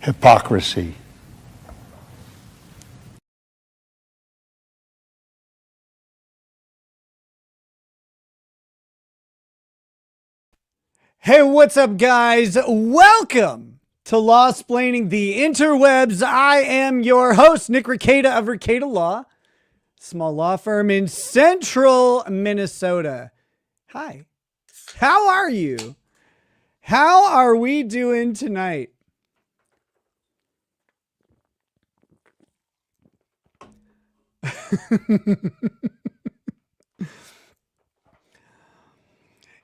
Hypocrisy. Hey, what's up, guys? Welcome to Law-Splaining the Interwebs. I am your host, Nick Rekieta of Rekieta Law, small law firm in central Minnesota. Hi. How are you? How are we doing tonight?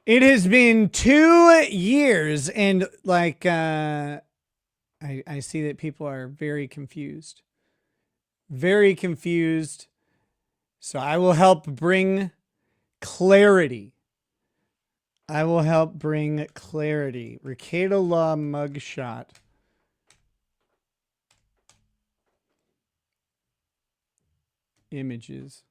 It has been 2 years, and like I see that people are very confused. Very confused. So I will help bring clarity. Rekieta Law mugshot. Images.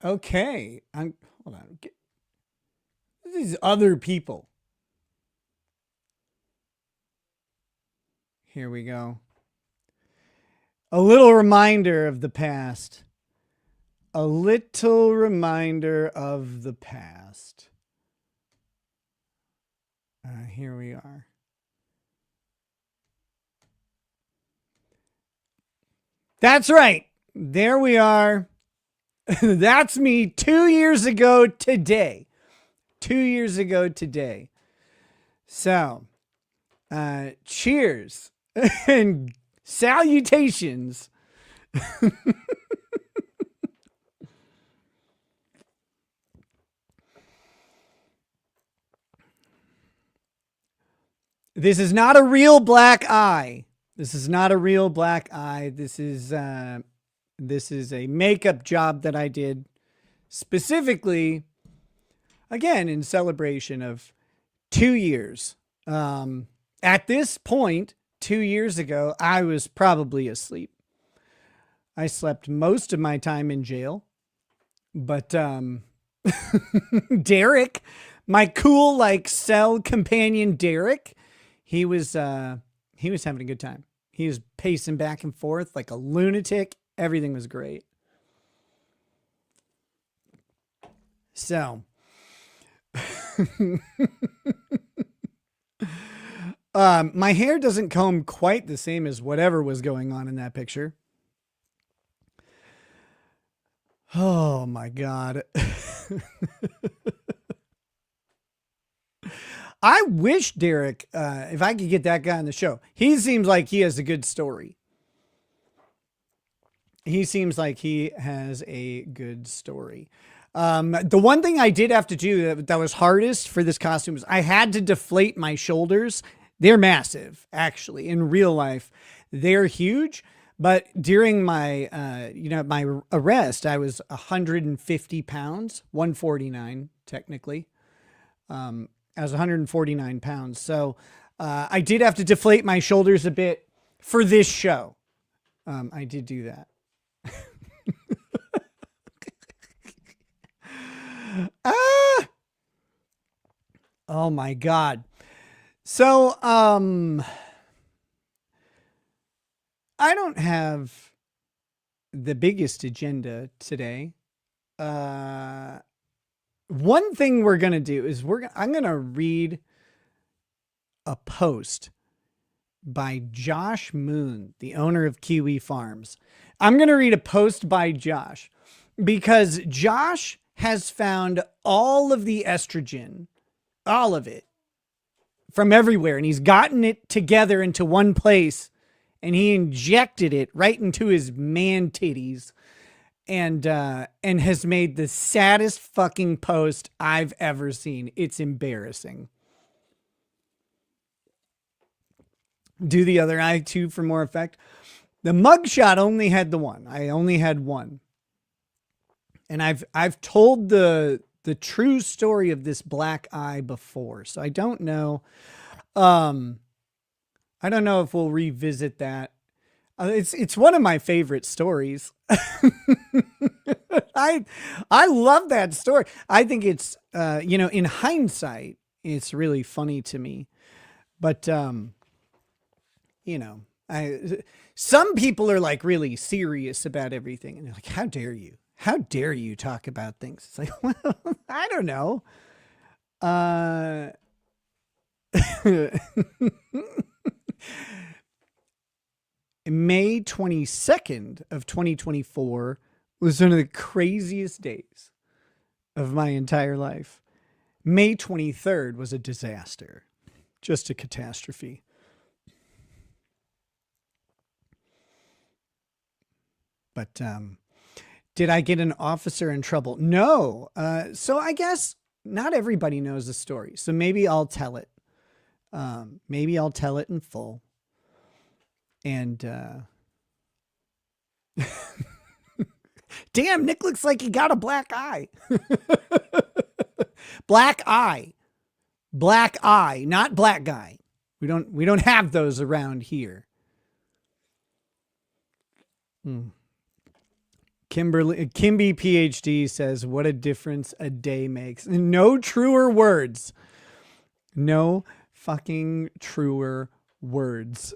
Okay. Hold on. These other people. Here we go. A little reminder of the past. A little reminder of the past. Here we are. That's right. There we are. That's me 2 years ago today. 2 years ago today. So, cheers and salutations. This is not a real black eye. This is not a real black eye. This is a makeup job that I did specifically, again, in celebration of 2 years. At this point, 2 years ago, I was probably asleep. I slept most of my time in jail, but Derek, my cool like cell companion Derek, he was having a good time. He was pacing back and forth like a lunatic. Everything was great. So, my hair doesn't comb quite the same as whatever was going on in that picture. Oh my God. I wish Derek, if I could get that guy on the show, he seems like he has a good story. He seems like he has a good story. The one thing I did have to do that was hardest for this costume was I had to deflate my shoulders. They're massive, actually. In real life, they're huge. But during my, my arrest, I was 150 pounds, 149 technically. I was 149 pounds. So I did have to deflate my shoulders a bit for this show. I did do that. Oh my God. So, I don't have the biggest agenda today. One thing we're going to do is I'm going to read a post by Josh Moon, the owner of Kiwi Farms. I'm going to read a post by Josh because Josh has found all of the estrogen, all of it, from everywhere. And he's gotten it together into one place and he injected it right into his man titties and has made the saddest fucking post I've ever seen. It's embarrassing. Do the other eye too for more effect. The mugshot only had the one. I only had one. And I've told the true story of this black eye before. So I don't know. I don't know if we'll revisit that It's one of my favorite stories. I I love that story. I think it's in hindsight, it's really funny to me. But you know, I some people are like really serious about everything, and they're like, "How dare you? How dare you talk about things?" It's like, well, I don't know. Uh, May 22nd of 2024 was one of the craziest days of my entire life. May 23rd was a disaster, just a catastrophe. But did I get an officer in trouble? No. So I guess not everybody knows the story. So maybe I'll tell it. Maybe I'll tell it in full. And damn, Nick looks like he got a black eye. Black eye. Black eye, not black guy. We don't have those around here. Kimby PhD says, "What a difference a day makes." No truer words. No fucking truer words.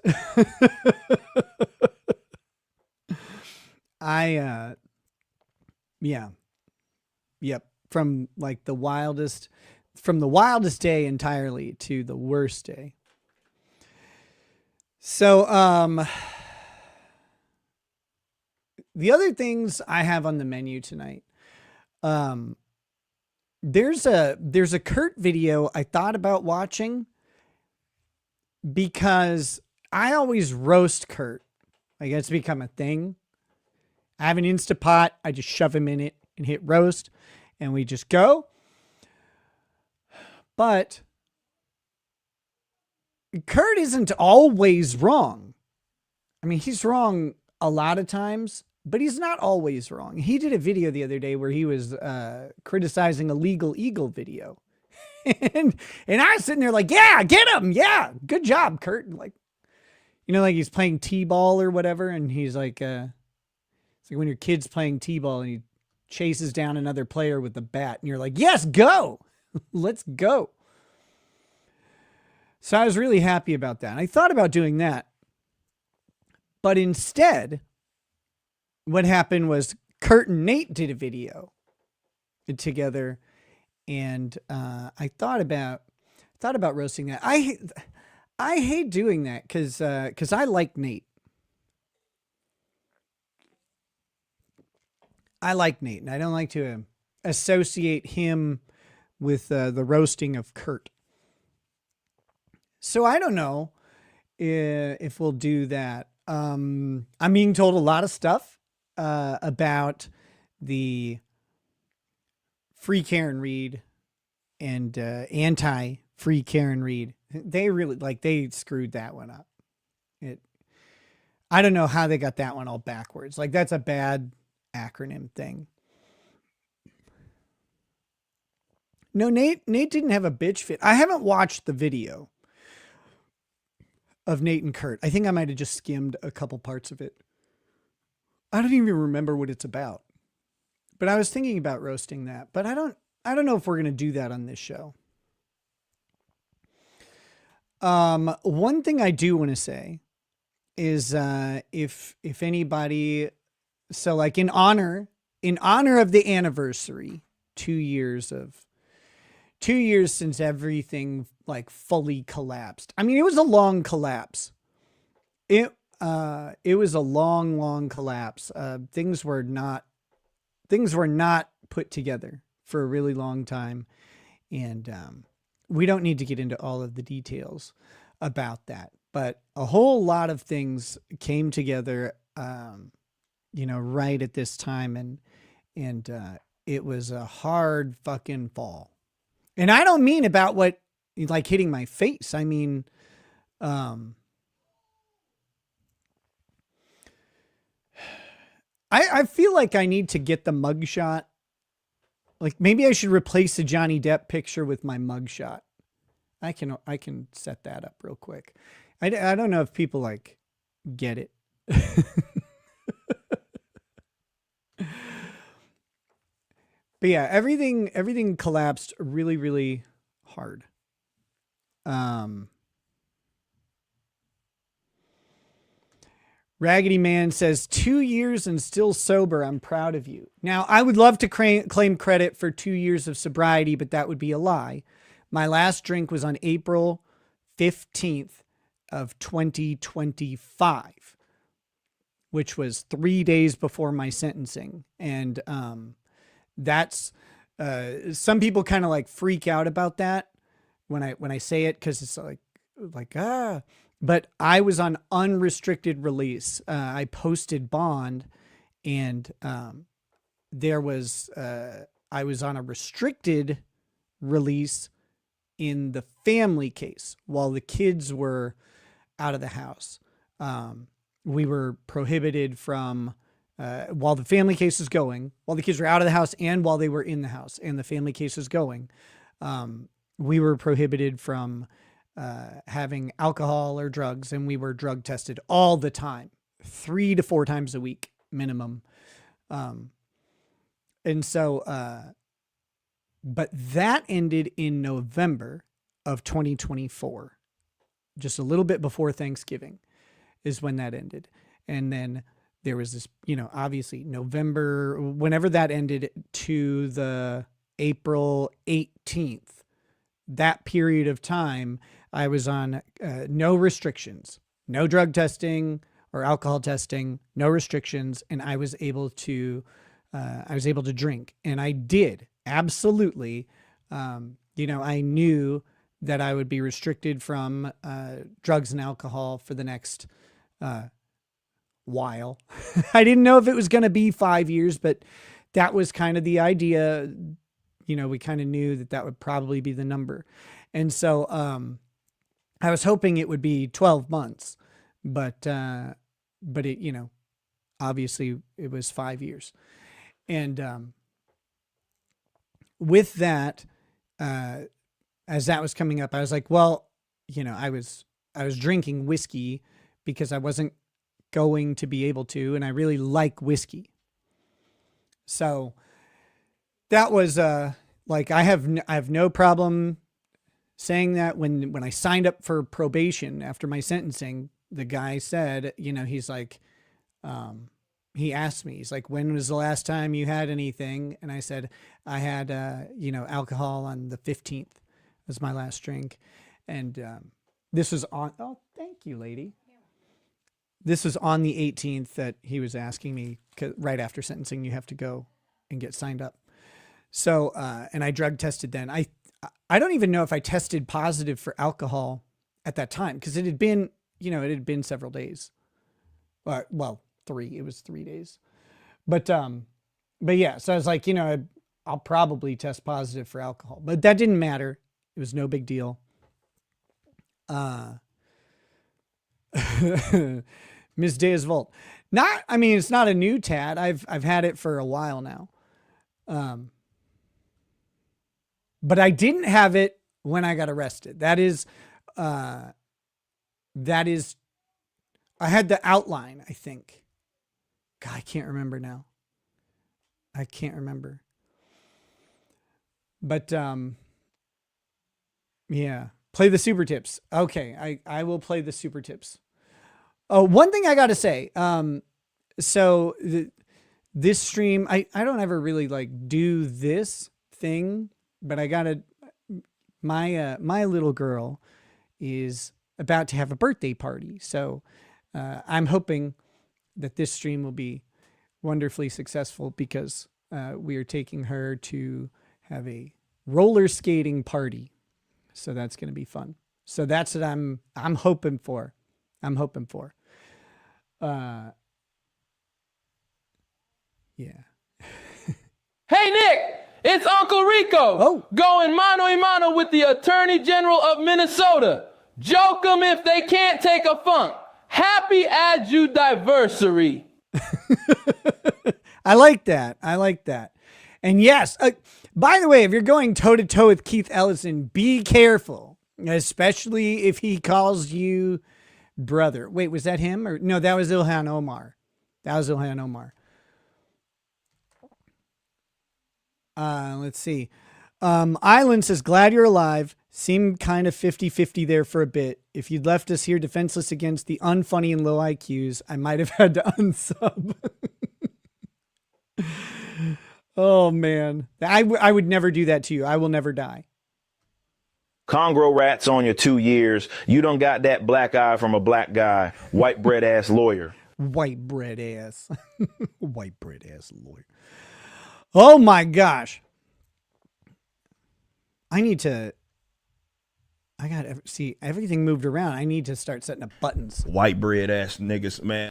Yeah. Yep. From the wildest day entirely to the worst day. So, the other things I have on the menu tonight, there's a Kurt video I thought about watching because I always roast Kurt. Like, it's become a thing. I have an Instapot. I just shove him in it and hit roast, and we just go. But Kurt isn't always wrong. I mean, he's wrong a lot of times, but he's not always wrong. He did a video the other day where he was criticizing a Legal Eagle video. and I was sitting there like, yeah, get him. Yeah, good job, Kurt. Like, like he's playing T-ball or whatever. And he's like, it's like when your kid's playing T-ball and he chases down another player with the bat. And you're like, yes, go. Let's go. So I was really happy about that. And I thought about doing that. But instead, what happened was Kurt and Nate did a video together, and I thought about roasting that. I hate doing that because I like Nate. I like Nate, and I don't like to associate him with the roasting of Kurt. So I don't know if we'll do that. I'm being told a lot of stuff about the free Karen Reed and anti-free Karen Reed. They really they screwed that one up. I don't know how they got that one all backwards. Like, that's a bad acronym thing. No, Nate didn't have a bitch fit. I haven't watched the video of Nate and Kurt. I think I might have just skimmed a couple parts of it. I don't even remember what it's about. But I was thinking about roasting that, but I don't know if we're going to do that on this show. One thing I do want to say is if anybody, so like in honor of the anniversary, 2 years since everything fully collapsed. I mean, it was a long collapse. It was a long collapse. Things were not put together for a really long time. And we don't need to get into all of the details about that, but a whole lot of things came together, right at this time. And it was a hard fucking fall. And I don't mean about what hitting my face. I mean, I feel like I need to get the mugshot. Like, maybe I should replace the Johnny Depp picture with my mugshot. I can set that up real quick. I don't know if people get it. But yeah, everything collapsed really, really hard. Um, Raggedy Man says 2 years and still sober. I'm proud of you. Now, I would love to claim credit for 2 years of sobriety, but that would be a lie. My last drink was on April 15th of 2025, which was 3 days before my sentencing. And that's some people kind of like freak out about that when I say it, because it's like but I was on unrestricted release. I posted bond, and there was I was on a restricted release in the family case while the kids were out of the house. We were prohibited from while the family case is going, while the kids were out of the house and while they were in the house and the family case is going, we were prohibited from having alcohol or drugs, and we were drug tested all the time, 3 to 4 times a week minimum. And so, but that ended in November of 2024, just a little bit before Thanksgiving is when that ended. And then there was this, obviously November, whenever that ended, to the April 18th, that period of time, I was on no restrictions, no drug testing or alcohol testing, no restrictions. And I was able to drink, and I did. Absolutely. I knew that I would be restricted from drugs and alcohol for the next while. I didn't know if it was going to be 5 years, but that was kind of the idea. We kind of knew that would probably be the number. And so I was hoping it would be 12 months, but it, obviously it was 5 years. And with that, as that was coming up, I was like, well, I was drinking whiskey because I wasn't going to be able to, and I really like whiskey. So that was like, I have no problem saying that when I signed up for probation after my sentencing, the guy said, he's like, he asked me, he's like, when was the last time you had anything? And I said, I had, alcohol on the 15th was my last drink. And this was on, oh, thank you, lady. This was on the 18th that he was asking me, 'cause right after sentencing, you have to go and get signed up. So, and I drug tested then. I don't even know if I tested positive for alcohol at that time, because it had been, several days. Well, it was 3 days. But yeah, so I was like, I'll probably test positive for alcohol, but that didn't matter. It was no big deal. Miss Deasvolt. It's not a new tat. I've had it for a while now. But I didn't have it when I got arrested. That is, I had the outline, I think. God, I can't remember now. I can't remember. But, yeah, play the super tips. Okay. I will play the super tips. Oh, one thing I got to say. So this stream, I don't ever really like do this thing, but I gotta, my little girl is about to have a birthday party. So, I'm hoping that this stream will be wonderfully successful, because, we are taking her to have a roller skating party. So that's going to be fun. So that's what I'm hoping for. Yeah. Hey, Nick, it's Uncle Rico. Oh. Going mano a mano with the Attorney General of Minnesota. Joke them if they can't take a funk. Happy Adjudiversary. I like that. And yes, by the way, if you're going toe to toe with Keith Ellison, be careful, especially if he calls you brother. Wait, was that him? Or no, that was Ilhan Omar. That was Ilhan Omar. Let's see. Island says, glad you're alive. Seemed kind of 50-50 there for a bit. If you'd left us here defenseless against the unfunny and low IQs, I might have had to unsub. Oh, man. I would never do that to you. I will never die. Congro rats on your 2 years. You don't got that black eye from a black guy. White bread ass lawyer. White bread ass. White bread ass lawyer. Oh, my gosh. See, everything moved around. I need to start setting up buttons. White bread ass niggas, man.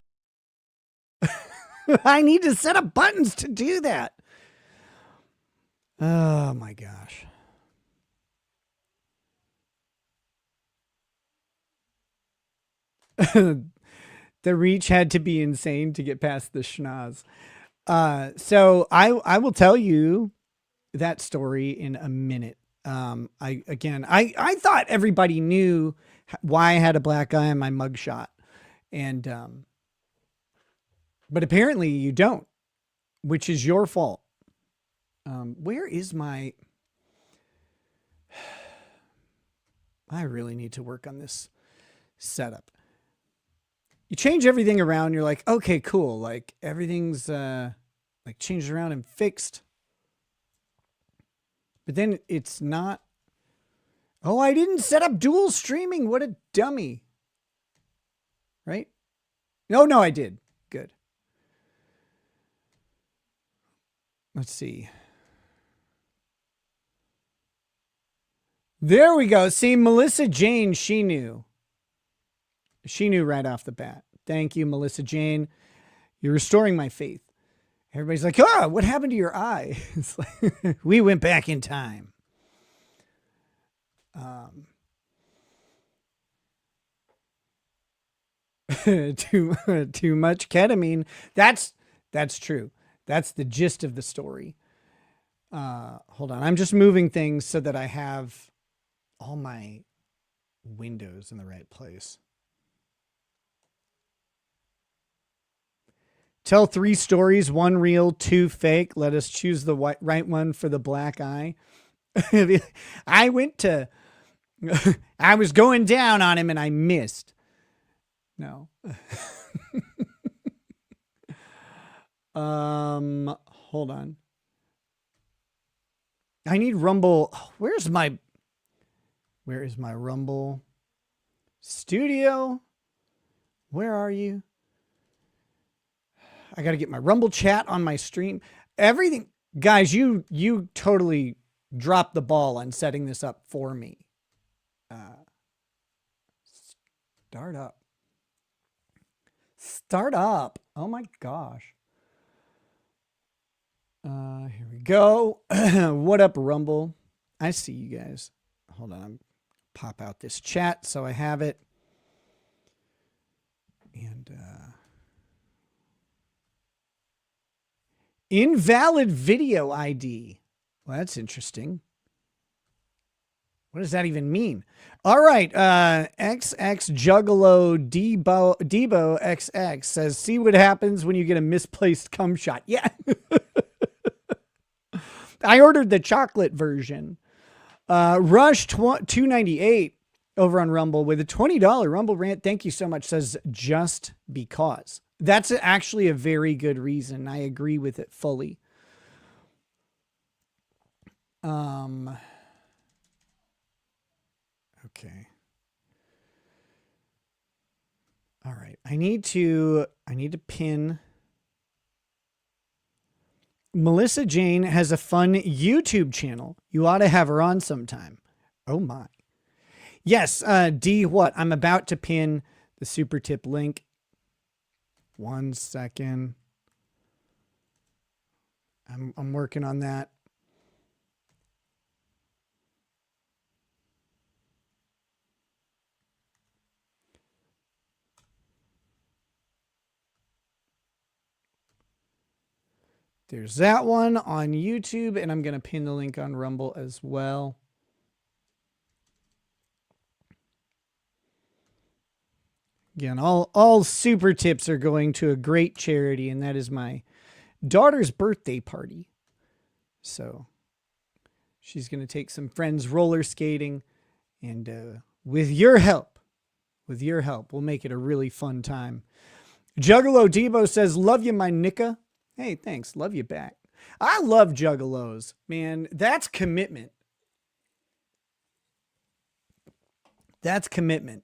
I need to set up buttons to do that. Oh my gosh. The reach had to be insane to get past the schnoz. So I will tell you that story in a minute. I thought everybody knew why I had a black eye on my mugshot, and but apparently you don't, which is your fault. Where is my? I really need to work on this setup. You change everything around. You're like, okay, cool. Like everything's like changed around and fixed. But then it's not. Oh, I didn't set up dual streaming. What a dummy. Right? No, I did. Good. Let's see. There we go. See, Melissa Jane, she knew. She knew right off the bat. Thank you, Melissa Jane. You're restoring my faith. Everybody's like, oh, what happened to your eye? It's like, we went back in time. Too much ketamine. That's true. That's the gist of the story. Hold on. I'm just moving things so that I have all my windows in the right place. Tell 3 stories, 1 real, 2 fake. Let us choose the right one for the black eye. I was going down on him and I missed. No. Hold on. I need Rumble. Where is my Rumble studio? Where are you? I got to get my Rumble chat on my stream. Everything, guys, you totally dropped the ball on setting this up for me. Start up. Oh my gosh. Here we go. What up, Rumble? I see you guys. Hold on. I'm pop out this chat so I have it. And invalid video ID. Well, that's interesting. What does that even mean? All right. XX Juggalo Debo XX says, see what happens when you get a misplaced cum shot. Yeah. I ordered the chocolate version. Rush 298 over on Rumble with a $20 Rumble rant. Thank you so much. Says just because. That's actually a very good reason. I agree with it fully. Okay. All right. I need to pin. Melissa Jane has a fun YouTube channel. You ought to have her on sometime. Oh my. Yes, D what? I'm about to pin the super tip link. 1 second. I'm working on that. There's that one on YouTube, and I'm going to pin the link on Rumble as well. Again, all super tips are going to a great charity, and that is my daughter's birthday party. So she's going to take some friends roller skating, and with your help, we'll make it a really fun time. Juggalo Debo says, love you, my Nika. Hey, thanks. Love you back. I love juggalos, man. That's commitment. That's commitment.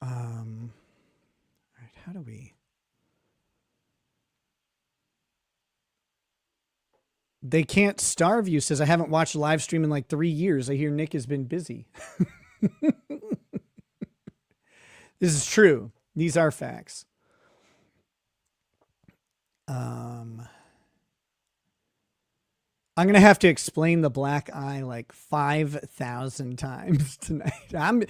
All right, how do we? They can't starve you says, I haven't watched a live stream in like 3 years. I hear Nick has been busy. This is true. These are facts. I'm going to have to explain the black eye like 5,000 times tonight.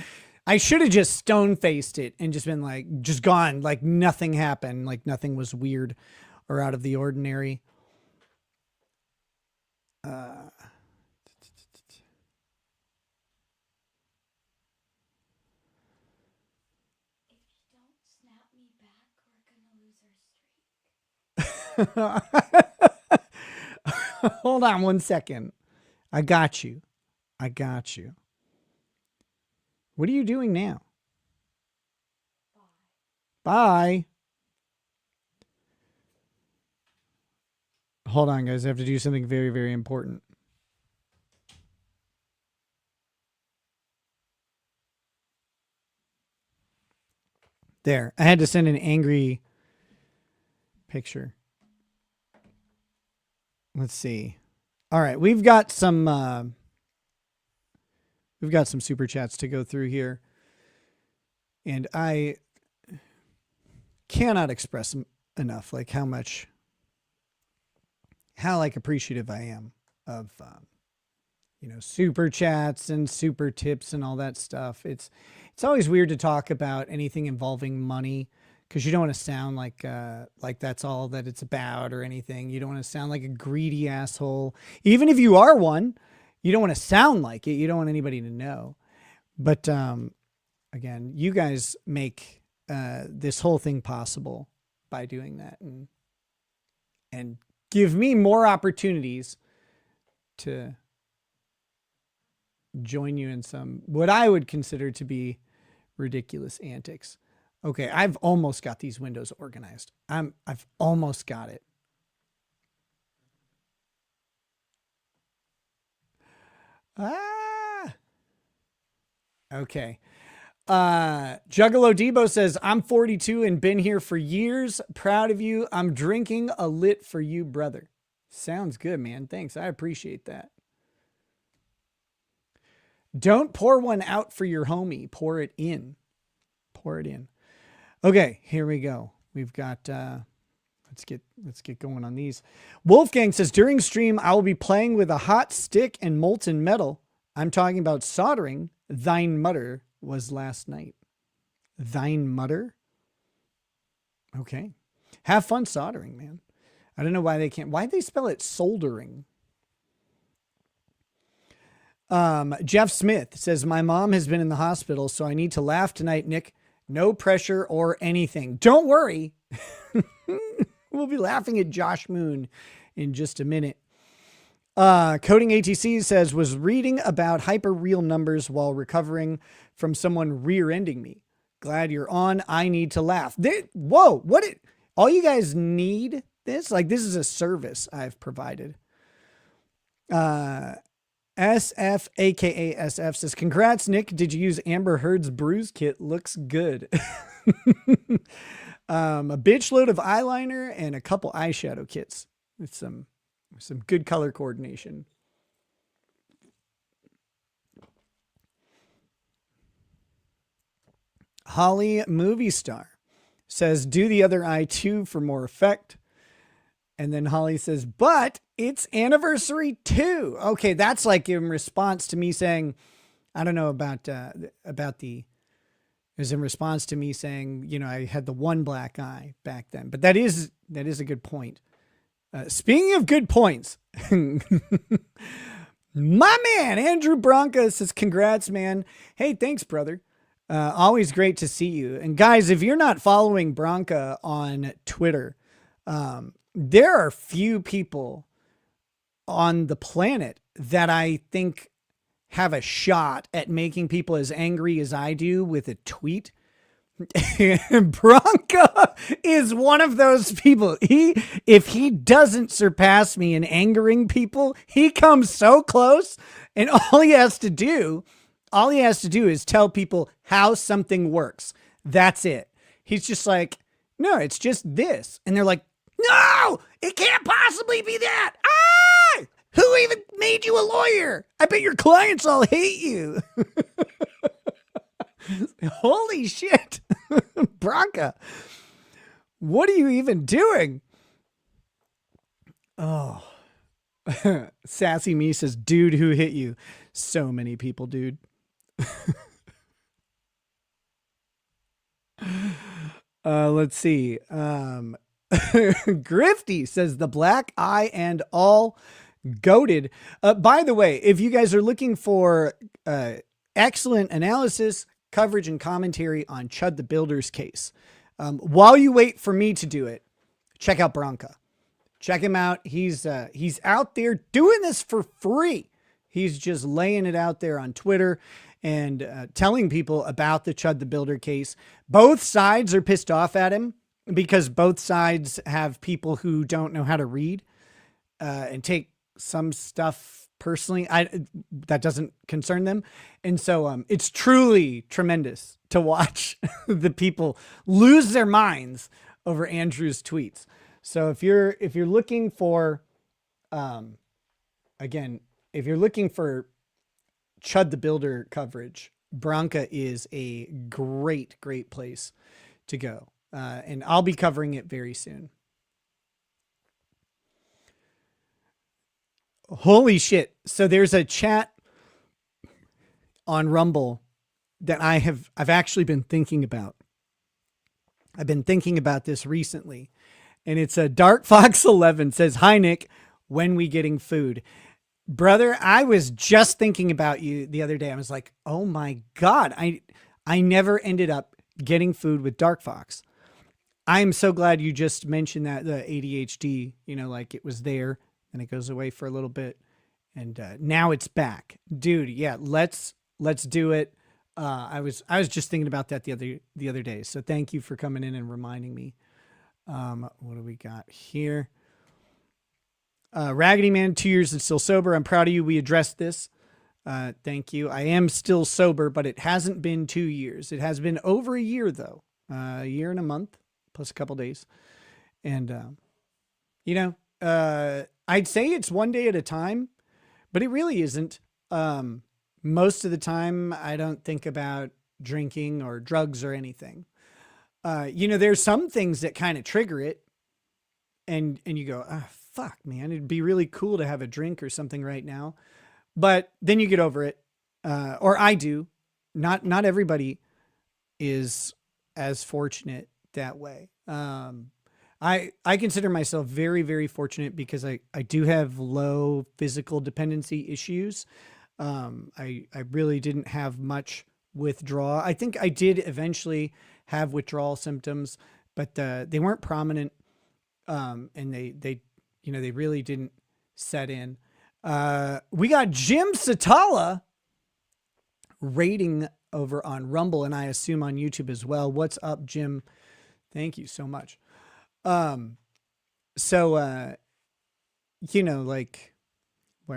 I should have just stone-faced it and just been like, just gone, like nothing happened, like nothing was weird or out of the ordinary. Hold on 1 second. I got you. What are you doing now? Bye. Hold on, guys. I have to do something very, very important. There. I had to send an angry picture. Let's see. All right, we've got some super chats to go through here, and I cannot express enough like how like appreciative I am of super chats and super tips and all that stuff. It's always weird to talk about anything involving money, because you don't want to sound like that's all that it's about or anything. You don't want to sound like a greedy asshole. Even if you are one, you don't want to sound like it. You don't want anybody to know. But again, you guys make this whole thing possible by doing that, and give me more opportunities to join you in some what I would consider to be ridiculous antics. Okay, I've almost got these windows organized. I've almost got it. Okay. Juggalo Debo says, I'm 42 and been here for years. Proud of you. I'm drinking a lit for you, brother. Sounds good, man. Thanks. I appreciate that. Don't pour one out for your homie. Pour it in. Pour it in. Okay, here we go. We've got, let's get going on these. Wolfgang says, during stream, I will be playing with a hot stick and molten metal. I'm talking about soldering. Thine mutter was last night. Thine mutter? Okay. Have fun soldering, man. I don't know why they can't. Why'd they spell it soldering? Jeff Smith says, my mom has been in the hospital, so I need to laugh tonight, Nick. No pressure or anything. Don't worry. We'll be laughing at Josh Moon in just a minute. Coding ATC says, was reading about hyper real numbers while recovering from someone rear-ending me. Glad you're on. I need to laugh. Whoa, all you guys need this? Like, this is a service I've provided. SF, aka SF, says, congrats, Nick. Did you use Amber Heard's bruise kit? Looks good. A bitch load of eyeliner and a couple eyeshadow kits with some good color coordination. Holly Movie Star says, do the other eye too for more effect. And then Holly says, but it's anniversary too. Okay, that's like in response to me saying, I don't know about it was in response to me saying, I had the one black eye back then. But that is a good point. Speaking of good points, my man, Andrew Bronca says, congrats, man. Hey, thanks, brother. Always great to see you. And guys, if you're not following Bronca on Twitter, there are few people on the planet that I think have a shot at making people as angry as I do with a tweet. Bronca is one of those people. If he doesn't surpass me in angering people, he comes so close, and all he has to do is tell people how something works. That's it. He's just like, no, it's just this. And they're like, no, it can't possibly be that. Ah, who even made you a lawyer? I bet your clients all hate you. Holy shit. Bronca, what are you even doing? Oh, Sassy Me says, dude, who hit you? So many people, dude. Let's see. Grifty says the black eye and all goated. By the way, if you guys are looking for excellent analysis, coverage, and commentary on Chud the Builder's case, while you wait for me to do it, check out Bronca. Check him out. He's out there doing this for free. He's just laying it out there on Twitter and telling people about the Chud the Builder case. Both sides are pissed off at him because both sides have people who don't know how to read and take some stuff personally. That doesn't concern them. And so it's truly tremendous to watch the people lose their minds over Andrew's tweets. So if you're looking for, again, if you're looking for Chud the Builder coverage, Bronca is a great place to go. And I'll be covering it very soon. Holy shit. So there's a chat on Rumble that I've actually been thinking about. I've been thinking about this recently. And it's a Dark Fox 11 says, "Hi Nick, when we getting food?" Brother, I was just thinking about you the other day. I was like, "Oh my God, I never ended up getting food with Dark Fox." I am so glad you just mentioned that, the ADHD, like it was there and it goes away for a little bit. And now it's back. Dude, yeah, let's do it. I was just thinking about that the other day. So thank you for coming in and reminding me. What do we got here? Raggedy Man, 2 years and still sober. I'm proud of you. We addressed this. Thank you. I am still sober, but it hasn't been 2 years. It has been over a year though. A year and a month plus a couple days. And, I'd say it's one day at a time, but it really isn't. Most of the time I don't think about drinking or drugs or anything. There's some things that kind of trigger it and you go, "Ah, fuck, man, it'd be really cool to have a drink or something right now." But then you get over it. Or I do. Not everybody is as fortunate that way. I consider myself very, very fortunate because I do have low physical dependency issues. I really didn't have much withdrawal. I think I did eventually have withdrawal symptoms, but they weren't prominent. And they really didn't set in. We got Jim Satala rating over on Rumble, and I assume on YouTube as well. What's up, Jim? Thank you so much. Where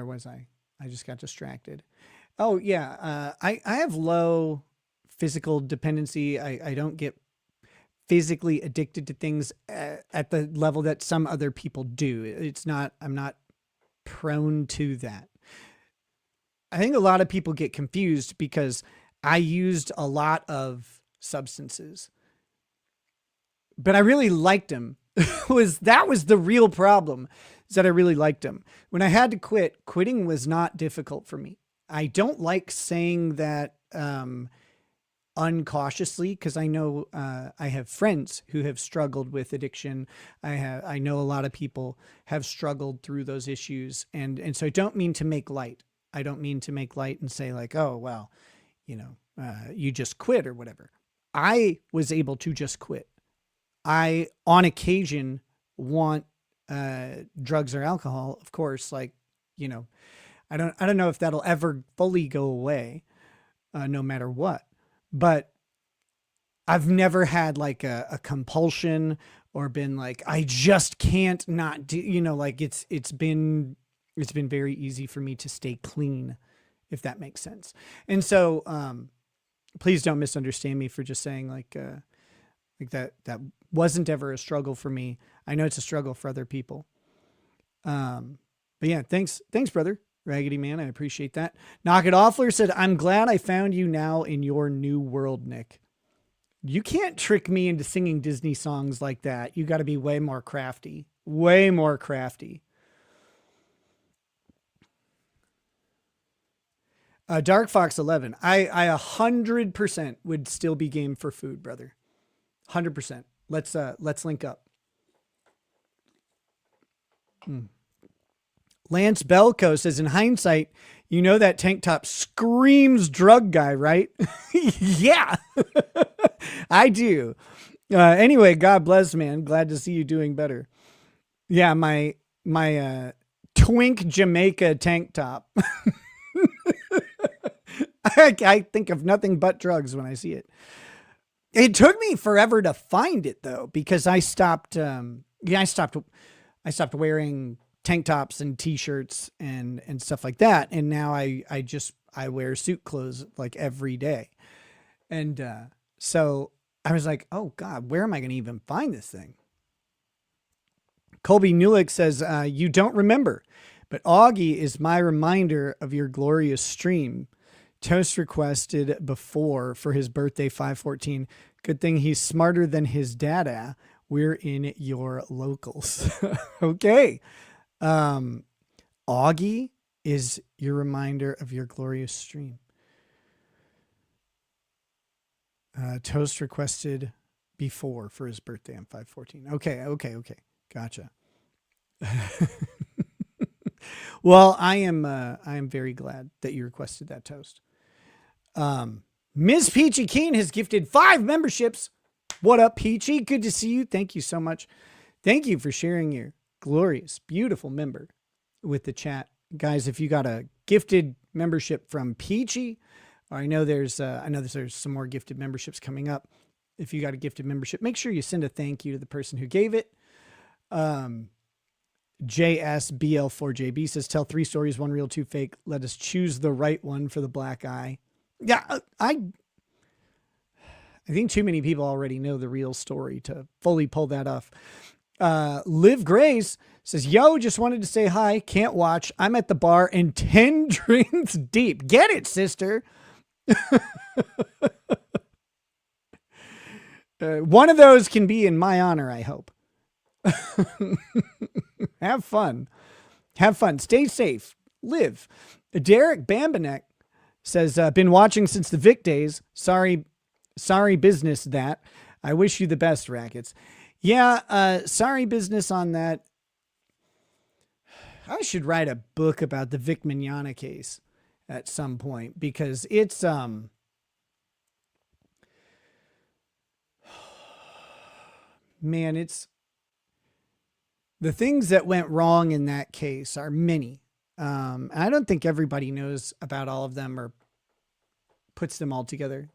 was I? I just got distracted. Oh yeah. I have low physical dependency. I don't get physically addicted to things at the level that some other people do. I'm not prone to that. I think a lot of people get confused because I used a lot of substances, but I really liked them. That was the real problem, is that I really liked them. When I had to quit, quitting was not difficult for me. I don't like saying that uncautiously, because I know I have friends who have struggled with addiction. I know a lot of people have struggled through those issues, and so I don't mean to make light. I don't mean to make light and say like, oh well, you just quit or whatever. I was able to just quit. I, on occasion, want drugs or alcohol, of course. Like, you know, I don't know if that'll ever fully go away, no matter what. But I've never had like a compulsion or been like, I just can't not do. You know, like it's been very easy for me to stay clean, if that makes sense. And so, please don't misunderstand me for just saying like that wasn't ever a struggle for me. I know it's a struggle for other people. But yeah, thanks, brother Raggedy Man. I appreciate that. Knock It Offler said, I'm glad I found you now in your new world, Nick. You can't trick me into singing Disney songs like that. You got to be way more crafty. Way more crafty. Dark Fox 11. I 100% would still be game for food, brother. 100%. Let's link up. Lance Belko says, in hindsight, you know that tank top screams drug guy, right? Yeah, I do. Anyway, God bless, man. Glad to see you doing better. Yeah, my Twink Jamaica tank top. I think of nothing but drugs when I see it. It took me forever to find it though, because I stopped wearing tank tops and t-shirts and stuff like that. And now I wear suit clothes like every day. And, so I was like, oh God, where am I going to even find this thing? Colby Newlick says, you don't remember, but Augie is my reminder of your glorious stream. Toast requested before for his birthday, 5/14. Good thing he's smarter than his dada. We're in your locals. Okay. Augie is your reminder of your glorious stream. Toast requested before for his birthday on 5/14. Okay. Gotcha. Well, I am very glad that you requested that, Toast. Ms. Peachy Keen has gifted 5 memberships. What up, Peachy? Good to see you. Thank you so much. Thank you for sharing your glorious, beautiful member with the chat. Guys, if you got a gifted membership from Peachy, or I know there's some more gifted memberships coming up. If you got a gifted membership, make sure you send a thank you to the person who gave it. JSBL4JB says, tell 3 stories, 1 real, 2 fake. Let us choose the right one for the black eye. Yeah, I think too many people already know the real story to fully pull that off. Liv Grace says, yo, just wanted to say hi. Can't watch. I'm at the bar and 10 drinks deep. Get it, sister. One of those can be in my honor, I hope. Have fun. Stay safe. Live. Derek Bambanek says, been watching since the Vic days. Sorry business that. I wish you the best, Rackets. Yeah, sorry business on that. I should write a book about the Vic Mignogna case at some point, because it's man, it's the things that went wrong in that case are many. I don't think everybody knows about all of them or puts them all together.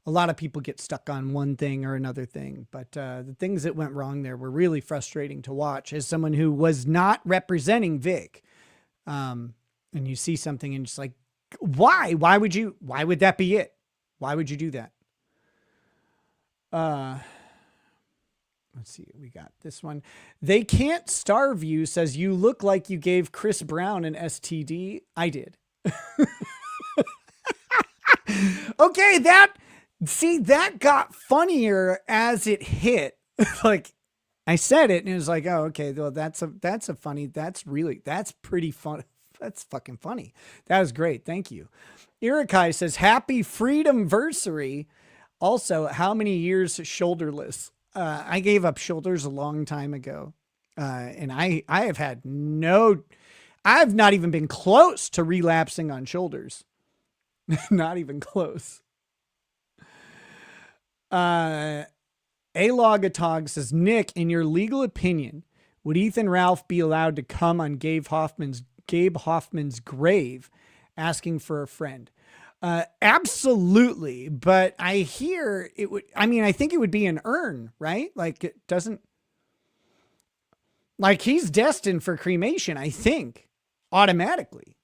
A lot of people get stuck on one thing or another thing, but the things that went wrong there were really frustrating to watch as someone who was not representing Vic. And you see something and just like, why would that be it? Why would you do that? Let's see. We got this one. They Can't Starve You says, you look like you gave Chris Brown an STD. I did. Okay. That got funnier as it hit. Like I said it and it was like, oh, okay. Well, that's pretty fun. That's fucking funny. That was great. Thank you. Irikai says, happy freedomversary. Also, how many years shoulderless? I gave up shoulders a long time ago. And I've not even been close to relapsing on shoulders. Not even close. Alogatog says, Nick, in your legal opinion, would Ethan Ralph be allowed to come on Gabe Hoffman's grave asking for a friend? Absolutely. But I hear it would, I mean, I think it would be an urn, right? Like it doesn't, like he's destined for cremation, I think, automatically.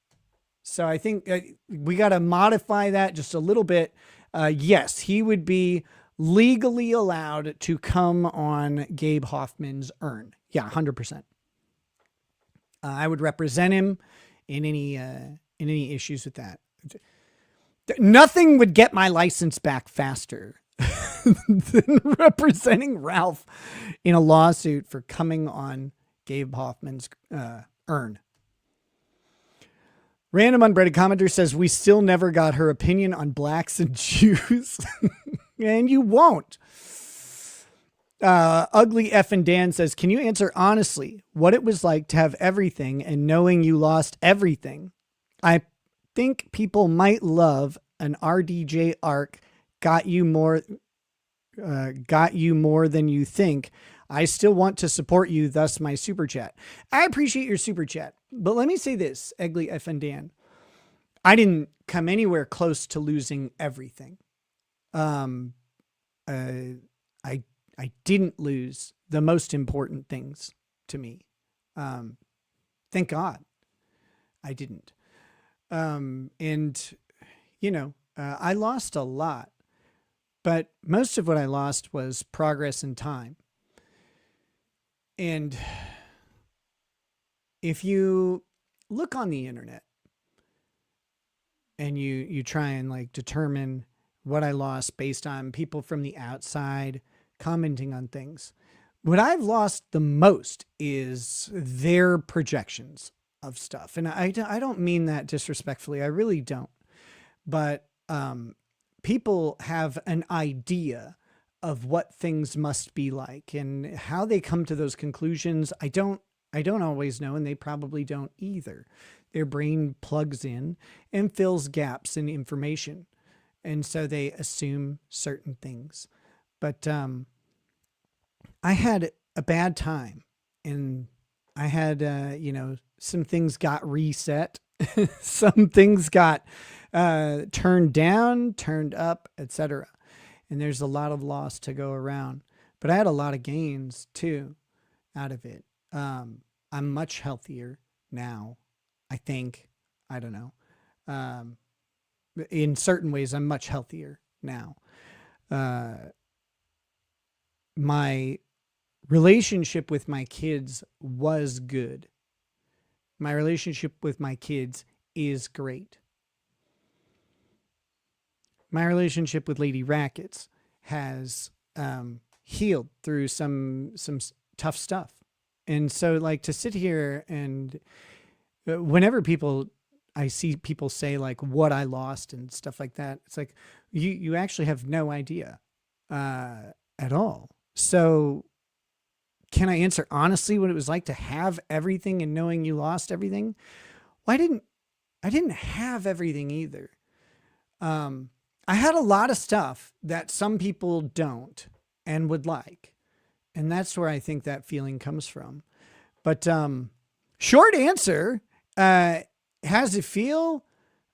So I think we got to modify that just a little bit. Yes, he would be legally allowed to come on Gabe Hoffman's urn. Yeah, 100%. I would represent him in any issues with that. Nothing would get my license back faster than representing Ralph in a lawsuit for coming on Gabe Hoffman's urn. Random unbreaded commenter says, we still never got her opinion on blacks and Jews. And you won't. Ugly F and Dan says, can you answer honestly what it was like to have everything and knowing you lost everything? I think people might love an RDJ arc. Got you more than you think. I still want to support you, thus my super chat. I appreciate your super chat, but let me say this, Ugly F and Dan. I didn't come anywhere close to losing everything. I didn't lose the most important things to me. Thank God I didn't. And you know, I lost a lot, but most of what I lost was progress and time. And if you look on the internet and you try and like determine what I lost based on people from the outside commenting on things, what I've lost the most is their projections of stuff. And I don't mean that disrespectfully. I really don't. But people have an idea of what things must be like, and how they come to those conclusions. I don't always know, and they probably don't either. Their brain plugs in and fills gaps in information. And so they assume certain things. But I had a bad time, and I had, some things got reset. Some things got turned down, turned up, etc. And there's a lot of loss to go around. But I had a lot of gains too out of it. I'm much healthier now, I think. I don't know. In certain ways, I'm much healthier now. My relationship with my kids was good. My relationship with my kids is great. My relationship with Lady Rackets has healed through some tough stuff. And so like to sit here and whenever I see people say like what I lost and stuff like that, it's like you actually have no idea at all. So can I answer honestly what it was like to have everything and knowing you lost everything? Well, I didn't have everything either. I had a lot of stuff that some people don't and would like. And that's where I think that feeling comes from. But short answer, how's it feel?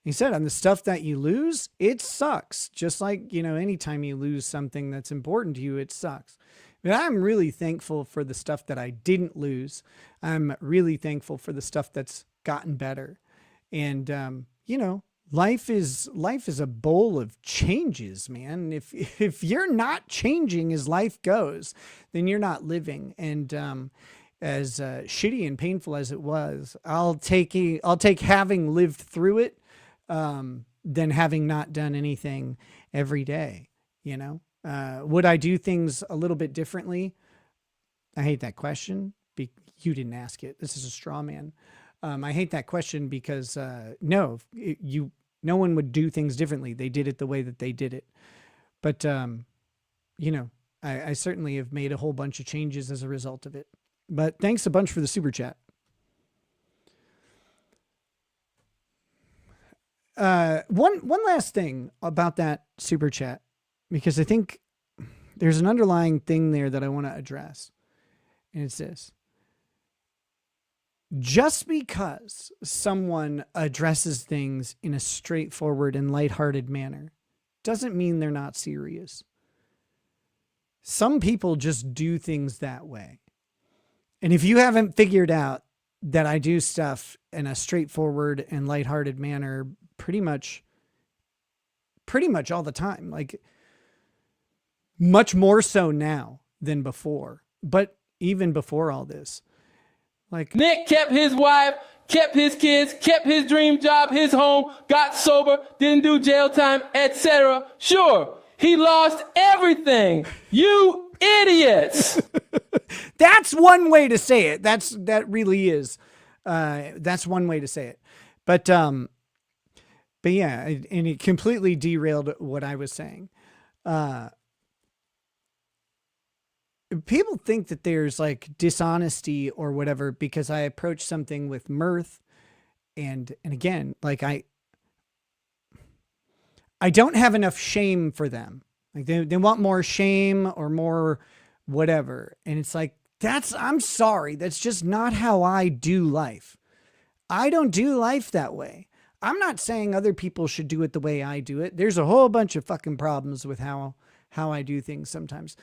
He said, on the stuff that you lose, it sucks. Just like, anytime you lose something that's important to you, it sucks. But I'm really thankful for the stuff that I didn't lose. I'm really thankful for the stuff that's gotten better. And, life is a bowl of changes, man. If you're not changing as life goes, then you're not living. And as shitty and painful as it was, I'll take having lived through it than having not done anything every day. Would I do things a little bit differently? I hate that question. You didn't ask it. This is a straw man. I hate that question because no one would do things differently. They did it the way that they did it. But, I certainly have made a whole bunch of changes as a result of it. But thanks a bunch for the super chat. One last thing about that super chat, because I think there's an underlying thing there that I want to address. And it's this. Just because someone addresses things in a straightforward and lighthearted manner doesn't mean they're not serious. Some people just do things that way. And if you haven't figured out that I do stuff in a straightforward and lighthearted manner pretty much all the time, like much more so now than before, but even before all this, like Nick kept his wife, kept his kids, kept his dream job, his home, got sober, didn't do jail time, etc. Sure, he lost everything. You idiots. That's one way to say it. That really is. That's one way to say it. But yeah, and it completely derailed what I was saying. People think that there's like dishonesty or whatever because I approach something with mirth, and again, like I don't have enough shame for them. Like they want more shame or more whatever, and it's like I'm sorry, that's just not how I do life. I don't do life that way. I'm not saying other people should do it the way I do it. There's a whole bunch of fucking problems with how I do things sometimes.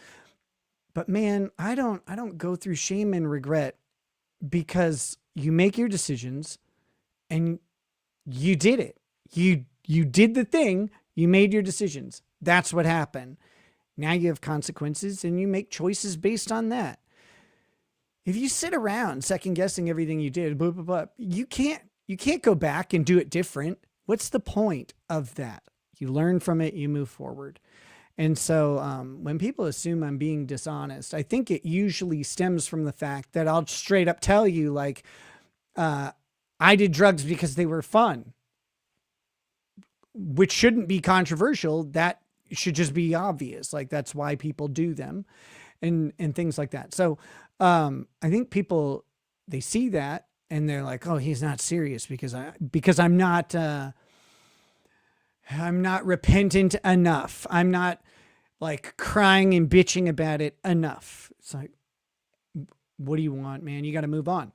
But man, I don't go through shame and regret because you make your decisions and you did it. You did the thing, you made your decisions. That's what happened. Now you have consequences and you make choices based on that. If you sit around second guessing everything you did, blah, blah, blah, you can't go back and do it different. What's the point of that? You learn from it, you move forward. And so when people assume I'm being dishonest, I think it usually stems from the fact that I'll straight up tell you, like, I did drugs because they were fun, which shouldn't be controversial. That should just be obvious. Like, that's why people do them and things like that. So I think people, they see that and they're like, oh, he's not serious because I'm not repentant enough. I'm not like crying and bitching about it enough. It's like, what do you want, man? You got to move on.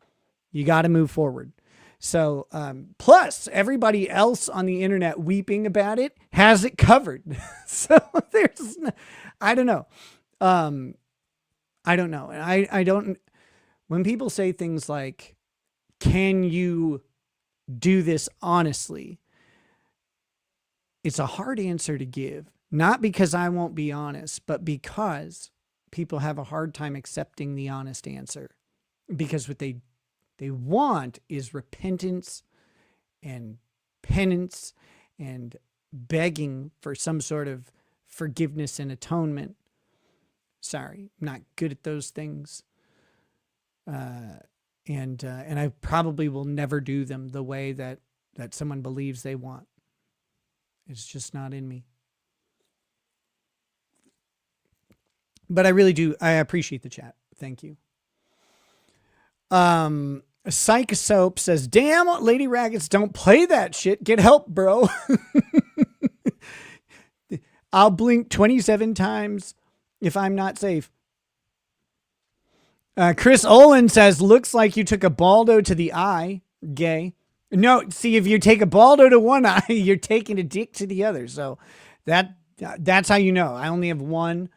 You got to move forward. So, plus everybody else on the internet weeping about it has it covered. So I don't know. I don't know. And I don't, when people say things like, can you do this honestly? It's a hard answer to give, not because I won't be honest, but because people have a hard time accepting the honest answer, because what they want is repentance and penance and begging for some sort of forgiveness and atonement. Sorry, I'm not good at those things. And I probably will never do them the way that someone believes they want. It's just not in me. But I really do. I appreciate the chat. Thank you. Psych Soap says, damn, Lady Raggets, don't play that shit. Get help, bro. I'll blink 27 times if I'm not safe. Chris Olin says, looks like you took a Baldo to the eye. Gay. No, see, if you take a Baldo to one eye, you're taking a dick to the other. So that's how you know. I only have one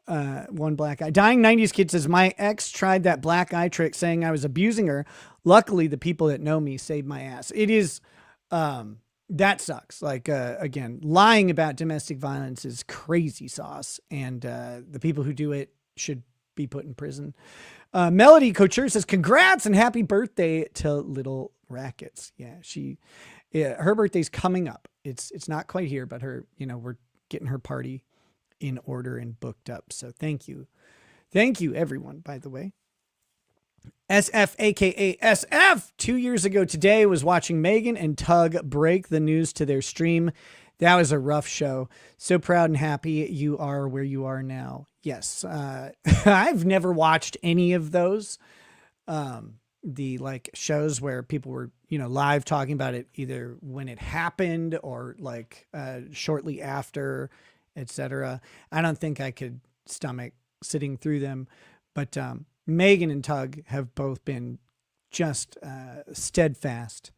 black eye. Dying 90s Kid says, my ex tried that black eye trick saying I was abusing her. Luckily, the people that know me saved my ass. It is, that sucks. Like, again, lying about domestic violence is crazy sauce. And the people who do it should be put in prison. Melody Couture says, congrats and happy birthday to Little Rackets. Yeah, her birthday's coming up. It's not quite here, but we're getting her party in order and booked up. So thank you. Thank you, everyone, by the way. SF, aka SF, 2 years ago today was watching Megan and Tug break the news to their stream. That was a rough show. So proud and happy you are where you are now. Yes. I've never watched any of those. The like shows where people were, live talking about it either when it happened or like shortly after, etc. I don't think I could stomach sitting through them. But Megan and Tug have both been just steadfast,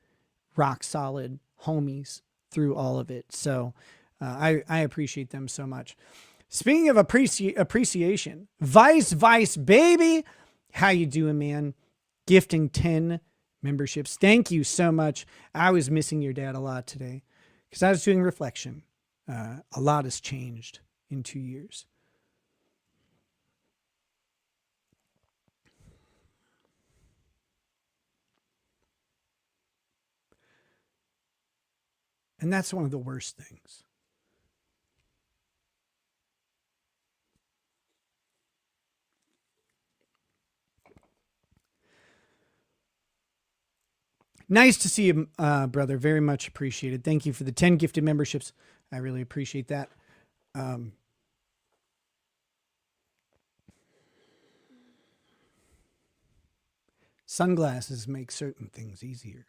rock solid homies through all of it. So I appreciate them so much. Speaking of appreciation, Vice baby, how you doing, man? Gifting 10 memberships. Thank you so much. I was missing your dad a lot today because I was doing reflection. A lot has changed in 2 years. And that's one of the worst things. Nice to see you, brother. Very much appreciated. Thank you for the 10 gifted memberships. I really appreciate that. Sunglasses make certain things easier.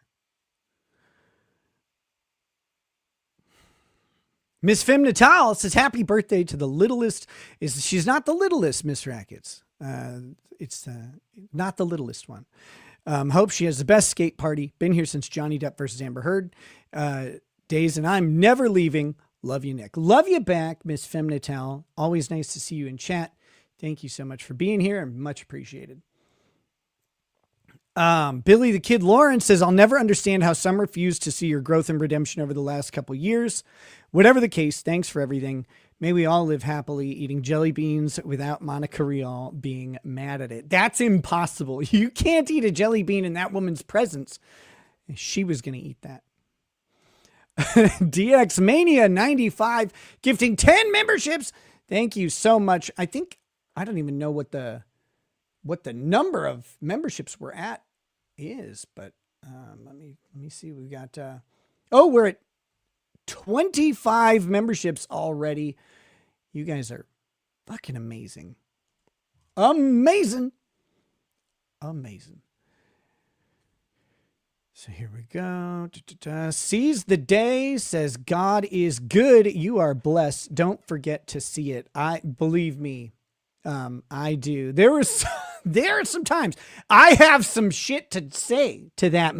Miss Femme Natal says, happy birthday to the littlest. She's not the littlest, Miss Rackets. It's not the littlest one. Hope she has the best skate party. Been here since Johnny Depp versus Amber Heard days, and I'm never leaving. Love you, Nick. Love you back, Miss Femme Natal. Always nice to see you in chat. Thank you so much for being here. Much appreciated. Billy the Kid Lawrence says, I'll never understand how some refuse to see your growth and redemption over the last couple years. Whatever the case, thanks for everything. May we all live happily eating jelly beans without Monica Rial being mad at it. That's impossible. You can't eat a jelly bean in that woman's presence. She was going to eat that. DX Mania 95 gifting 10 memberships. Thank you so much. I don't even know what the number of memberships we're at is, but let me see. We've got we're at 25 memberships already. You guys are fucking amazing. Amazing. So here we go. Seize the day says, God is good. You are blessed. Don't forget to see it. Believe me. I do. There are some times I have some shit to say to that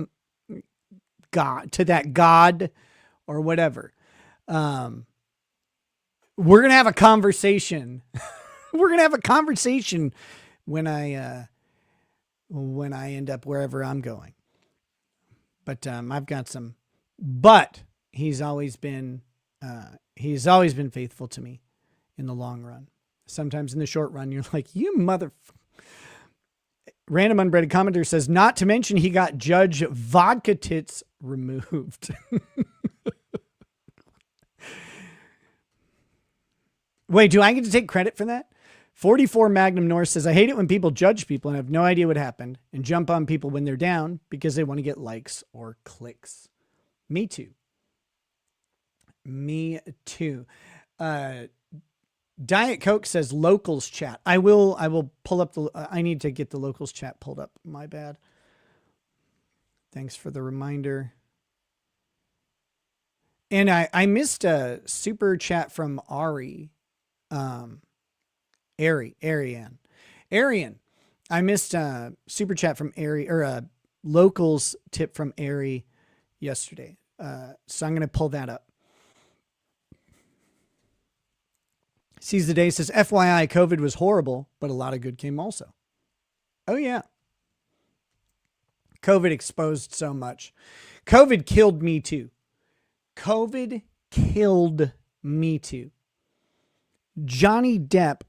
God or whatever. We're going to have a conversation. We're going to have a conversation when I end up wherever I'm going. But I've got some, but he's always been faithful to me in the long run. Sometimes in the short run, you're like, you mother. Random Unbreaded Commenter says, not to mention he got Judge Vodka Tits removed. Wait, do I get to take credit for that? 44 Magnum North says, I hate it when people judge people and have no idea what happened and jump on people when they're down because they want to get likes or clicks. Me too. Diet Coke says locals chat. I will pull up I need to get the locals chat pulled up. My bad. Thanks for the reminder. And I missed a super chat from Arian. I missed a super chat from Ari, or a locals tip from Ari yesterday. So I'm going to pull that up. Seize the Day says, FYI, COVID was horrible, but a lot of good came also. Oh, yeah. COVID exposed so much. COVID killed me too. COVID killed me too. Johnny Depp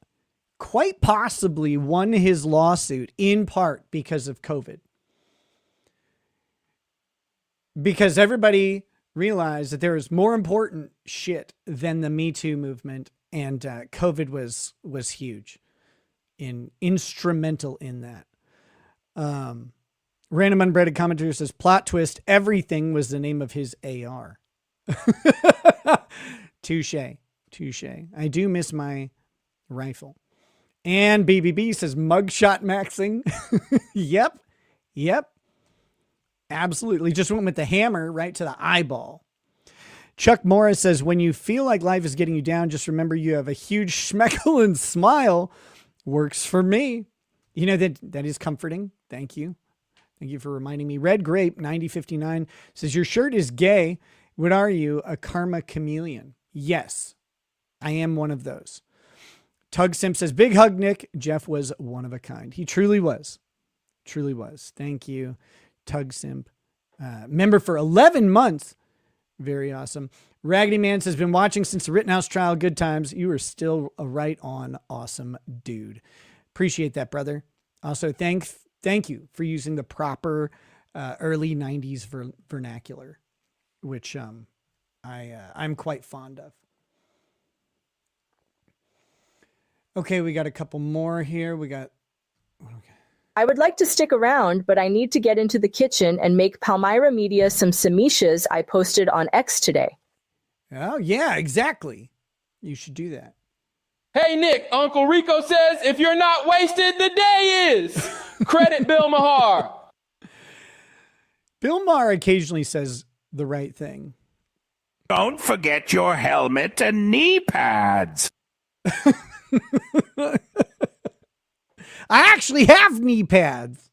quite possibly won his lawsuit in part because of COVID. Because everybody realized that there was more important shit than the Me Too movement. And COVID was huge, instrumental in that. Random Unbreaded Commentator says, plot twist, everything was the name of his AR. Touche. I do miss my rifle. And BBB says, mugshot maxing. Yep. Absolutely. Just went with the hammer right to the eyeball. Chuck Morris says, when you feel like life is getting you down, just remember you have a huge schmeckle and smile. Works for me. You know, that is comforting. Thank you. Thank you for reminding me. Red Grape 9059 says, your shirt is gay. What are you? A karma chameleon? Yes, I am one of those. Tug Simp says, big hug, Nick. Jeff was one of a kind. He truly was. Truly was. Thank you, Tug Simp. Member for 11 months. Very awesome. Raggedy Man says, been watching since the Rittenhouse trial. Good times. You are still a right on awesome dude. Appreciate that, brother. Also, thank you for using the proper early 90s vernacular, which I'm quite fond of. Okay, we got a couple more here. I would like to stick around, but I need to get into the kitchen and make Palmyra Media some samishas I posted on X today. Oh, yeah, exactly. You should do that. Hey, Nick, Uncle Rico says, if you're not wasted, the day is. Credit Bill Maher. Bill Maher occasionally says the right thing. Don't forget your helmet and knee pads. I actually have knee pads.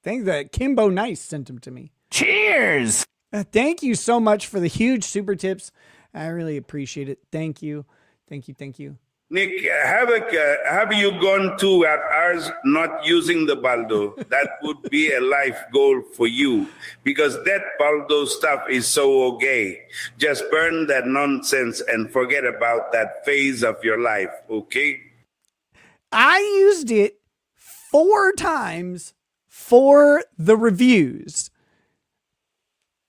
Thank that Kimbo Nice sent them to me. Cheers. Thank you so much for the huge super tips. I really appreciate it. Thank you. Thank you. Thank you. Nick, have you gone to at ours not using the baldo? That would be a life goal for you because that baldo stuff is so gay. Just burn that nonsense and forget about that phase of your life, okay? I used it 4 times for the reviews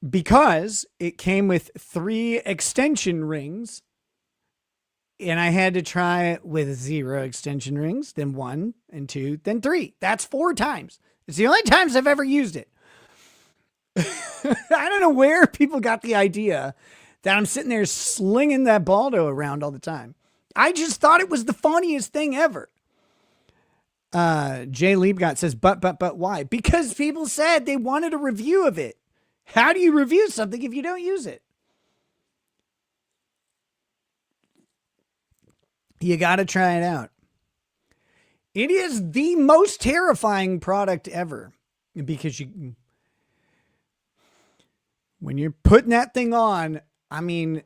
because it came with 3 extension rings. And I had to try it with 0 extension rings, then 1 and 2, then 3. That's 4 times. It's the only times I've ever used it. I don't know where people got the idea that I'm sitting there slinging that baldo around all the time. I just thought it was the funniest thing ever. Jay Liebgott says, but why? Because people said they wanted a review of it. How do you review something if you don't use it? You got to try it out. It is the most terrifying product ever because when you're putting that thing on, I mean,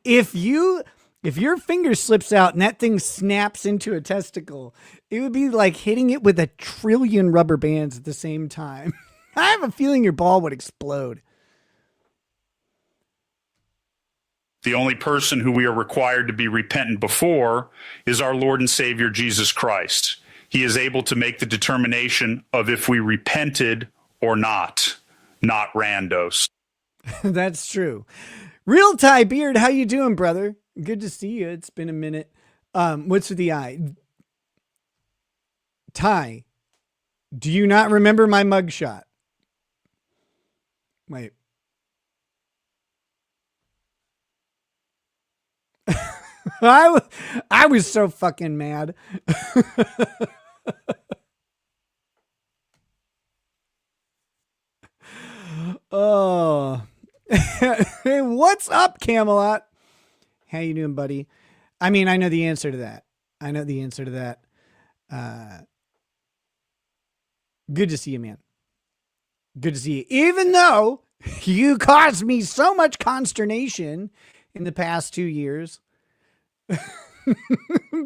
if your finger slips out and that thing snaps into a testicle, it would be like hitting it with 1 trillion rubber bands at the same time. I have a feeling your ball would explode. The only person who we are required to be repentant before is our Lord and Savior, Jesus Christ. He is able to make the determination of if we repented or not randos. That's true. Real Ty Beard, how you doing, brother? Good to see you. It's been a minute. What's with the eye? Ty, do you not remember my mugshot? Wait. I was so fucking mad. Oh. Hey, what's up, Camelot? How you doing, buddy? I mean, I know the answer to that. Good to see you, man. Good to see you. Even though you caused me so much consternation in the past 2 years.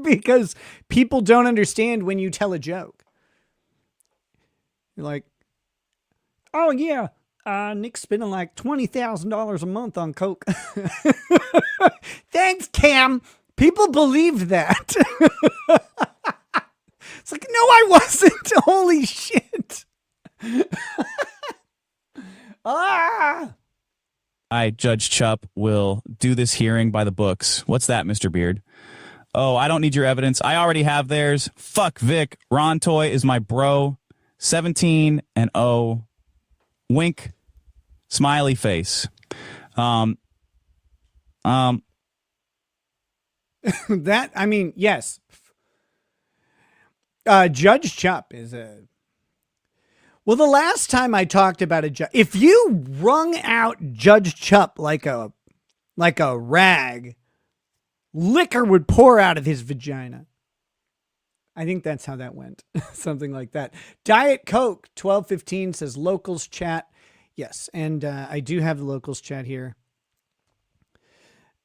Because people don't understand when you tell a joke. You're like, oh yeah, Nick's spending like $20,000 a month on coke. Thanks, Cam. People believed that. It's like, no, I wasn't. Holy shit. I, Judge Chupp, will do this hearing by the books. What's that, Mr. Beard? Oh, I don't need your evidence. I already have theirs. Fuck Vic. Ron Toy is my bro. 17 and 0. Wink. Smiley face. That, I mean, yes. Judge Chupp is Well, the last time I talked about a judge, if you wrung out Judge Chup like a rag, liquor would pour out of his vagina. I think that's how that went. Something like that. Diet Coke 1215 says locals chat. Yes, and I do have the locals chat here.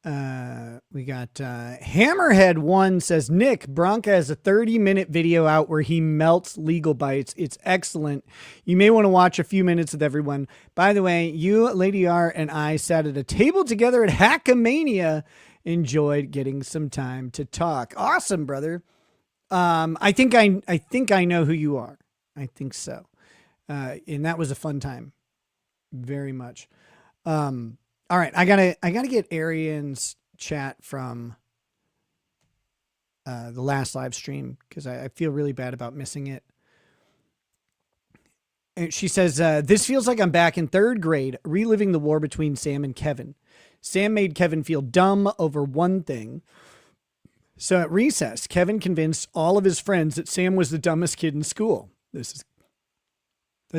We got Hammerhead1 says, Nick, Bronca has a 30-minute video out where he melts legal bites. It's excellent. You may want to watch a few minutes with everyone. By the way, you, Lady R, and I sat at a table together at Hackamania. Enjoyed getting some time to talk. Awesome, brother. I think I know who you are. I think so. And that was a fun time. Very much. All right, I gotta get Arian's chat from the last live stream because I feel really bad about missing it. And she says, this feels like I'm back in 3rd grade, reliving the war between Sam and Kevin. Sam made Kevin feel dumb over one thing. So at recess, Kevin convinced all of his friends that Sam was the dumbest kid in school. That's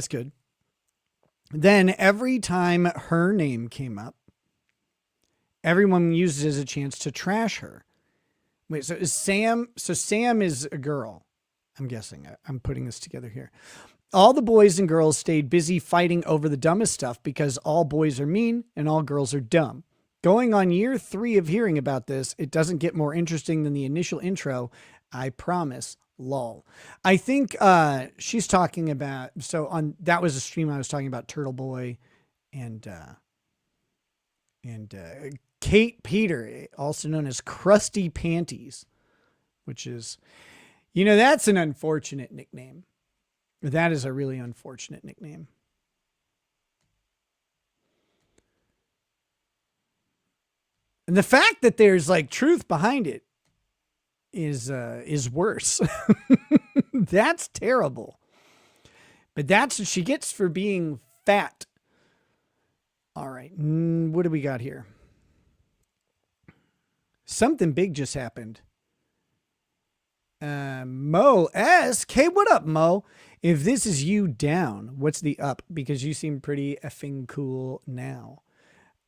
good. Then every time her name came up, everyone used it as a chance to trash her. Wait, so Sam is a girl. I'm guessing. I'm putting this together here. All the boys and girls stayed busy fighting over the dumbest stuff because all boys are mean and all girls are dumb. Going on year 3 of hearing about this, it doesn't get more interesting than the initial intro. I promise. Lol. I think she's talking about, that was a stream I was talking about Turtle Boy and Kate Peter, also known as Krusty Panties, which is, that's an unfortunate nickname. That is a really unfortunate nickname. And the fact that there's like truth behind it is worse. That's terrible. But that's what she gets for being fat. All right. What do we got here? Something big just happened. Mo S. Hey, what up, Mo? If this is you down, what's the up? Because you seem pretty effing cool now.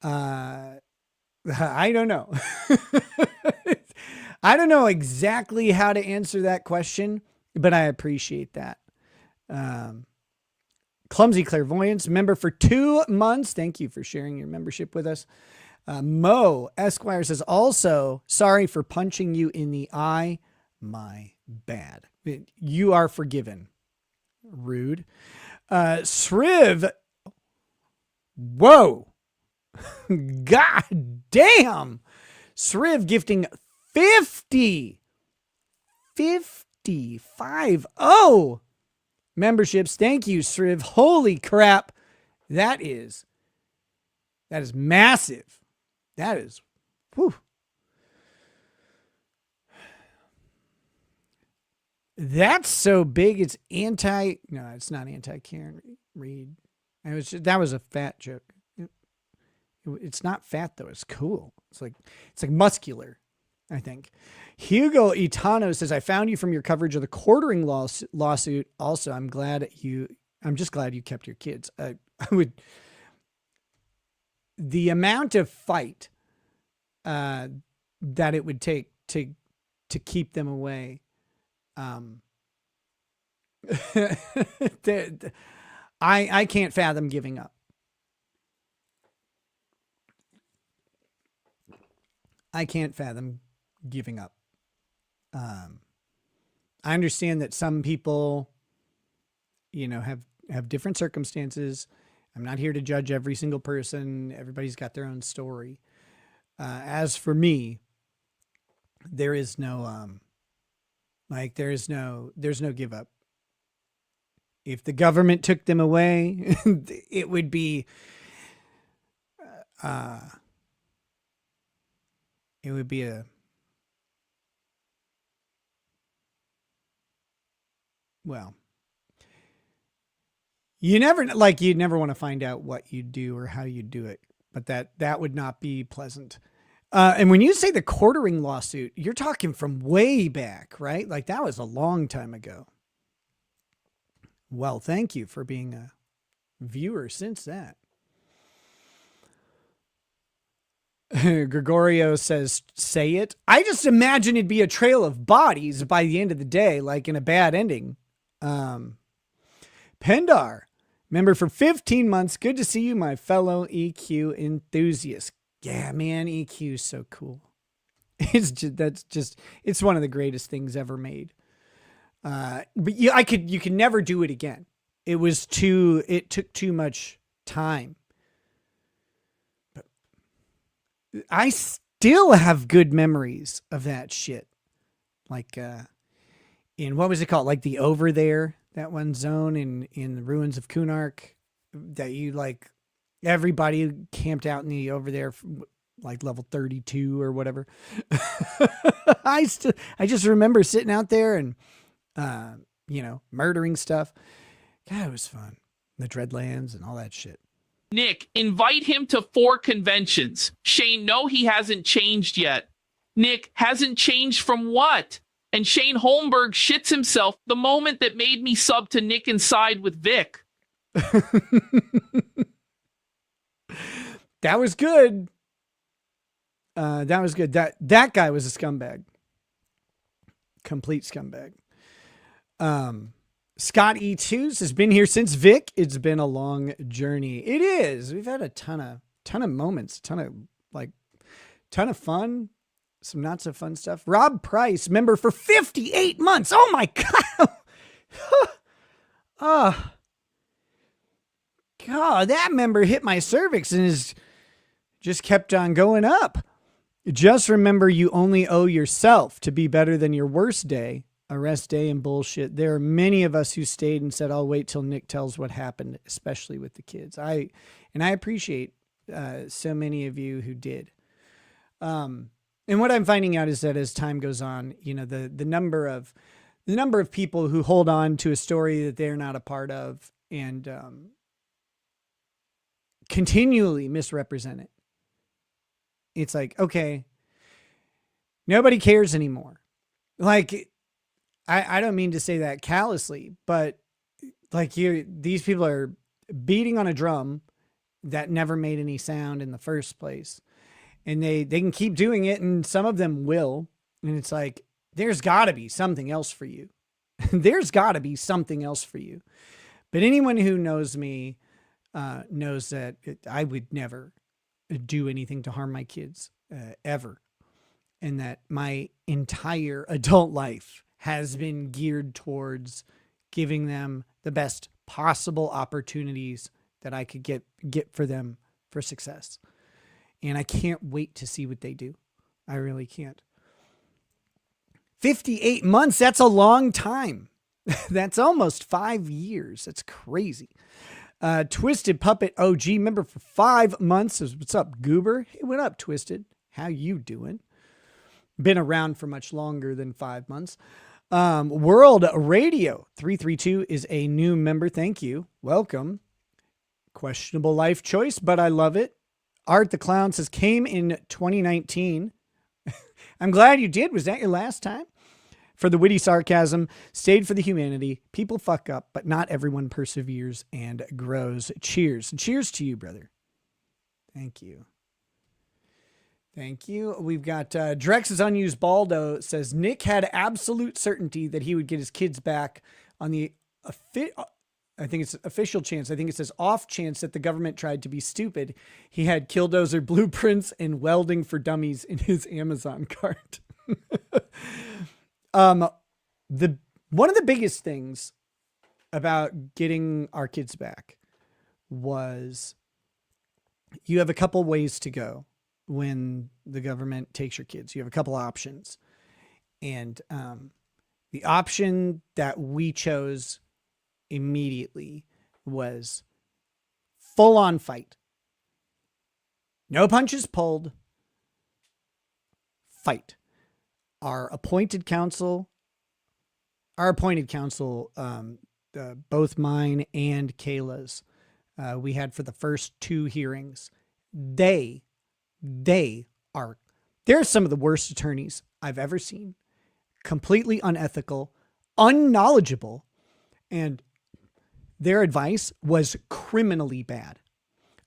I don't know. I don't know exactly how to answer that question, but I appreciate that. Clumsy Clairvoyance, member for 2 months. Thank you for sharing your membership with us. Mo Esquire says, also, sorry for punching you in the eye. My bad. You are forgiven. Rude. Sriv. Whoa. God damn. Sriv gifting 50 memberships. Thank you, Sriv. Holy crap. That is massive. That is, whew. That's so big. It's no, it's not anti-Karen Reed. That was a fat joke. It's not fat though. It's cool. It's like muscular, I think. Hugo Itano says, I found you from your coverage of the quartering lawsuit. Also, I'm just glad you kept your kids. The amount of fight that it would take to keep them away. I can't fathom giving up. I can't fathom giving up. I understand that some people, have different circumstances. I'm not here to judge every single person. Everybody's got their own story. As for me, there's no give up. If the government took them away, it would be, you'd never want to find out what you do or how you do it, but that would not be pleasant. And when you say the quartering lawsuit, you're talking from way back, right? Like that was a long time ago. Well, thank you for being a viewer since that. Gregorio says, say it. I just imagine it'd be a trail of bodies by the end of the day, like in a bad ending. Pendar, member for 15 months. Good to see you, my fellow EQ enthusiast. Yeah, man, EQ is so cool. It's one of the greatest things ever made. But you can never do it again. It took too much time. But I still have good memories of that shit. Like, in what was it called? Like the Over There, that one zone in the ruins of Kunark that you like, everybody camped out in the Over There, like level 32 or whatever. I just remember sitting out there and, murdering stuff. God, it was fun. The Dreadlands and all that shit. Nick, invite him to 4 conventions. Shane, no, he hasn't changed yet. Nick, hasn't changed from what? And Shane Holmberg shits himself the moment that made me sub to Nick and side with Vic. That was good. That was good. That guy was a scumbag. Complete scumbag. Scott E2s has been here since Vic. It's been a long journey. It is. We've had a ton of moments, ton of fun, some not so fun stuff. Rob Price, member for 58 months. Oh my God. God, that member hit my cervix and is just kept on going up. Just remember, you only owe yourself to be better than your worst day, a rest day, and bullshit. There are many of us who stayed and said, I'll wait till Nick tells what happened, especially with the kids. I appreciate so many of you who did. And what I'm finding out is that as time goes on, the number of people who hold on to a story that they're not a part of and continually misrepresent it. It's like, okay, nobody cares anymore. Like, I don't mean to say that callously, but like these people are beating on a drum that never made any sound in the first place. And they can keep doing it, and some of them will. And it's like, there's got to be something else for you. There's got to be something else for you. But anyone who knows me knows that I would never do anything to harm my kids ever. And that my entire adult life has been geared towards giving them the best possible opportunities that I could get for them for success. And I can't wait to see what they do. I really can't. 58 months, that's a long time. That's almost 5 years. That's crazy. Twisted Puppet OG, member for 5 months. Says, what's up, Goober? Hey, what up, Twisted? How you doing? Been around for much longer than 5 months. World Radio 332 is a new member. Thank you. Welcome. Questionable life choice, but I love it. Art the Clown says, came in 2019. I'm glad you did. Was that your last time? For the witty sarcasm, stayed for the humanity. People fuck up, but not everyone perseveres and grows. Cheers. Cheers to you, brother. Thank you. Thank you. We've got Drex's Unused Baldo says, Nick had absolute certainty that he would get his kids back on the I think it's official chance. I think it says off chance that the government tried to be stupid. He had Killdozer blueprints and welding for dummies in his Amazon cart. One of the biggest things about getting our kids back was you have a couple ways to go when the government takes your kids. You have a couple options. And the option that we chose immediately was full on fight. No punches pulled. Fight. Our appointed counsel, both mine and Kayla's, we had for the first 2 hearings. They're some of the worst attorneys I've ever seen. Completely unethical, unknowledgeable, and Their advice was criminally bad.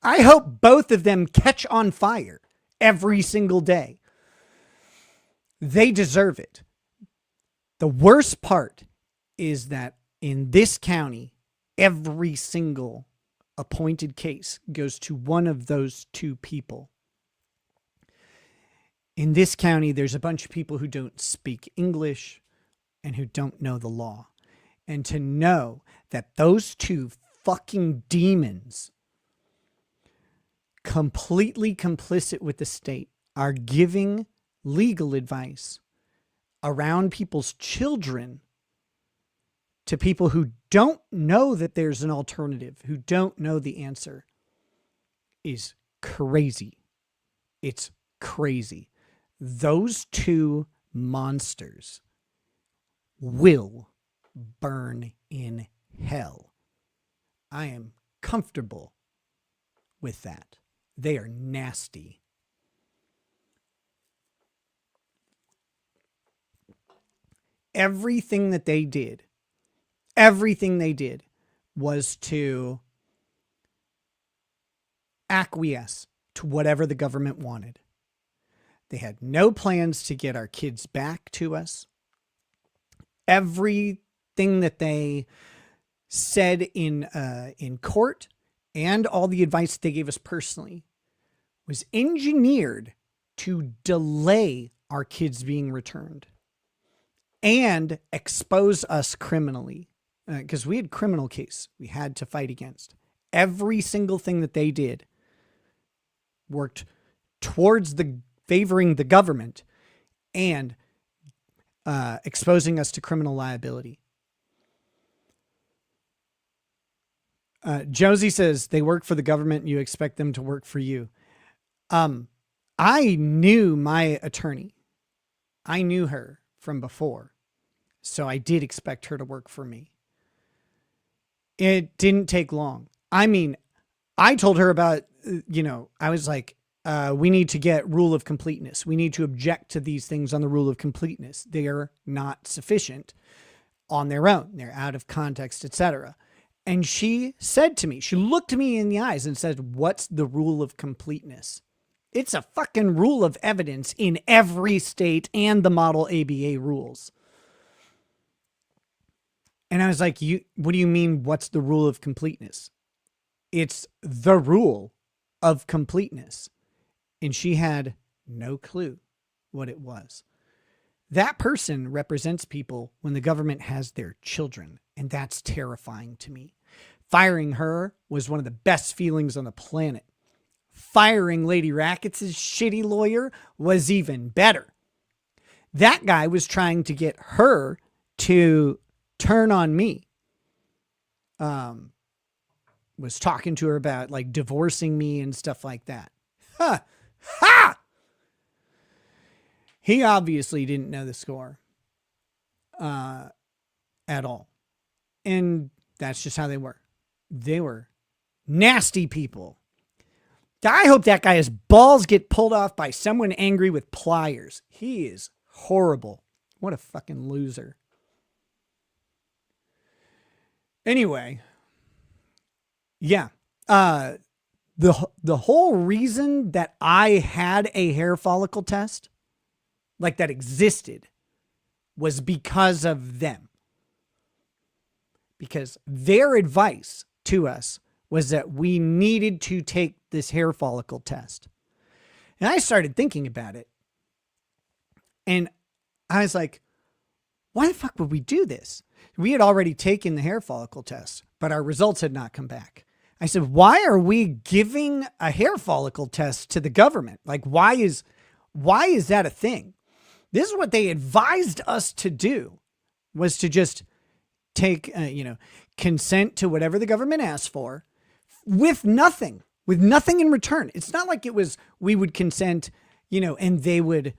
I hope both of them catch on fire every single day. They deserve it. The worst part is that in this county, every single appointed case goes to one of those two people. In this county, there's a bunch of people who don't speak English and who don't know the law. And to know that those two fucking demons, completely complicit with the state, are giving legal advice around people's children to people who don't know that there's an alternative, who don't know the answer, is crazy. It's crazy. Those two monsters will burn in hell. I am comfortable with that. They are nasty. Everything they did was to acquiesce to whatever the government wanted. They had no plans to get our kids back to us. Everything that they said in court and all the advice they gave us personally was engineered to delay our kids being returned and expose us criminally, because we had criminal case we had to fight against. Every single thing that they did worked towards favoring the government and exposing us to criminal liability. Josie says they work for the government and you expect them to work for you. I knew my attorney. I knew her from before. So I did expect her to work for me. It didn't take long. I mean, I told her about, I was like, we need to get rule of completeness. We need to object to these things on the rule of completeness. They are not sufficient on their own. They're out of context, etc. And she said to me, she looked me in the eyes and said, what's the rule of completeness? It's a fucking rule of evidence in every state and the model ABA rules. And I was like, what do you mean, what's the rule of completeness? It's the rule of completeness. And she had no clue what it was. That person represents people when the government has their children, and that's terrifying to me. Firing her was one of the best feelings on the planet. Firing Lady Rackets' shitty lawyer was even better. That guy was trying to get her to turn on me. Was talking to her about like divorcing me and stuff like that. Huh. Ha! He obviously didn't know the score at all. And that's just how they were. They were nasty people. I hope that guy's balls get pulled off by someone angry with pliers. He is horrible. What a fucking loser. Anyway, yeah. The whole reason that I had a hair follicle test, like that existed, was because of them. Because their advice to us was that we needed to take this hair follicle test. And I started thinking about it. And I was like, why the fuck would we do this? We had already taken the hair follicle test, but our results had not come back. I said, why are we giving a hair follicle test to the government? Like, why is that a thing? This is what they advised us to do, was to just take, consent to whatever the government asked for with nothing in return. It's not like it was, we would consent, and they would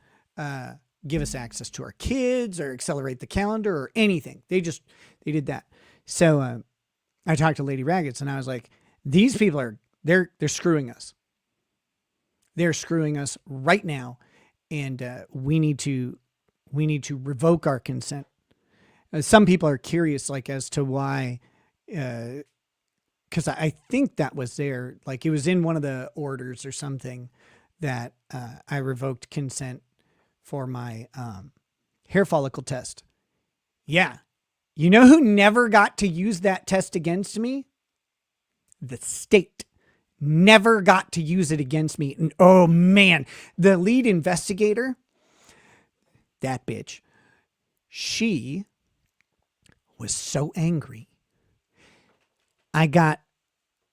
give us access to our kids or accelerate the calendar or anything. They did that. So I talked to Lady Raggets and I was like, these people they're screwing us. They're screwing us right now. And we need to revoke our consent. Some people are curious, like, as to why because I think that was there, like it was in one of the orders or something that I revoked consent for my hair follicle test. Yeah. You know who never got to use that test against me? The state never got to use it against me. And oh man, the lead investigator, that bitch, she was so angry. I got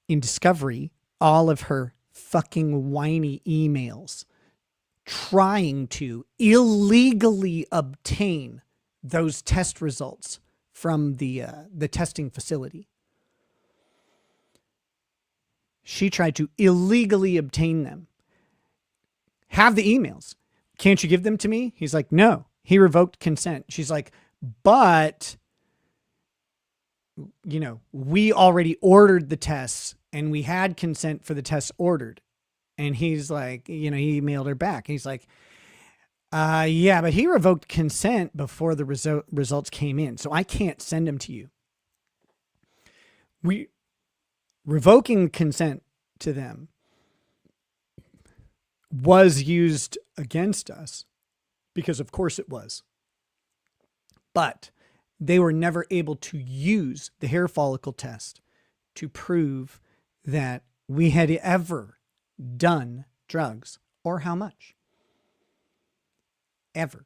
in discovery all of her fucking whiny emails trying to illegally obtain those test results from the testing facility. She tried to illegally obtain them. Have the emails. Can't you give them to me? He's like, no, he revoked consent. She's like, but, you know, we already ordered the tests and we had consent for the tests ordered. And he's like, you know, he emailed her back. He's like, yeah, but he revoked consent before the results came in. So I can't send them to you. Revoking consent to them was used against us because of course it was. But they were never able to use the hair follicle test to prove that we had ever done drugs or how much. Ever.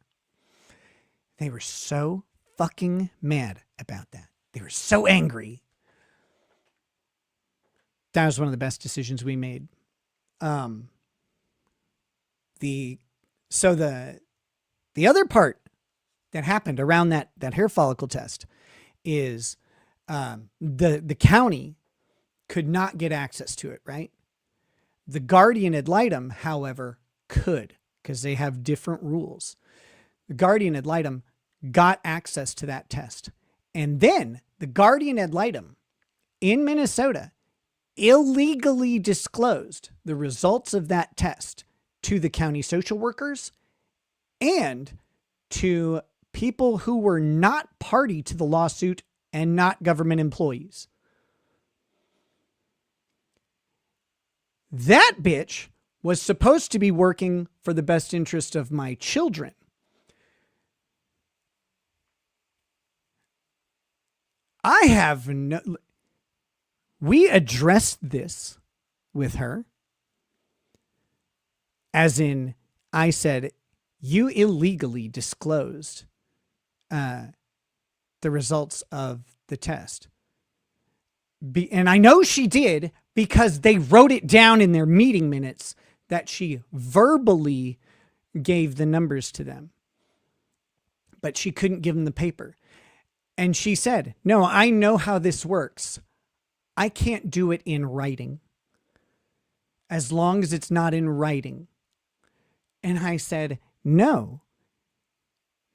They were so fucking mad about that. They were so angry. That was one of the best decisions we made. The other part that happened around that hair follicle test is the county could not get access to it, right? The guardian ad litem, however, could, because they have different rules. The guardian ad litem got access to that test. And then the guardian ad litem in Minnesota illegally disclosed the results of that test to the county social workers and to people who were not party to the lawsuit and not government employees. That bitch was supposed to be working for the best interest of my children. We addressed this with her. As in, I said, you illegally disclosed the results of the test. And I know she did because they wrote it down in their meeting minutes that she verbally gave the numbers to them. But she couldn't give them the paper. And she said, no, I know how this works. I can't do it in writing. As long as it's not in writing. And I said, no.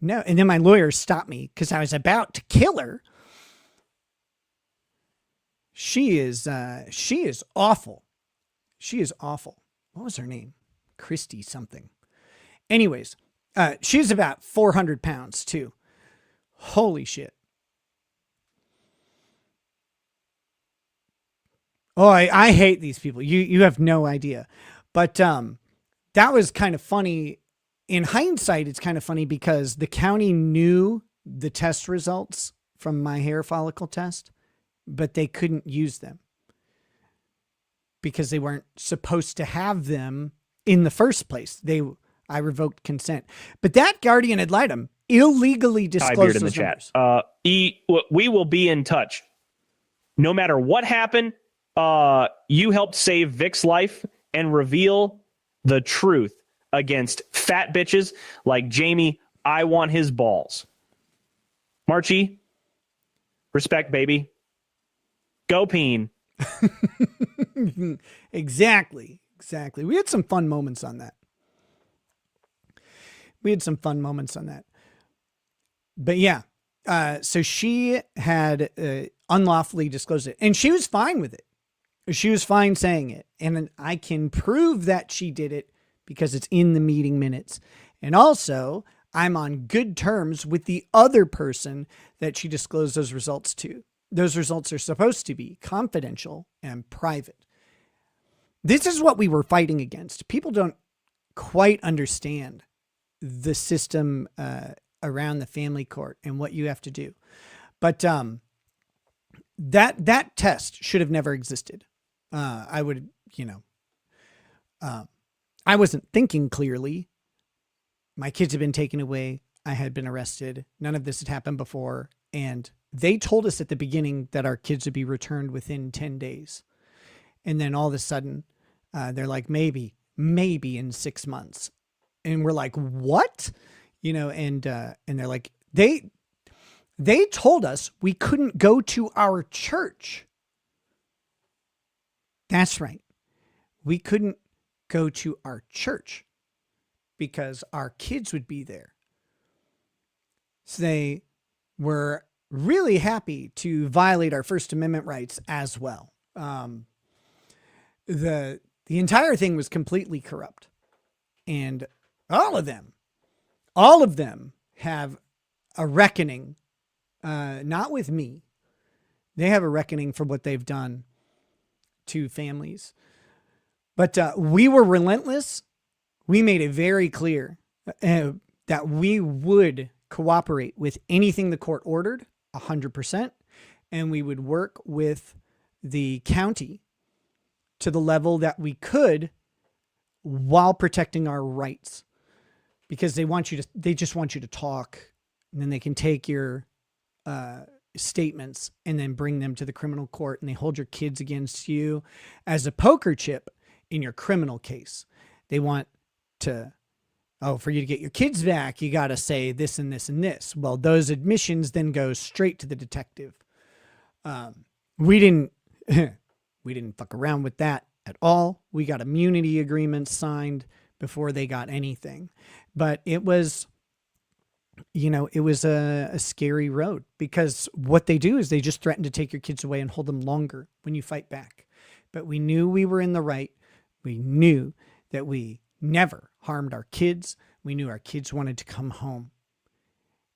And then my lawyer stopped me because I was about to kill her. She is awful. She is awful. What was her name? Christy something. Anyways, she's about 400 pounds too. Holy shit. Oh, I hate these people. You have no idea. But that was kind of funny. In hindsight, it's kind of funny because the county knew the test results from my hair follicle test, but they couldn't use them because they weren't supposed to have them in the first place. I revoked consent. But that guardian ad litem illegally disclosed those numbers. We will be in touch. No matter what happened, you helped save Vic's life and reveal the truth against fat bitches like Jamie. I want his balls. Marchie, respect, baby. Go peen. Exactly. We had some fun moments on that. But yeah, so she had unlawfully disclosed it, and she was fine with it. She was fine saying it. And I can prove that she did it because it's in the meeting minutes. And also, I'm on good terms with the other person that she disclosed those results to. those results are supposed to be confidential and private. This is what we were fighting against. People don't quite understand the system around the family court and what you have to do. But that test should have never existed. I would, I wasn't thinking clearly. My kids had been taken away. I had been arrested. None of this had happened before. And they told us at the beginning that our kids would be returned within 10 days. And then all of a sudden, they're like, maybe in 6 months. And we're like, what? And they're like, they told us we couldn't go to our church. That's right. We couldn't go to our church because our kids would be there. So they were really happy to violate our First Amendment rights as well. The entire thing was completely corrupt. And all of them have a reckoning, not with me. They have a reckoning for what they've done to families. But we were relentless. We made it very clear that we would cooperate with anything the court ordered, 100%, and we would work with the county to the level that we could while protecting our rights, because they just want you to talk, and then they can take your statements and then bring them to the criminal court, and they hold your kids against you as a poker chip in your criminal case. They want to, for you to get your kids back, you got to say this and this and this. Well, those admissions then go straight to the detective. We didn't fuck around with that at all. We got immunity agreements signed before they got anything. But it was, it was a scary road, because what they do is they just threaten to take your kids away and hold them longer when you fight back. But we knew we were in the right. We knew that we never harmed our kids. We knew our kids wanted to come home.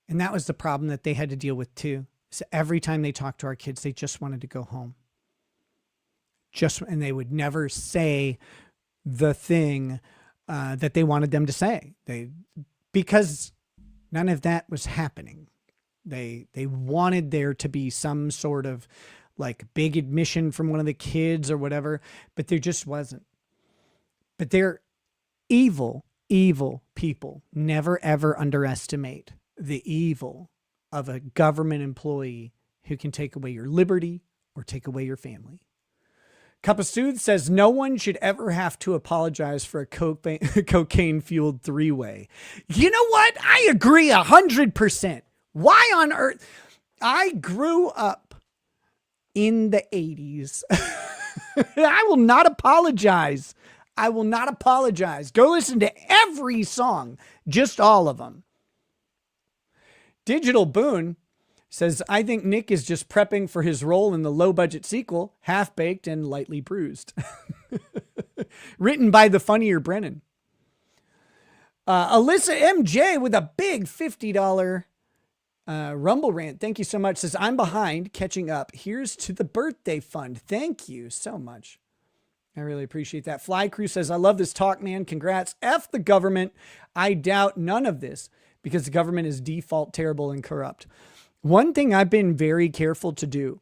And that was the problem that they had to deal with too. So every time they talked to our kids, they just wanted to go home. And they would never say the thing that they wanted them to say. Because none of that was happening. They wanted there to be some sort of like big admission from one of the kids or whatever, but there just wasn't. But they're evil, evil people. Never, ever underestimate the evil of a government employee who can take away your liberty or take away your family. Cup of Sooth says no one should ever have to apologize for a cocaine-fueled three-way. You know what? I agree 100%. Why on earth? I grew up in the 80s. I will not apologize. I will not apologize. Go listen to every song, just all of them. Digital Boone says, I think Nick is just prepping for his role in the low-budget sequel, Half-Baked and Lightly Bruised. Written by the funnier Brennan. Alyssa MJ with a big $50 Rumble rant. Thank you so much. Says, I'm behind, catching up. Here's to the birthday fund. Thank you so much. I really appreciate that. Fly Crew says, I love this talk, man. Congrats. F the government. I doubt none of this because the government is default terrible and corrupt. One thing I've been very careful to do,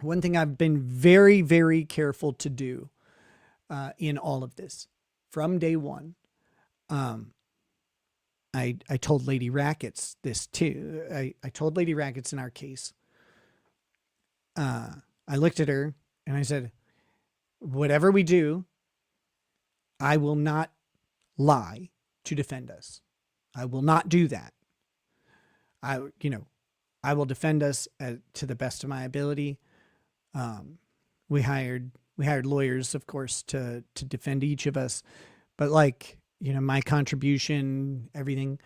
very careful to do in all of this from day one, I told Lady Rackets this too. I told Lady Rackets in our case, I looked at her and I said, whatever we do, I will not lie to defend us. I will not do that. I will defend us to the best of my ability. We hired lawyers, of course, to defend each of us, but my contribution, everything.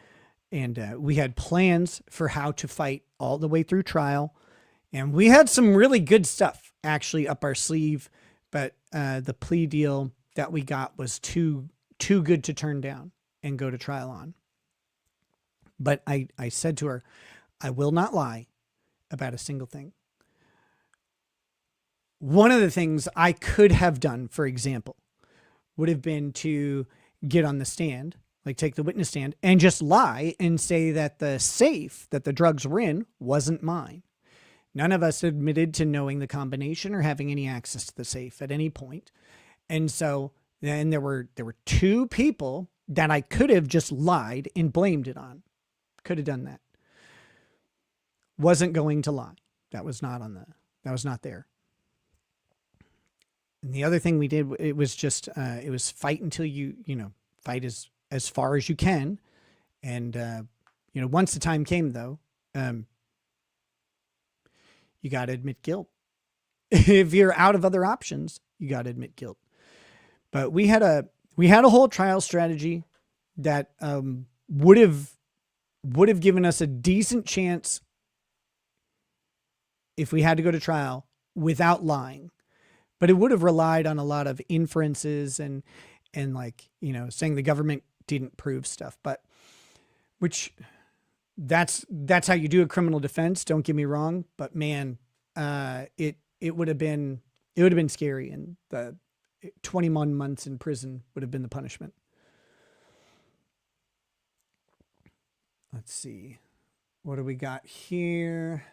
And we had plans for how to fight all the way through trial. And we had some really good stuff actually up our sleeve, but the plea deal that we got was too good to turn down and go to trial on. But I said to her, I will not lie about a single thing. one of the things I could have done, for example, would have been to get on the stand, like take the witness stand, and just lie and say that the safe that the drugs were in wasn't mine. None of us admitted to knowing the combination or having any access to the safe at any point. And so then there were two people that I could have just lied and blamed it on. Could have done that. Wasn't going to lie. That was not there. And the other thing we did, it was just, it was fight until fight as far as you can. And, once the time came though, you got to admit guilt. If you're out of other options, you got to admit guilt. But we had a whole trial strategy that would have given us a decent chance if we had to go to trial without lying. But it would have relied on a lot of inferences and saying the government didn't prove stuff. But which that's how you do a criminal defense. Don't get me wrong, but man, it would have been scary, and the 21 months in prison would have been the punishment. Let's see. What do we got here?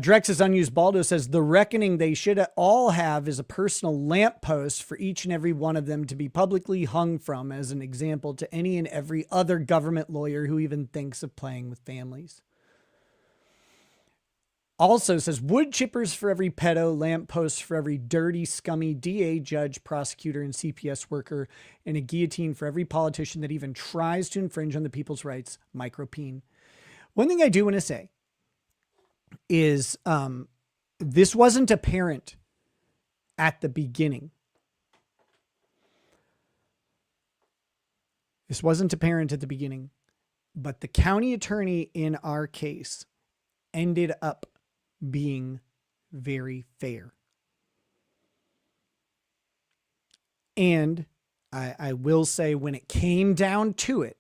Drex's Unused Baldo says, the reckoning they should all have is a personal lamppost for each and every one of them to be publicly hung from as an example to any and every other government lawyer who even thinks of playing with families. Also says, wood chippers for every pedo, lampposts for every dirty, scummy DA, judge, prosecutor, and CPS worker, and a guillotine for every politician that even tries to infringe on the people's rights, micropeen. One thing I do want to say is this wasn't apparent at the beginning. But the county attorney in our case ended up being very fair. And I will say, when it came down to it,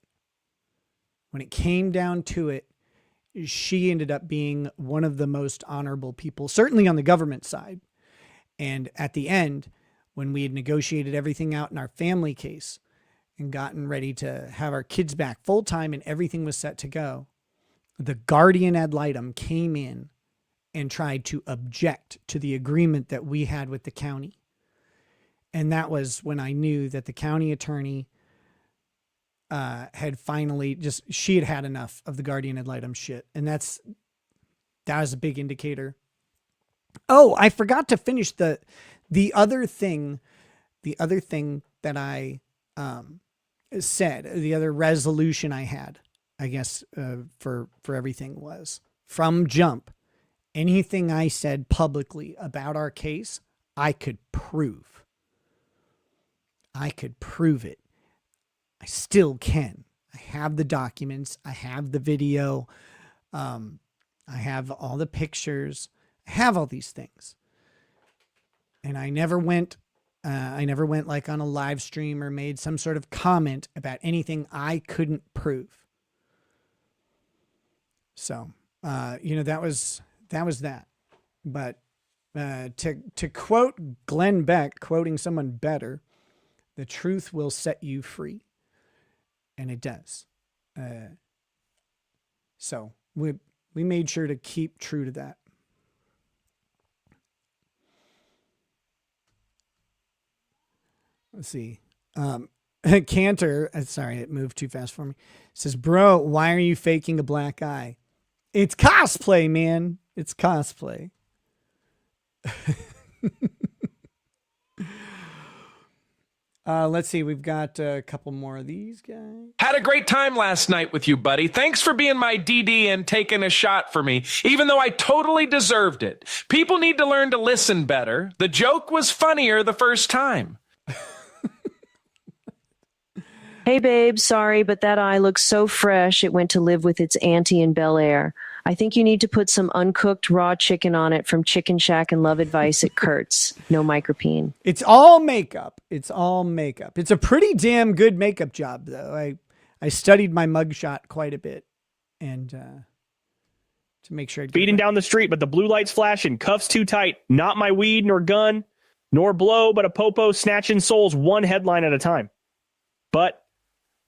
she ended up being one of the most honorable people, certainly on the government side. And at the end, when we had negotiated everything out in our family case and gotten ready to have our kids back full time and everything was set to go, the guardian ad litem came in and tried to object to the agreement that we had with the county. And that was when I knew that the county attorney had finally she had had enough of the guardian ad litem shit. And that was a big indicator. Oh, I forgot to finish the other thing that I said, the other resolution I had, I guess, for everything was, from jump, anything I said publicly about our case, I could prove. It. I still can. I have the documents. I have the video. I have all the pictures. I have all these things. And I never went like on a live stream or made some sort of comment about anything I couldn't prove. So, that was that. But to quote Glenn Beck, quoting someone better, the truth will set you free. And it does. So we made sure to keep true to that. Let's see. Cantor, sorry, it moved too fast for me. Says, bro, why are you faking a black eye? It's cosplay, man. It's cosplay. Let's see. We've got a couple more of these guys. Had a great time last night with you, buddy. Thanks for being my DD and taking a shot for me, even though I totally deserved it. People need to learn to listen better. The joke was funnier the first time. Hey, babe, sorry, but that eye looks so fresh it went to live with its auntie in Bel Air. I think you need to put some uncooked raw chicken on it from Chicken Shack and Love Advice at Kurt's. No micropene. It's all makeup. It's a pretty damn good makeup job, though. I studied my mugshot quite a bit, and to make sure. Speeding down the street, but the blue light's flashing. Cuffs too tight. Not my weed nor gun, nor blow, but a popo snatching souls one headline at a time. But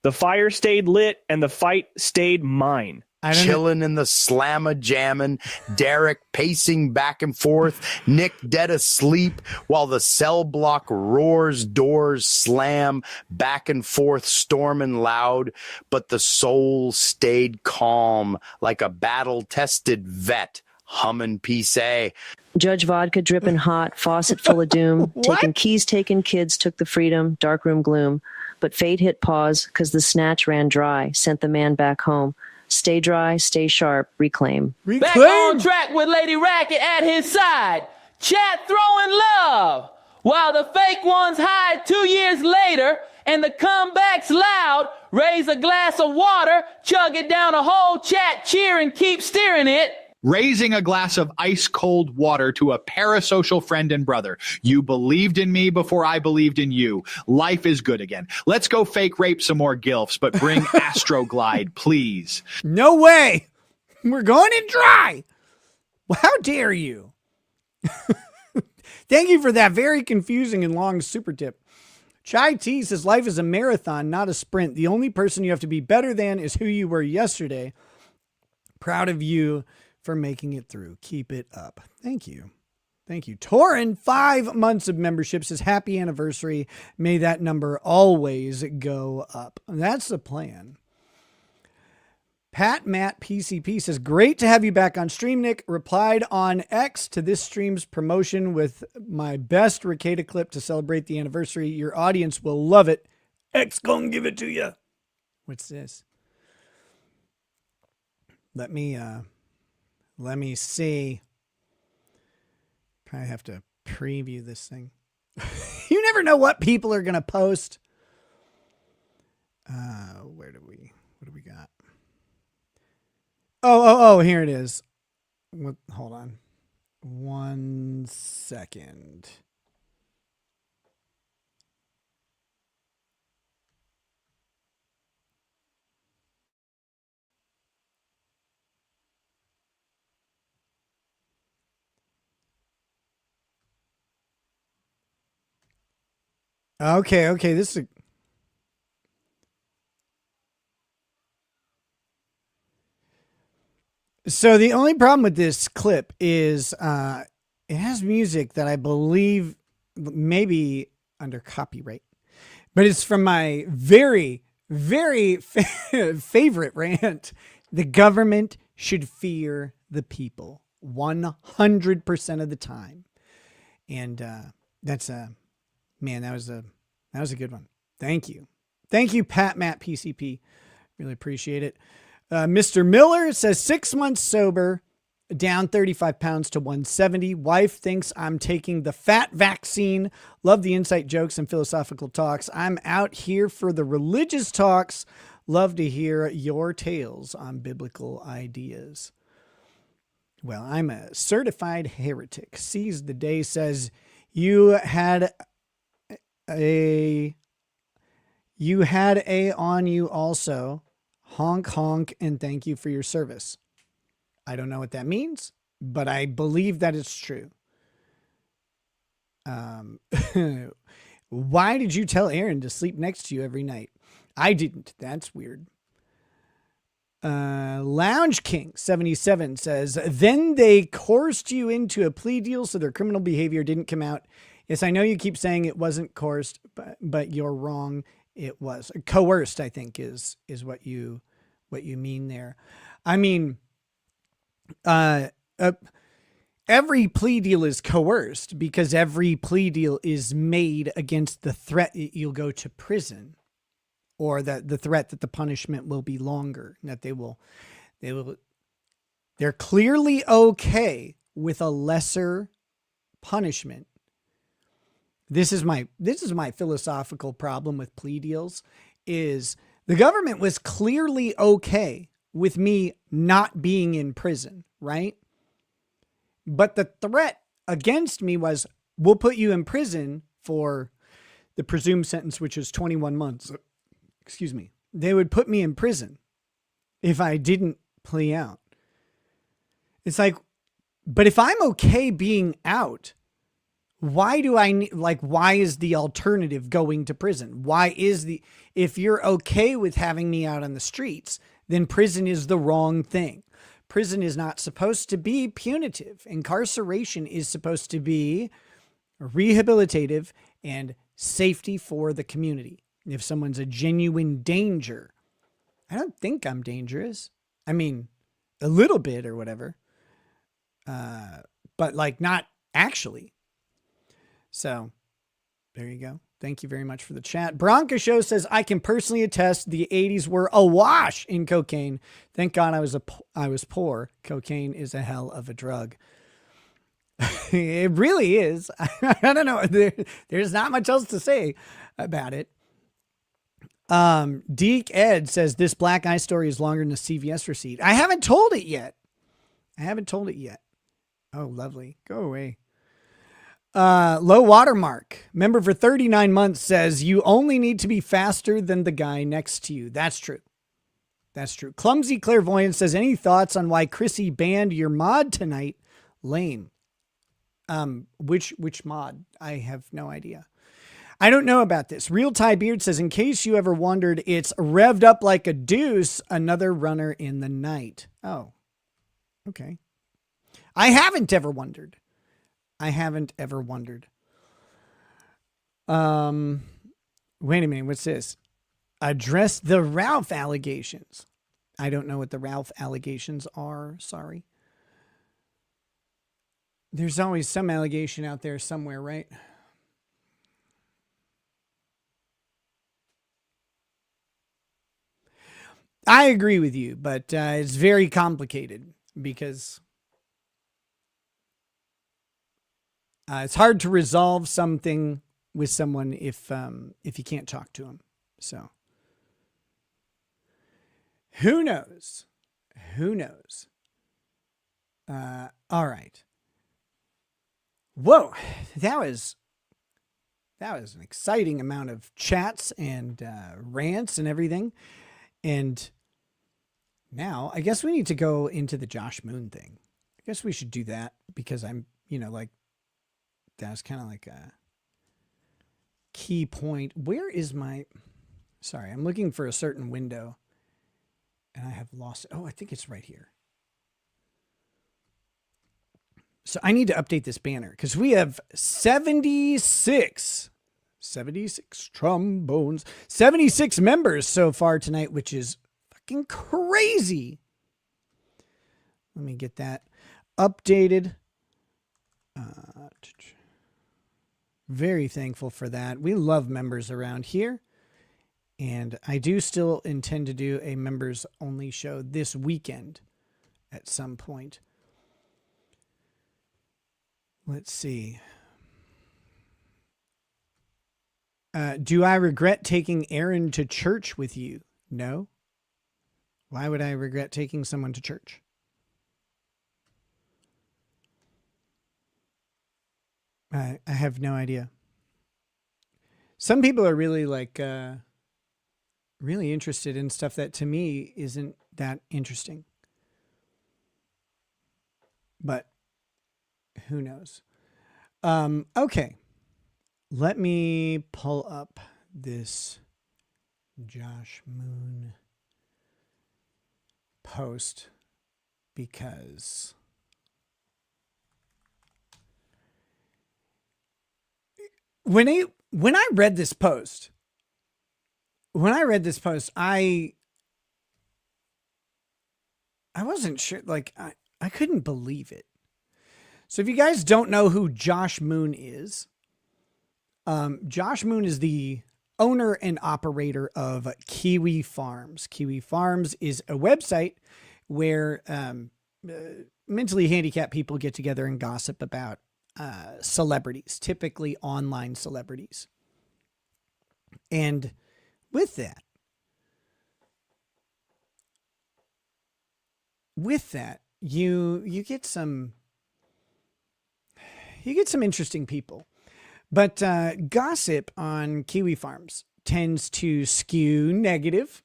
the fire stayed lit and the fight stayed mine. Chilling in the slamma jamming, Derek pacing back and forth, Nick dead asleep while the cell block roars, doors slam, back and forth storming loud, but the soul stayed calm like a battle-tested vet humming peace A. Judge vodka dripping hot, faucet full of doom. Taking keys, taking kids, took the freedom, darkroom gloom. But fate hit pause because the snatch ran dry, sent the man back home. Stay dry, stay sharp, reclaim. Back on track with Lady Racket at his side. Chat throwing love. While the fake ones hide 2 years later and the comeback's loud, raise a glass of water, chug it down a whole chat, cheer and keep steering it. Raising a glass of ice-cold water to a parasocial friend and brother. You believed in me before I believed in you. Life is good again. Let's go fake rape some more gilfs, but bring Astroglide, please. No way. We're going in dry. Well, how dare you? Thank you for that very confusing and long super tip. Chai T says life is a marathon, not a sprint. The only person you have to be better than is who you were yesterday. Proud of you for making it through. Keep it up. Thank you. Thank you. Torin, 5 months of membership, says happy anniversary. May that number always go up. That's the plan. Pat Matt PCP says, great to have you back on stream, Nick. Replied on X to this stream's promotion with my best Ricada clip to celebrate the anniversary. Your audience will love it. X gonna give it to you. What's this? Let me see. Probably have to preview this thing. You never know what people are going to post. What do we got? Oh, here it is. Hold on. 1 second. Okay. This is so the only problem with this clip is it has music that I believe maybe under copyright, but it's from my very, very favorite rant. The government should fear the people 100% of the time. And that's man, that was a good one. Thank you. Thank you, Pat Matt PCP. Really appreciate it. Mr. Miller says 6 months sober, down 35 pounds to 170. Wife thinks I'm taking the fat vaccine. Love the insight jokes and philosophical talks. I'm out here for the religious talks. Love to hear your tales on biblical ideas. Well, I'm a certified heretic. Sees the day says you had a on you also. Honk, honk, and thank you for your service. I don't know what that means, but I believe that it's true. Why did you tell Aaron to sleep next to you every night? I didn't. That's weird. Lounge King 77 says, then they coerced you into a plea deal so their criminal behavior didn't come out. Yes, I know you keep saying it wasn't coerced, but you're wrong. It was coerced, I think is what you mean there. I mean, every plea deal is coerced because every plea deal is made against the threat that you'll go to prison, or that the threat that the punishment will be longer, that they're clearly okay with a lesser punishment. This is my philosophical problem with plea deals is the government was clearly okay with me not being in prison, right? But the threat against me was, we'll put you in prison for the presumed sentence, which is 21 months. Excuse me. They would put me in prison if I didn't plea out. It's like, but if I'm okay being out, why do I need, like, why is the alternative going to prison? If you're okay with having me out on the streets, then prison is the wrong thing. Prison is not supposed to be punitive. Incarceration is supposed to be rehabilitative and safety for the community. If someone's a genuine danger, I don't think I'm dangerous. I mean, a little bit or whatever. But like not actually. So there you go. Thank you very much for the chat. Bronca Show says, I can personally attest the 80s were awash in cocaine. Thank God I was poor. Cocaine is a hell of a drug. It really is. I don't know. There's not much else to say about it. Deke Ed says, this black eye story is longer than the CVS receipt. I haven't told it yet. Oh, lovely. Go away. Low watermark. Member for 39 months says, you only need to be faster than the guy next to you. That's true. Clumsy Clairvoyant says, any thoughts on why Chrissy banned your mod tonight? Lame. Which mod? I have no idea. I don't know about this. Real Ty Beard says, in case you ever wondered, it's revved up like a deuce, another runner in the night. Oh, okay. I haven't ever wondered. Wait a minute. What's this? Address the Ralph allegations. I don't know what the Ralph allegations are. Sorry. There's always some allegation out there somewhere, right? I agree with you, but it's very complicated because it's hard to resolve something with someone if you can't talk to them. So who knows? All right. Whoa, that was an exciting amount of chats and rants and everything. And now I guess we need to go into the Josh Moon thing. I guess we should do that because I'm, that's kind of like a key point. Where is sorry, I'm looking for a certain window and I have lost it. Oh, I think it's right here. So I need to update this banner because we have 76 trombones, 76 members so far tonight, which is fucking crazy. Let me get that updated. Very thankful for that. We love members around here. And I do still intend to do a members only show this weekend at some point. Let's see. Do I regret taking Aaron to church with you? No. Why would I regret taking someone to church? I have no idea. Some people are really really interested in stuff that to me isn't that interesting. But who knows? Okay. Let me pull up this Josh Moon post because when I read this post, I wasn't sure, I couldn't believe it. So if you guys don't know who Josh Moon is, Josh Moon is the owner and operator of Kiwi Farms. Kiwi Farms is a website where mentally handicapped people get together and gossip about celebrities, typically online celebrities. And with that, you get some interesting people. But gossip on Kiwi Farms tends to skew negative.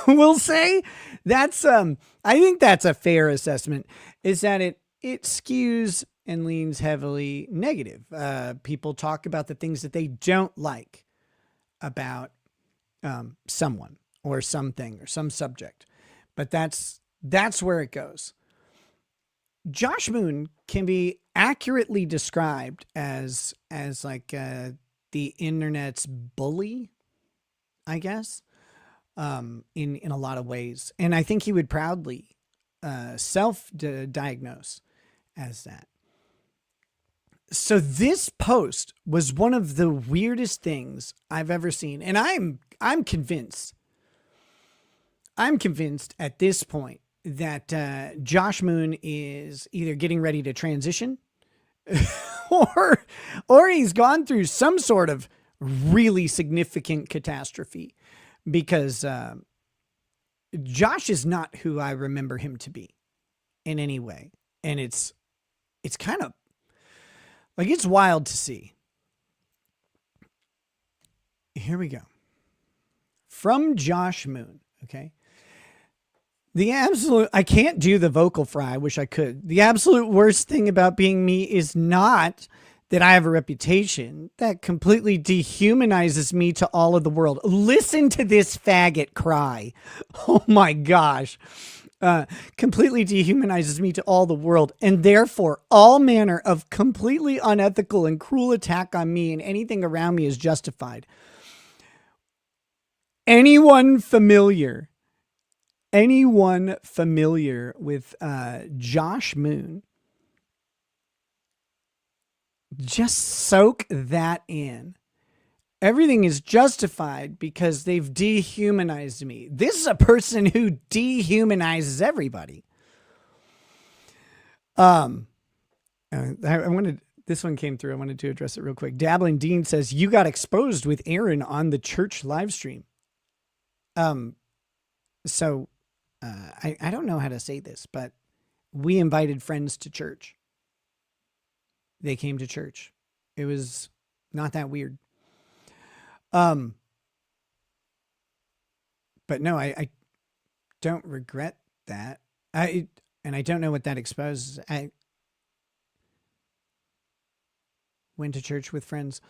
We'll say that's I think that's a fair assessment, is that it skews and leans heavily negative. People talk about the things that they don't like about someone or something or some subject, but that's where it goes. Josh Moon can be accurately described as like the internet's bully, I guess, in a lot of ways, and I think he would proudly self-diagnose as that. So this post was one of the weirdest things I've ever seen, and I'm convinced at this point that Josh Moon is either getting ready to transition or he's gone through some sort of really significant catastrophe, because Josh is not who I remember him to be in any way. And it's kind of like, it's wild to see. Here we go. From Josh Moon. Okay. I can't do the vocal fry. I wish I could. The absolute worst thing about being me is not that I have a reputation that completely dehumanizes me to all of the world. Listen to this faggot cry. Oh my gosh. Completely dehumanizes me to all the world, and therefore all manner of completely unethical and cruel attack on me and anything around me is justified. Anyone familiar with Josh Moon, just soak that in. Everything is justified because they've dehumanized me. This is a person who dehumanizes everybody. I wanted, this one came through. I wanted to address it real quick. Dabbling Dean says, you got exposed with Aaron on the church live stream. So I don't know how to say this, but we invited friends to church. They came to church. It was not that weird. But no, I don't regret that. And I don't know what that exposes. I went to church with friends.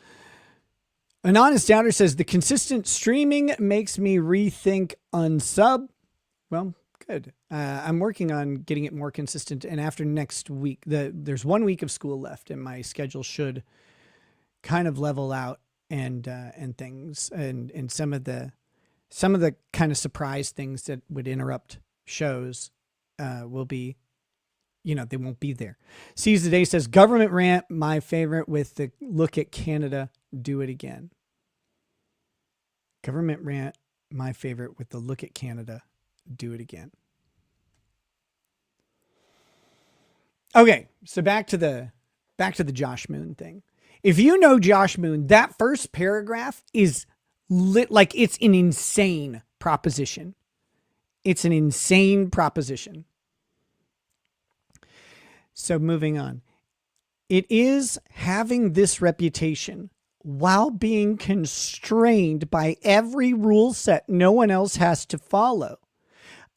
An honest doubter says the consistent streaming makes me rethink unsub. Well, good. I'm working on getting it more consistent. And after next week, there's 1 week of school left, and my schedule should kind of level out. And things and some of the kind of surprise things that would interrupt shows will be, they won't be there. Seize the Day says, government rant, my favorite, with the look at Canada, do it again. Government rant, my favorite, with the look at Canada, do it again. Okay, so back to the Josh Moon thing. If you know Josh Moon, that first paragraph is lit like it's an insane proposition. It's an insane proposition. So moving on. It is having this reputation while being constrained by every rule set no one else has to follow.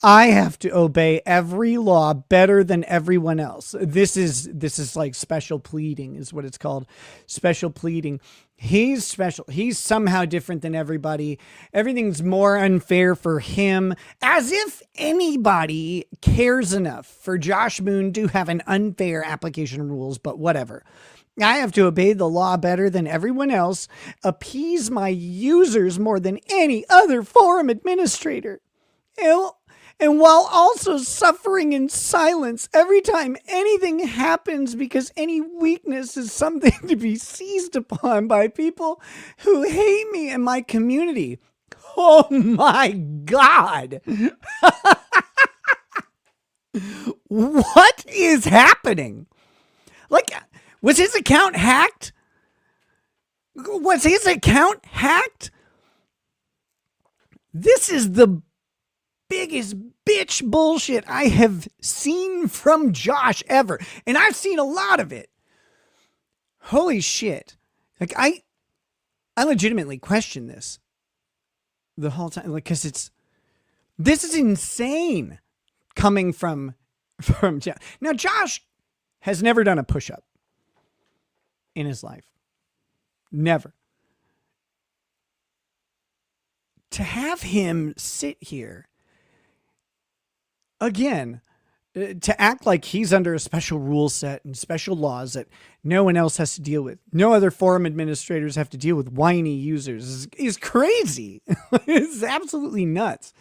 I have to obey every law better than everyone else. This is like special pleading is what it's called. Special pleading. He's special. He's somehow different than everybody. Everything's more unfair for him, as if anybody cares enough for Josh Moon to have an unfair application of rules, but whatever. I have to obey the law better than everyone else, appease my users more than any other forum administrator. And while also suffering in silence every time anything happens, because any weakness is something to be seized upon by people who hate me and my community. Oh my God. What is happening? Like, was his account hacked? This is the biggest bitch bullshit I have seen from Josh ever. And I've seen a lot of it. Holy shit. Like, I legitimately question this the whole time. Like, cause this is insane coming from Josh. Now, Josh has never done a push-up in his life. Never. To have him sit here again, to act like he's under a special rule set and special laws that no one else has to deal with, no other forum administrators have to deal with whiny users, is crazy. It's absolutely nuts.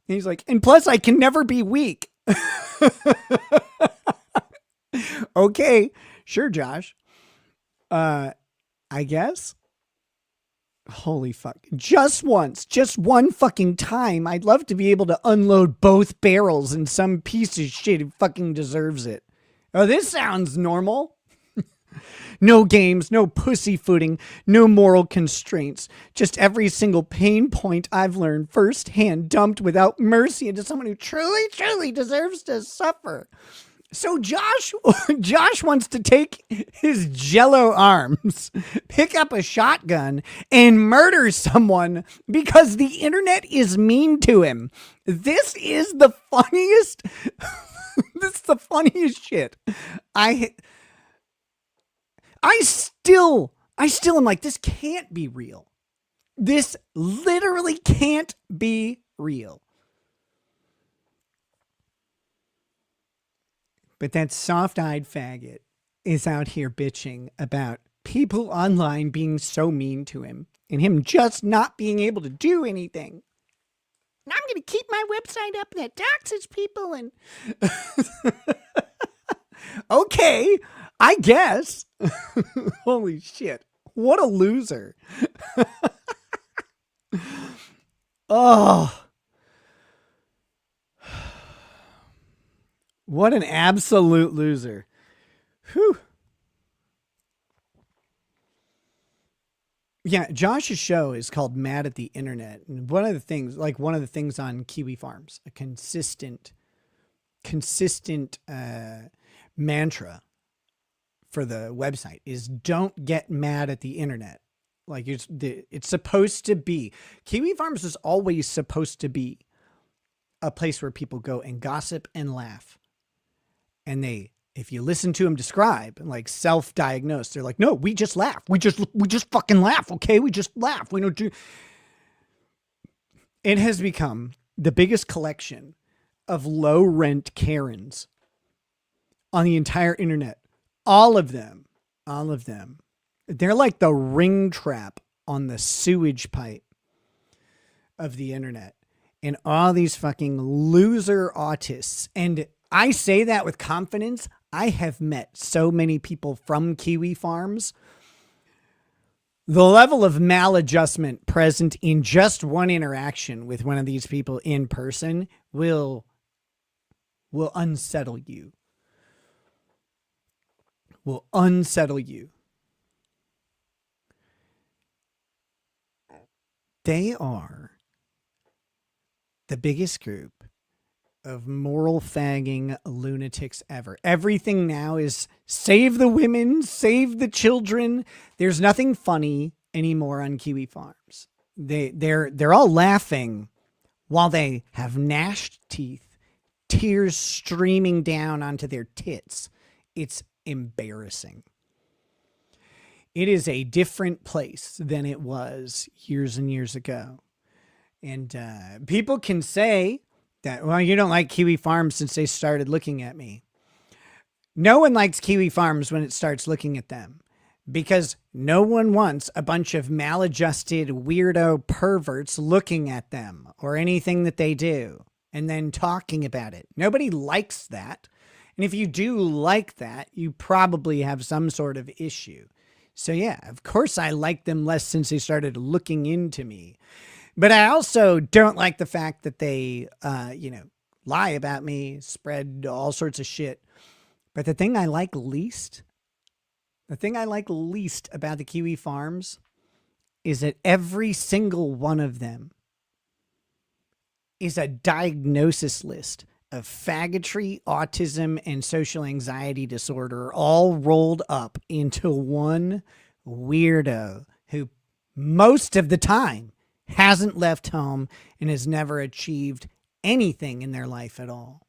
And he's like, and plus I can never be weak. Okay, sure, Josh. I guess. Holy fuck. Just once, just one fucking time, I'd love to be able to unload both barrels and some piece of shit who fucking deserves it. Oh, this sounds normal. No games, no pussyfooting, no moral constraints. Just every single pain point I've learned firsthand dumped without mercy into someone who truly, truly deserves to suffer. So Josh wants to take his jello arms, pick up a shotgun, and murder someone because the internet is mean to him. This is the funniest. This is the funniest shit. I still am like, this can't be real. This literally can't be real. But that soft-eyed faggot is out here bitching about people online being so mean to him and him just not being able to do anything. And I'm going to keep my website up that doxes people and... Okay, I guess. Holy shit. What a loser. Oh. What an absolute loser. Whew. Yeah, Josh's show is called Mad at the Internet. And one of the things on Kiwi Farms, a consistent mantra for the website is don't get mad at the internet. Like it's supposed to be. Kiwi Farms is always supposed to be a place where people go and gossip and laugh. And if you listen to them describe and like self-diagnose, they're like, no, we just laugh. We just fucking laugh. Okay. We just laugh. We don't do. It has become the biggest collection of low rent Karens on the entire internet. All of them. They're like the ring trap on the sewage pipe of the internet. And all these fucking loser autists. And I say that with confidence. I have met so many people from Kiwi Farms. The level of maladjustment present in just one interaction with one of these people in person will unsettle you. Will unsettle you. They are the biggest group of moral fagging lunatics ever. Everything now is save the women, save the children. There's nothing funny anymore on Kiwi Farms. They're all laughing while they have gnashed teeth, tears streaming down onto their tits. It's embarrassing. It is a different place than it was years and years ago. And people can say that, well, you don't like Kiwi Farms since they started looking at me. No one likes Kiwi Farms when it starts looking at them because no one wants a bunch of maladjusted weirdo perverts looking at them or anything that they do and then talking about it. Nobody likes that. And if you do like that, you probably have some sort of issue. So yeah, of course I like them less since they started looking into me. But I also don't like the fact that they, lie about me, spread all sorts of shit. But the thing I like least about the Kiwi Farms is that every single one of them is a diagnosis list of faggotry, autism, and social anxiety disorder all rolled up into one weirdo who most of the time hasn't left home and has never achieved anything in their life at all.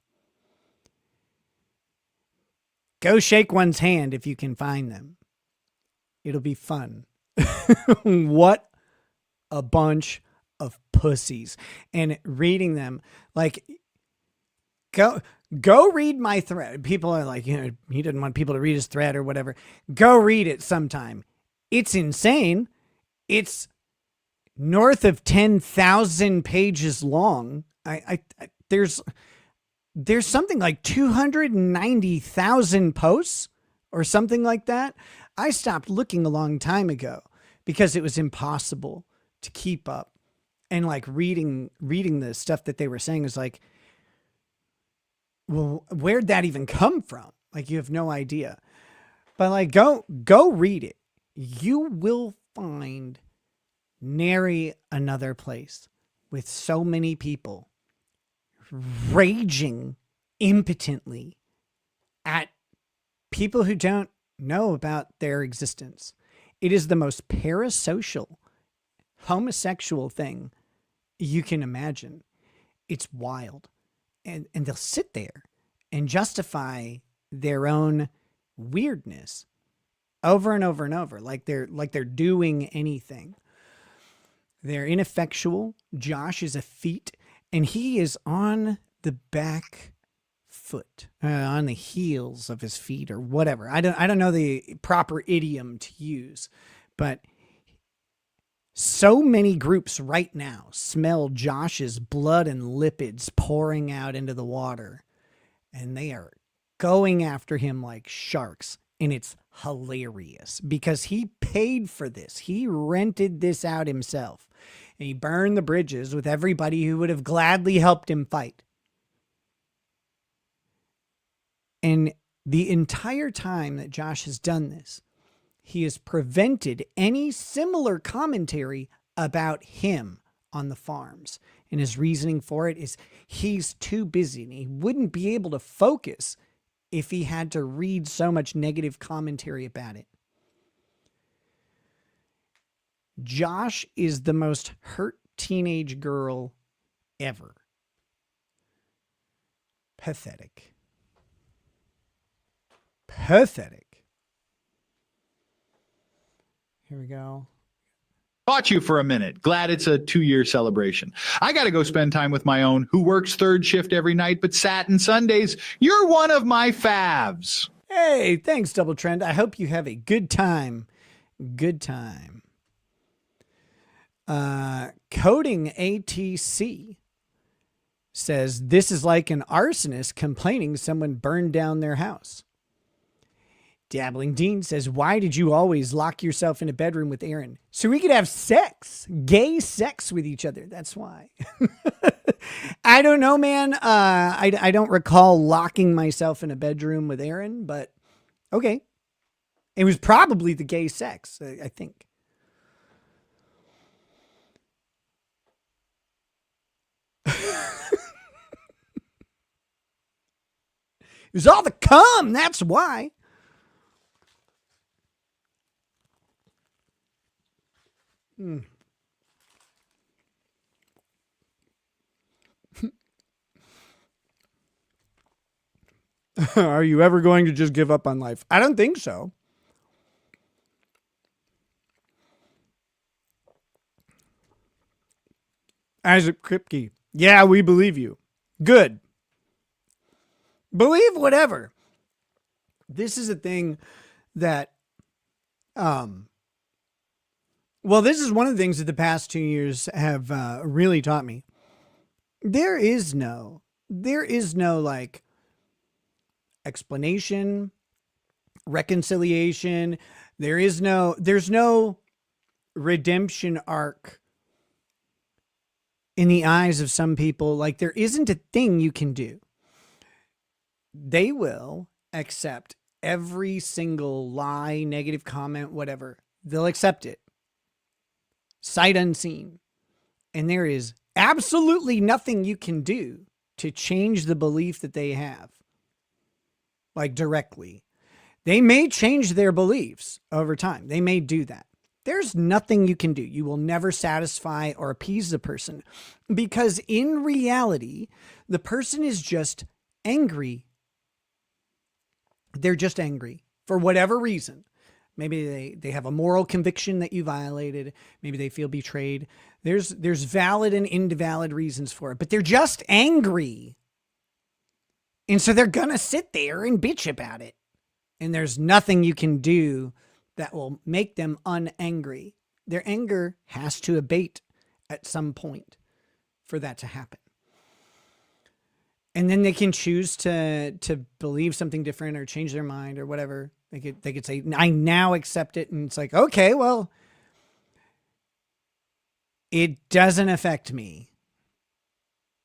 Go shake one's hand if you can find them. It'll be fun. What a bunch of pussies. And reading them, like, go read my thread. People are like, he didn't want people to read his thread or whatever. Go read it sometime. It's insane. It's north of 10,000 pages long. There's something like 290,000 posts or something like that. I stopped looking a long time ago because it was impossible to keep up. And like reading the stuff that they were saying is like, well, where'd that even come from? Like, you have no idea. But like, go read it. You will find nary another place with so many people raging impotently at people who don't know about their existence. It is the most parasocial, homosexual thing you can imagine. It's wild. And they'll sit there and justify their own weirdness over and over and over, like they're doing anything. They're ineffectual. Josh is effete, and he is on the back foot, on the heels of his feet or whatever. I don't know the proper idiom to use, but so many groups right now smell Josh's blood and lipids pouring out into the water, and they are going after him like sharks. And it's hilarious because he paid for this. He rented this out himself, and he burned the bridges with everybody who would have gladly helped him fight. And the entire time that Josh has done this, he has prevented any similar commentary about him on the farms. And his reasoning for it is he's too busy and he wouldn't be able to focus if he had to read so much negative commentary about it. Josh is the most hurt teenage girl ever. Pathetic. Pathetic. Here we go. Caught you for a minute. Glad it's a 2-year celebration. I got to go spend time with my own, who works third shift every night but Satin Sundays. You're one of my favs. Hey, thanks, Double Trend. I hope you have a good time. Good time. Coding ATC says this is like an arsonist complaining someone burned down their house. Dabbling Dean says, why did you always lock yourself in a bedroom with Aaron? So we could have sex, gay sex with each other. That's why. I don't know, man. I don't recall locking myself in a bedroom with Aaron, but okay. It was probably the gay sex, I think. It was all the cum. That's why. Are you ever going to just give up on life? I don't think so. Isaac Kripke. Yeah, we believe you. Good. Believe whatever. This is a thing that, well, this is one of the things that the past 2 years have really taught me. There is no like explanation, reconciliation. There's no redemption arc in the eyes of some people. Like, there isn't a thing you can do. They will accept every single lie, negative comment, whatever. They'll accept it. Sight unseen. And there is absolutely nothing you can do to change the belief that they have. Like, directly. They may change their beliefs over time. They may do that. There's nothing you can do. You will never satisfy or appease the person, because in reality, the person is just angry. They're just angry for whatever reason. Maybe they have a moral conviction that you violated. Maybe they feel betrayed. There's valid and invalid reasons for it, but they're just angry. And so they're going to sit there and bitch about it. And there's nothing you can do that will make them unangry. Their anger has to abate at some point for that to happen. And then they can choose to believe something different or change their mind or whatever. They could say, I now accept it. And it's like, okay, well, it doesn't affect me.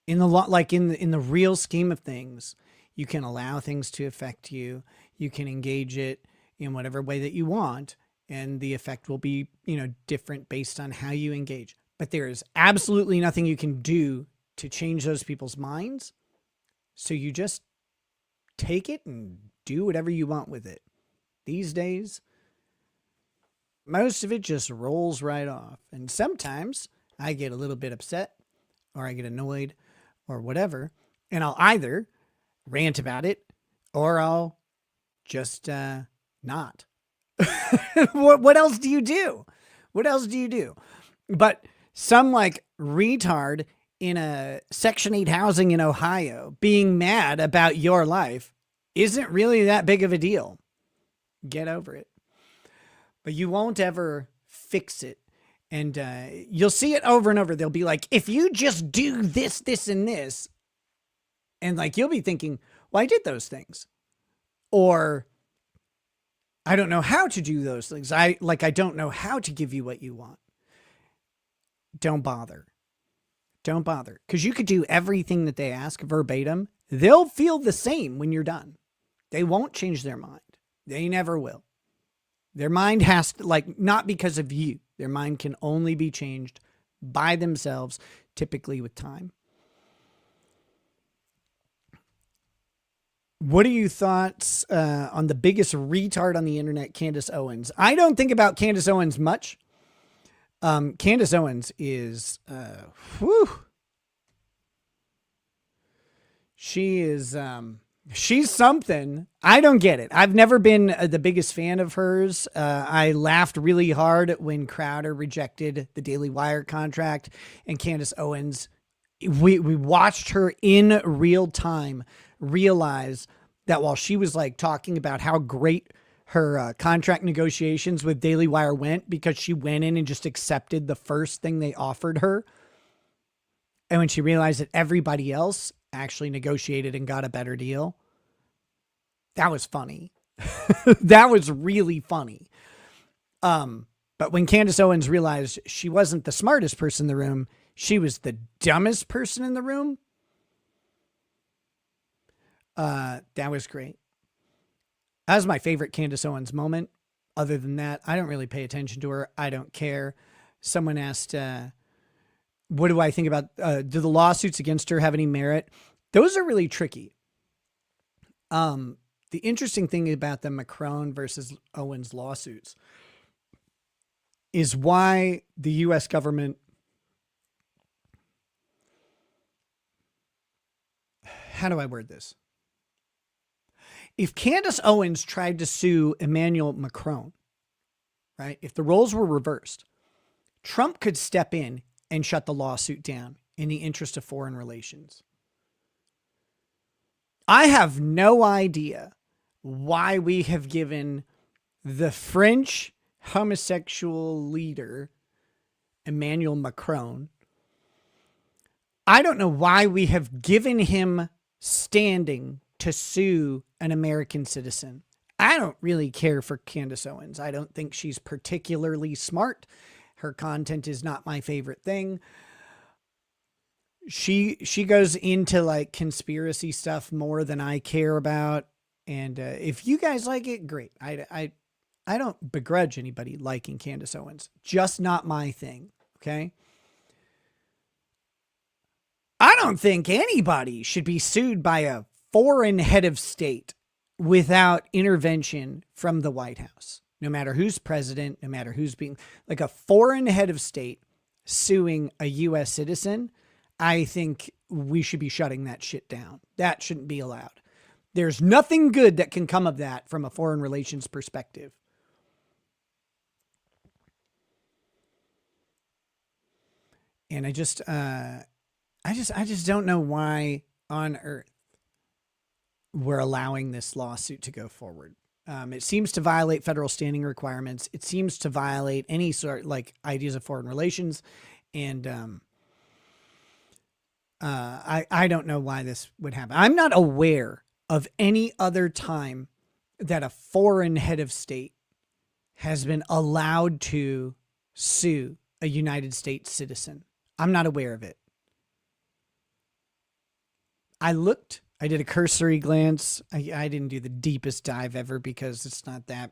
In the real scheme of things, you can allow things to affect you. You can engage it in whatever way that you want. And the effect will be, different based on how you engage. But there is absolutely nothing you can do to change those people's minds. So you just take it and do whatever you want with it. These days, most of it just rolls right off. And sometimes I get a little bit upset or I get annoyed or whatever. And I'll either rant about it or I'll just not. What else do you do? What else do you do? But some retard in a Section 8 housing in Ohio being mad about your life isn't really that big of a deal. Get over it. But you won't ever fix it. And you'll see it over and over. They'll be like, if you just do this, this, and this. And you'll be thinking, well, I did those things. Or I don't know how to do those things. I don't know how to give you what you want. Don't bother. Don't bother. Because you could do everything that they ask verbatim. They'll feel the same when you're done. They won't change their mind. They never will. Their mind has to, not because of you. Their mind can only be changed by themselves, typically with time. What are your thoughts on the biggest retard on the internet, Candace Owens? I don't think about Candace Owens much. Candace Owens is, she is, she's something. I don't get it. I've never been the biggest fan of hers. I laughed really hard when Crowder rejected the Daily Wire contract, and Candace Owens, we watched her in real time realize that while she was talking about how great her contract negotiations with Daily Wire went because she went in and just accepted the first thing they offered her. And when she realized that everybody else actually negotiated and got a better deal, that was funny. That was really funny. But when Candace Owens realized she wasn't the smartest person in the room, she was the dumbest person in the room. That was great. That was my favorite Candace Owens moment. Other than that, I don't really pay attention to her. I don't care. Someone asked, what do I think about, do the lawsuits against her have any merit? Those are really tricky. The interesting thing about the Macron versus Owens lawsuits is why the U.S. government, how do I word this? If Candace Owens tried to sue Emmanuel Macron, right? If the roles were reversed, Trump could step in and shut the lawsuit down in the interest of foreign relations. I have no idea why we have given the French homosexual leader, Emmanuel Macron, I don't know why we have given him standing to sue an American citizen. I don't really care for Candace Owens. I don't think she's particularly smart. Her content is not my favorite thing. She goes into conspiracy stuff more than I care about. And if you guys like it, great. I don't begrudge anybody liking Candace Owens. Just not my thing. Okay. I don't think anybody should be sued by a foreign head of state without intervention from the White House. No matter who's president, no matter who's being a foreign head of state suing a U.S. citizen, I think we should be shutting that shit down. That shouldn't be allowed. There's nothing good that can come of that from a foreign relations perspective. And I just don't know why on earth we're allowing this lawsuit to go forward. It seems to violate federal standing requirements. It seems to violate any sort like ideas of foreign relations. And I don't know why this would happen. I'm not aware of any other time that a foreign head of state has been allowed to sue a United States citizen. I'm not aware of it. I did a cursory glance. I didn't do the deepest dive ever because it's not that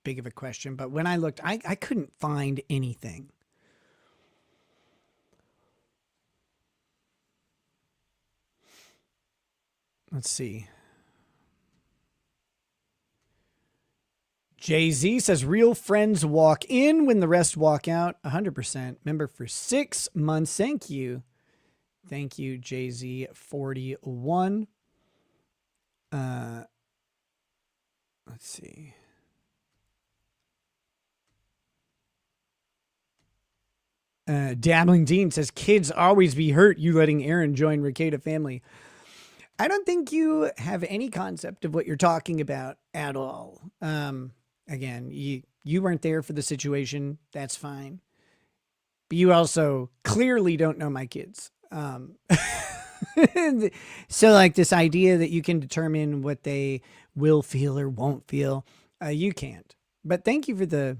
big of a question. But when I looked, I couldn't find anything. Let's see. Jay-Z says real friends walk in when the rest walk out. 100%. Member for 6 months. Thank you. Thank you, Jay-Z 41. Let's see. Dabbling Dean says kids always be hurt you letting Aaron join Ricada family. I don't think you have any concept of what you're talking about at all. Again, you weren't there for the situation. That's fine. But you also clearly don't know my kids. So like this idea that you can determine what they will feel or won't feel, you can't. But thank you for the,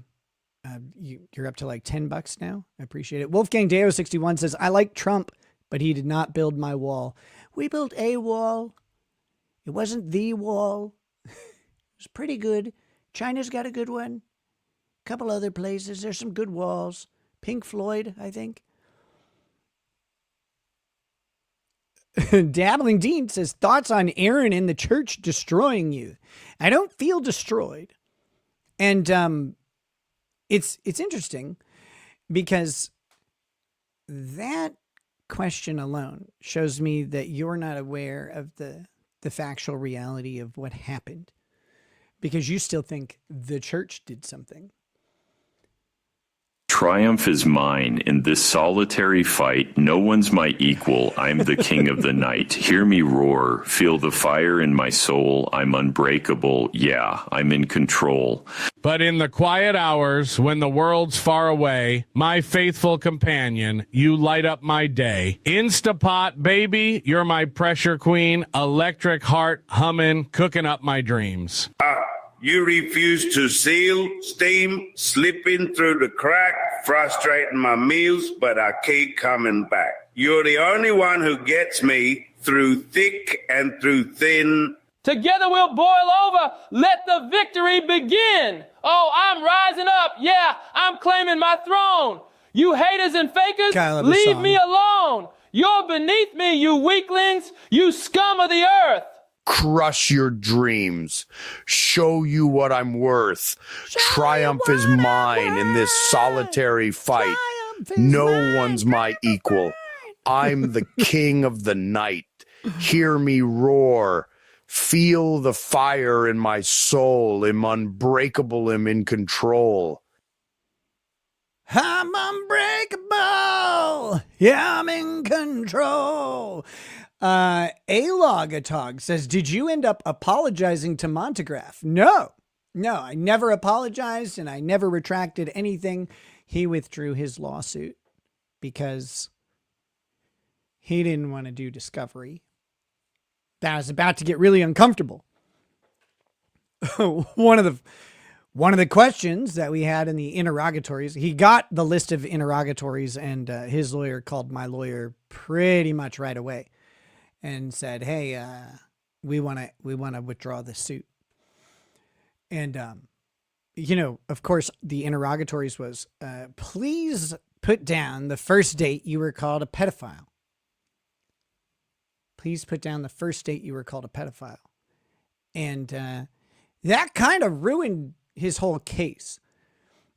you're up to like $10 now. I appreciate it. Wolfgang Deo 61 says, I like Trump, but he did not build my wall. We built a wall. It wasn't the wall. It was pretty good. China's got a good one. A couple other places. There's some good walls. Pink Floyd, I think. Dabbling Dean says, thoughts on Aaron in the church destroying you. I don't feel destroyed. And it's interesting because that question alone shows me that you're not aware of the factual reality of what happened, because you still think the church did something. Triumph is mine in this solitary fight. No one's my equal. I'm the king of the night. Hear me roar. Feel the fire in my soul. I'm unbreakable. Yeah, I'm in control. But in the quiet hours, when the world's far away, my faithful companion, you light up my day. Instapot, baby, you're my pressure queen. Electric heart, humming, cooking up my dreams. You refuse to seal, steam, slipping through the crack, frustrating my meals, but I keep coming back. You're the only one who gets me through thick and through thin. Together we'll boil over. Let the victory begin. Oh, I'm rising up. Yeah, I'm claiming my throne. You haters and fakers, leave me alone. You're beneath me, you weaklings, you scum of the earth. Crush your dreams. Show you what I'm worth. Triumph is mine in this solitary fight. No one's my equal. I'm the king of the night. Hear me roar. Feel the fire in my soul. I'm unbreakable. I'm in control. I'm unbreakable. Yeah, I'm in control. Alogatog says, did you end up apologizing to Montegraph? No, I never apologized and I never retracted anything. He withdrew his lawsuit because he didn't want to do discovery. That was about to get really uncomfortable. One of the questions that we had in the interrogatories, he got the list of interrogatories and his lawyer called my lawyer pretty much right away and said, hey, we want to withdraw the suit. And, of course, the interrogatories was, please put down the first date you were called a pedophile. Please put down the first date you were called a pedophile. And that kind of ruined his whole case.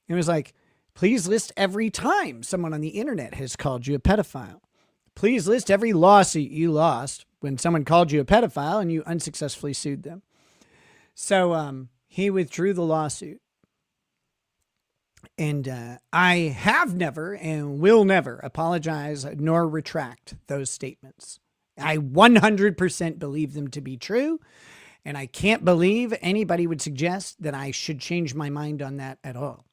It was like, please list every time someone on the internet has called you a pedophile. Please list every lawsuit you lost when someone called you a pedophile and you unsuccessfully sued them. So he withdrew the lawsuit. And I have never and will never apologize nor retract those statements. I 100% believe them to be true. And I can't believe anybody would suggest that I should change my mind on that at all.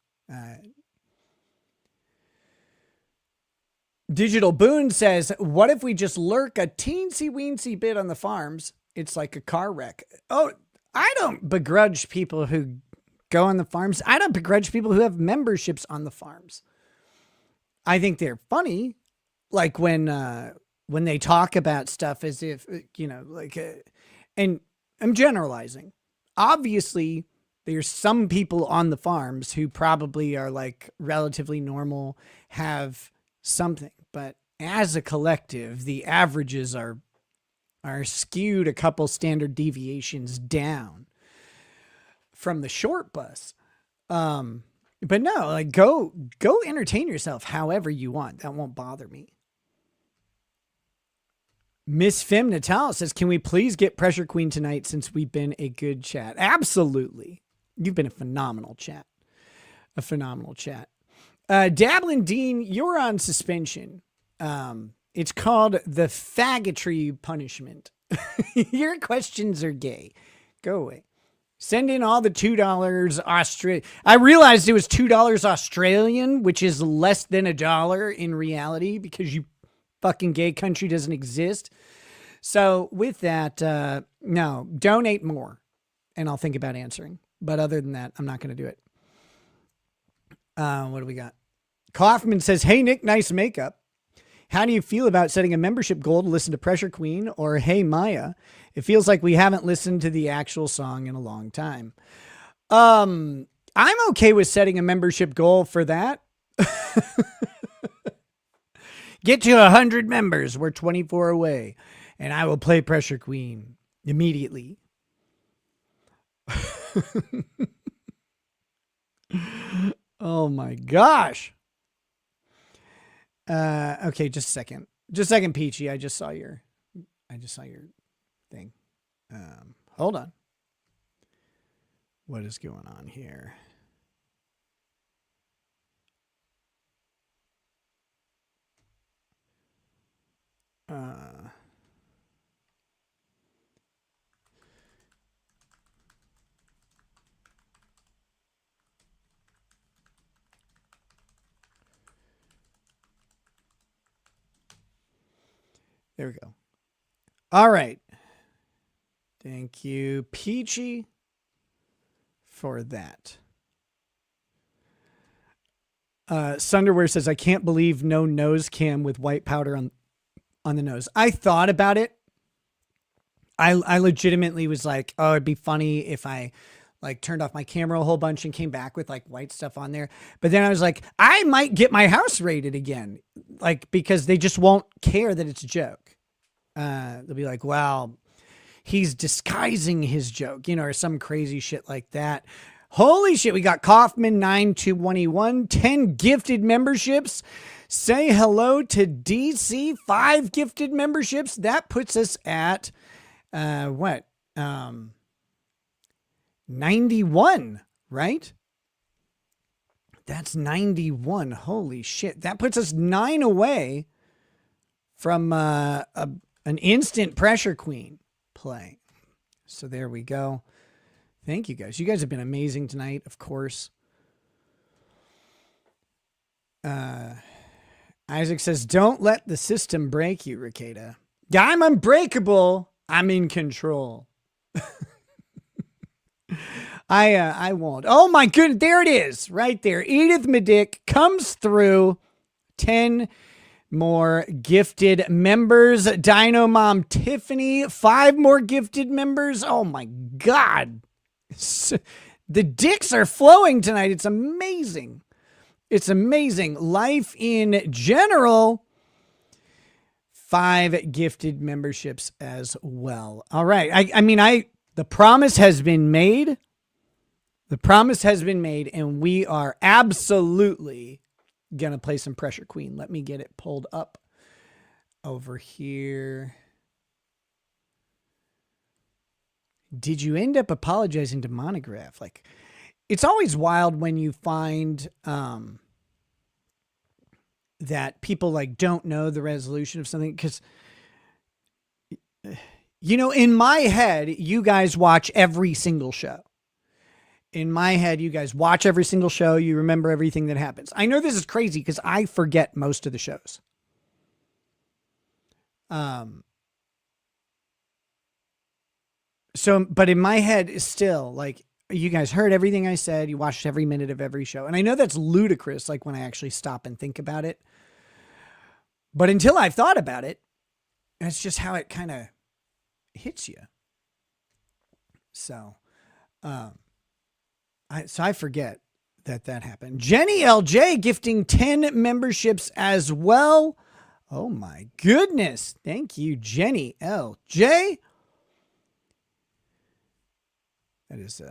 Digital Boone says, what if we just lurk a teensy-weensy bit on the farms? It's like a car wreck. Oh, I don't begrudge people who go on the farms. I don't begrudge people who have memberships on the farms. I think they're funny. Like when they talk about stuff as if, and I'm generalizing. Obviously, there's some people on the farms who probably are like relatively normal, have something. But as a collective, the averages are skewed a couple standard deviations down from the short bus. But no, like go entertain yourself however you want. That won't bother me. Miss Fem Natal says, can we please get Pressure Queen tonight since we've been a good chat? Absolutely. You've been a phenomenal chat. A phenomenal chat. Dablin Dean, you're on suspension. It's called the faggotry punishment. Your questions are gay. Go away. Send in all the $2 Australian. I realized it was $2 Australian, which is less than $1 in reality because you fucking gay country doesn't exist. So with that, no, donate more and I'll think about answering. But other than that, I'm not going to do it. What do we got? Kaufman says, hey, Nick, nice makeup. How do you feel about setting a membership goal to listen to Pressure Queen or Hey Maya? It feels like we haven't listened to the actual song in a long time. I'm okay with setting a membership goal for that. Get to 100 members. We're 24 away. And I will play Pressure Queen immediately. Oh my gosh. Okay, just a second. Just a second, Peachy. I just saw your thing. Hold on. What is going on here? There we go. All right. Thank you, Peachy, for that. Sunderwear says, I can't believe no nose cam with white powder on the nose. I thought about it. I legitimately was like, oh, it'd be funny if I like turned off my camera a whole bunch and came back with like white stuff on there. But then I was like, I might get my house raided again. Like, because they just won't care that it's a joke. They'll be like, wow, he's disguising his joke, or some crazy shit like that. Holy shit. We got Kaufman 9221, 10 gifted memberships. Say hello to DC, 5 gifted memberships. That puts us at, 91, right? That's 91. Holy shit. That puts us 9 away from an instant Pressure Queen play. So there we go. Thank you guys. You guys have been amazing tonight, of course. Isaac says, don't let the system break you, Ricada. I'm unbreakable. I'm in control. I won't. Oh my goodness. There it is. Right there. Edith Medic comes through. 10 more gifted members. Dino Mom Tiffany, 5 more gifted members. Oh my God. The dicks are flowing tonight. It's amazing. It's amazing. Life in general. 5 gifted memberships as well. All right. The promise has been made. The promise has been made, and we are absolutely going to play some Pressure Queen. Let me get it pulled up over here. Did you end up apologizing to Monograph? Like, it's always wild when you find that people like don't know the resolution of something, because you know, in my head, you guys watch every single show. In my head, you guys watch every single show. You remember everything that happens. I know this is crazy because I forget most of the shows. So, but in my head, is still like, you guys heard everything I said. You watched every minute of every show. And I know that's ludicrous, like when I actually stop and think about it. But until I've thought about it, that's just how it kind of hits you. So, I forget that happened. Jenny LJ gifting 10 memberships as well. Oh my goodness. Thank you, Jenny LJ. That is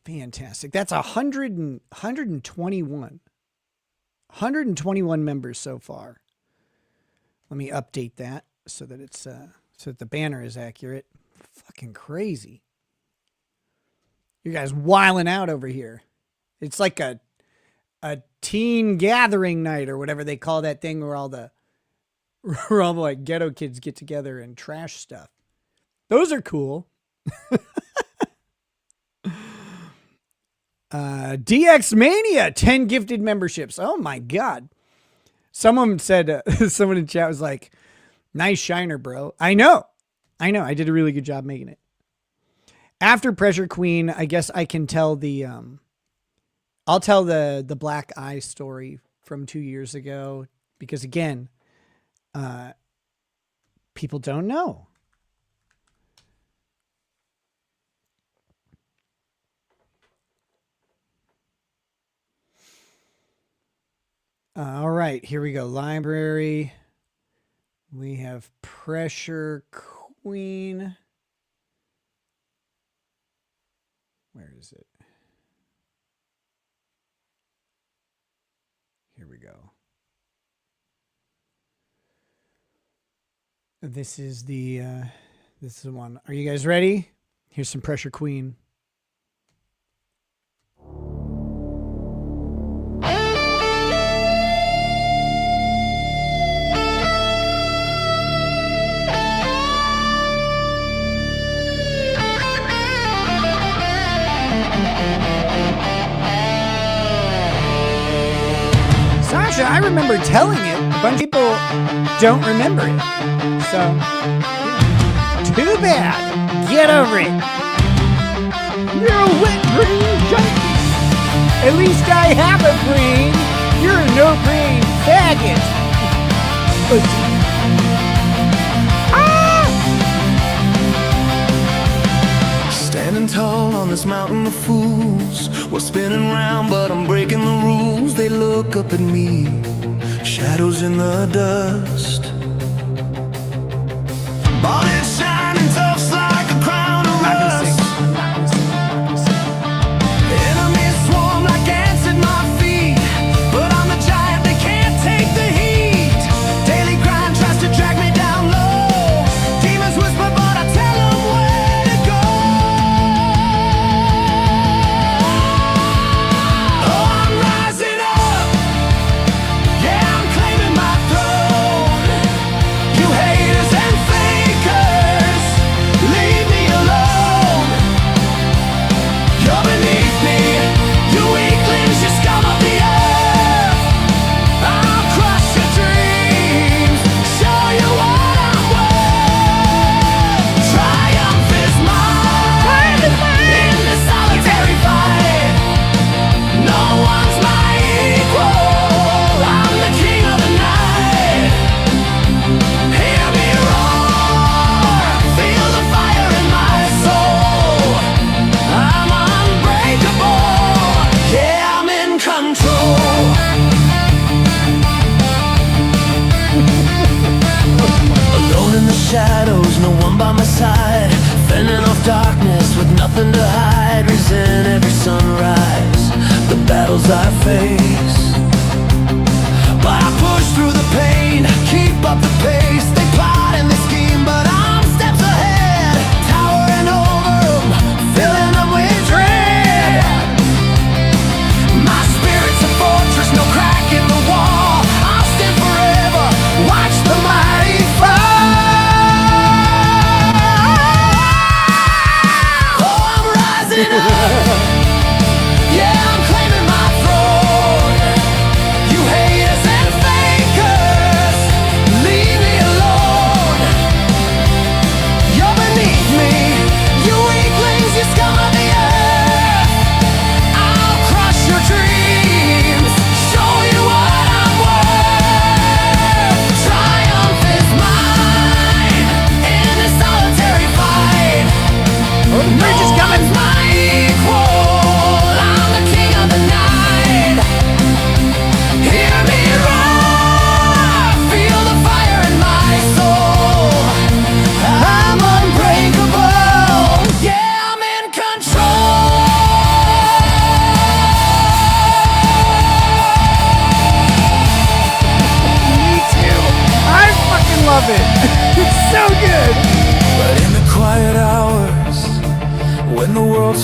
fantastic. That's 121. 121 members so far. Let me update that so that it's so that the banner is accurate. Fucking crazy. You guys wilding out over here. It's like a teen gathering night or whatever they call that thing where all the like ghetto kids get together and trash stuff. Those are cool. DX Mania, 10 gifted memberships. Oh my God. Someone said, someone in chat was like, nice shiner, bro. I know. I did a really good job making it. After Pressure Queen, I guess I can tell I'll tell the black eye story from 2 years ago, because again, people don't know. All right, here we go. Library. We have Pressure Queen. Where is it? Here we go. This is the one. Are you guys ready? Here's some Pressure Queen. Sasha, I remember telling it. A bunch of people don't remember it. So, too bad. Get over it. You're a wet brain junkie. At least I have a brain. You're a no-brain faggot. Standing tall on this mountain of fools. We're spinning round, but I'm breaking the rules. They look up at me, shadows in the dust. Bonnet shining, tufts like a crown of rust. Enemies swarm like ants at my feet, but I'm the giant, they can't take the heat. Daily grind tries to drag me down low. Demons whisper, but I tell them where to go. Oh, I'm rising up. Yeah, I'm claiming my throne. You haters and fakers, leave me alone. You're beneath me, you weaklings, you scum of the earth. I'll crush your dreams, show you what I'm worth. Triumph is mine in this solitary fight. No one's my equal, I'm the king of the night. Hear me roar, feel the fire in my soul. I'm unbreakable, yeah, I'm in control. Alone in the shadows, no one by my side. Fending off darkness with nothing to hide. Resent every sunrise, the battles I face. But I push through the pain, keep up the pace. They plot and they scheme, but I'm steps ahead. Tower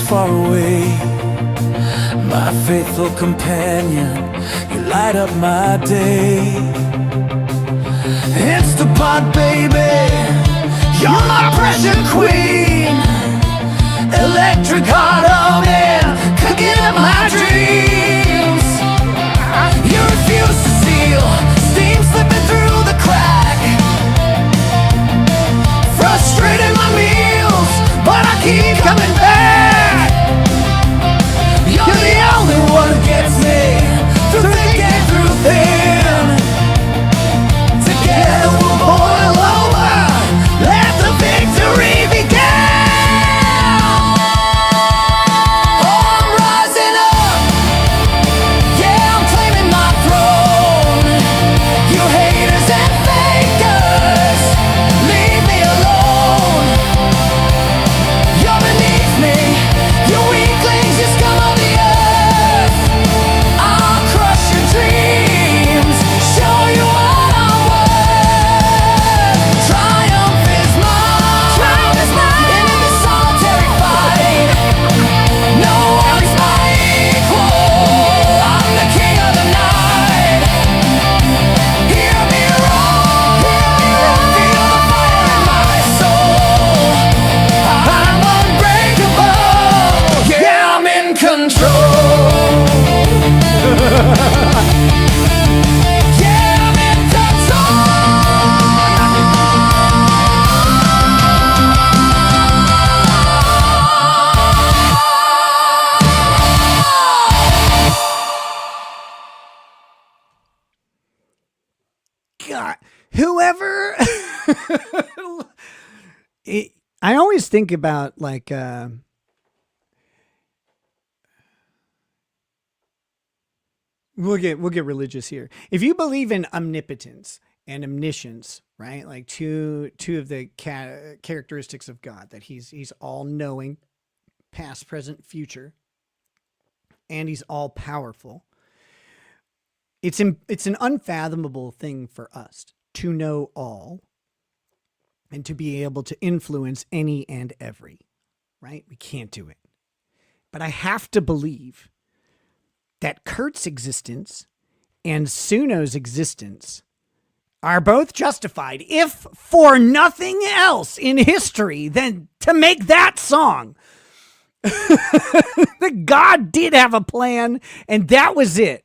far away. My faithful companion, you light up my day. Instapot, baby, you're my pressure queen. Electric heart, oh man, cooking up my dreams. You refuse to seal, steam slipping through the crack. Frustrating my meals, but I keep coming back. You're the only one who gets me through thick and through thin. Together we'll boil over, let the victory begin. God, whoever. I always think about like we'll get religious here. If you believe in omnipotence and omniscience, right? Like two of the characteristics of God, that he's all knowing, past, present, future, and he's all powerful. It's an unfathomable thing for us to know all and to be able to influence any and every, right? We can't do it. But I have to believe that Kurt's existence and Suno's existence are both justified, if for nothing else in history than to make that song. That God did have a plan, and that was it.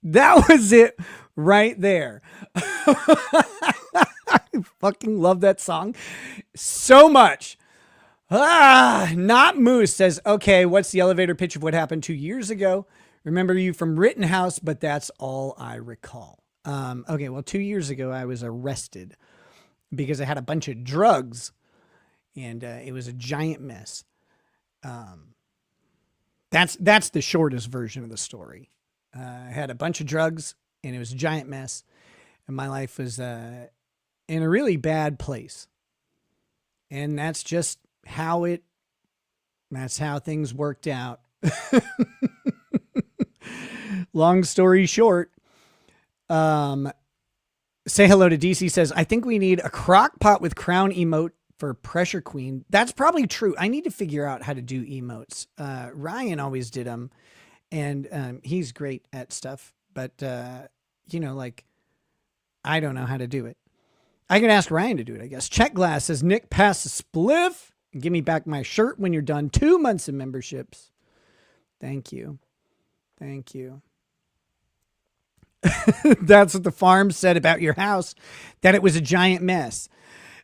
That was it right there. I fucking love that song so much. Not Moose says, okay, what's the elevator pitch of what happened 2 years ago? Remember you from Rittenhouse, but that's all I recall. Okay, well, 2 years ago, I was arrested because I had a bunch of drugs, and it was a giant mess. That's the shortest version of the story. I had a bunch of drugs, and it was a giant mess, and my life was in a really bad place. And that's just that's how things worked out. Long story short, say hello to DC says, I think we need a crock pot with crown emote for Pressure Queen. That's probably true. I need to figure out how to do emotes. Ryan always did them, and he's great at stuff, but like, I don't know how to do it. I can ask Ryan to do it, I guess. Check Glass says, Nick, pass the spliff and give me back my shirt when you're done. 2 months of memberships. Thank you. Thank you. That's what the farm said about your house, that it was a giant mess.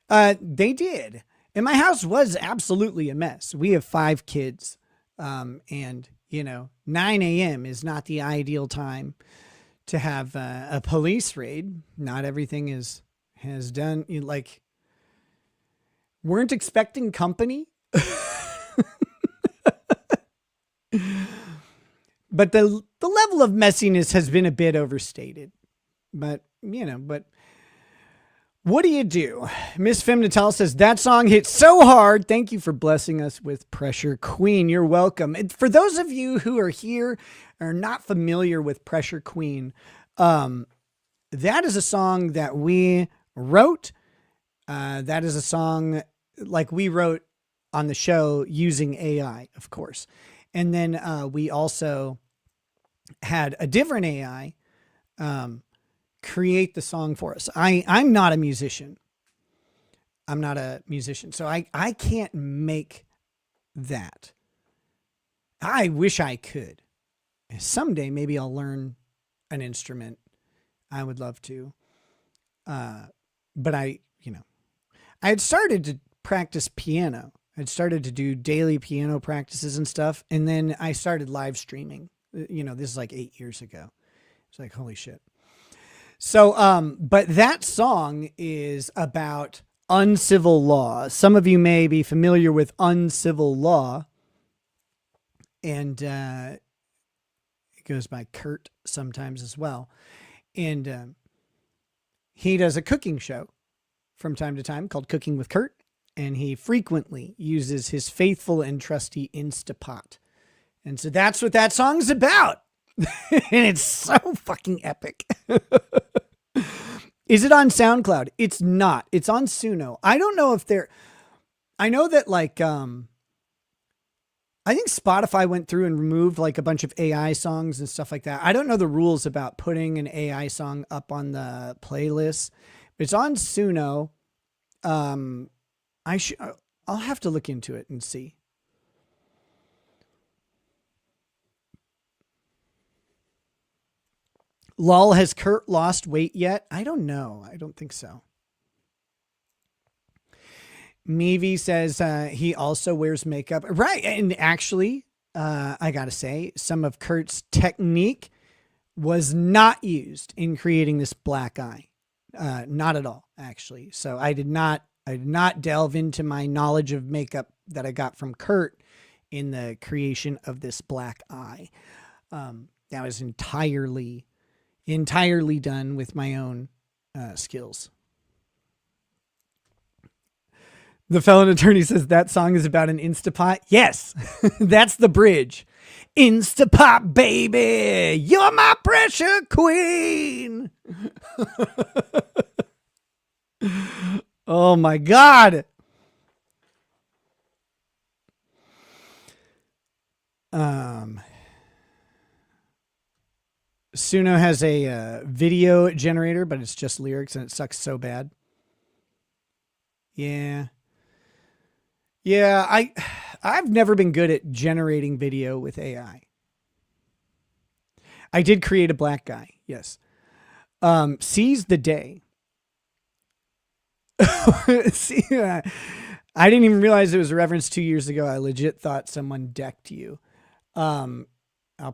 They did. And my house was absolutely a mess. We have 5 kids. And 9 a.m. is not the ideal time to have a police raid. Not everything has done, like, weren't expecting company. But the level of messiness has been a bit overstated. But what do you do? Miss Femnatel says, that song hit so hard. Thank you for blessing us with Pressure Queen. You're welcome. And for those of you who are here, are not familiar with Pressure Queen, that is a song that we wrote. That is a song like we wrote on the show using AI, of course. And then we also had a different AI create the song for us. I'm not a musician. So I can't make that. I wish I could. Someday maybe I'll learn an instrument. I would love to. But I had started to practice piano. I'd started to do daily piano practices and stuff. And then I started live streaming. This is like 8 years ago. It's like, holy shit. So, but that song is about uncivil law. Some of you may be familiar with uncivil law. And it goes by Kurt sometimes as well. And he does a cooking show from time to time called Cooking with Kurt. And he frequently uses his faithful and trusty Instapot. And so that's what that song's about. And it's so fucking epic. Is it on SoundCloud? It's not. It's on Suno. I don't know if I know that like, I think Spotify went through and removed like a bunch of AI songs and stuff like that. I don't know the rules about putting an AI song up on the playlist. But it's on Suno. I'll have to look into it and see. Lol, has Kurt lost weight yet? I don't know. I don't think so. Meavy says he also wears makeup. Right. And actually, I got to say, some of Kurt's technique was not used in creating this black eye. Not at all, actually. So I did not delve into my knowledge of makeup that I got from Kurt in the creation of this black eye. That was entirely done with my own skills. The felon attorney says that song is about an Instapot. Yes, that's the bridge. Instapot, baby, you're my pressure queen. Oh my God. Suno has a video generator, but it's just lyrics and it sucks so bad. Yeah. Yeah, I've never been good at generating video with AI. I did create a black guy, yes. Seize the day. See, I didn't even realize it was a reference 2 years ago. I legit thought someone decked you. I'll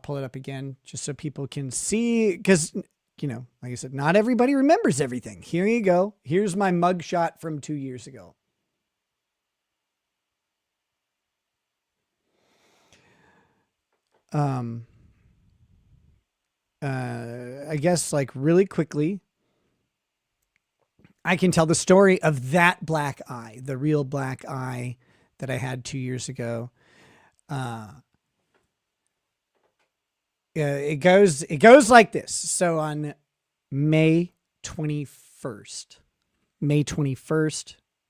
pull it up again just so people can see, because, like I said, not everybody remembers everything. Here you go. Here's my mugshot from 2 years ago. I guess like really quickly, I can tell the story of that black eye, the real black eye that I had 2 years ago. It goes like this. So on May 21st,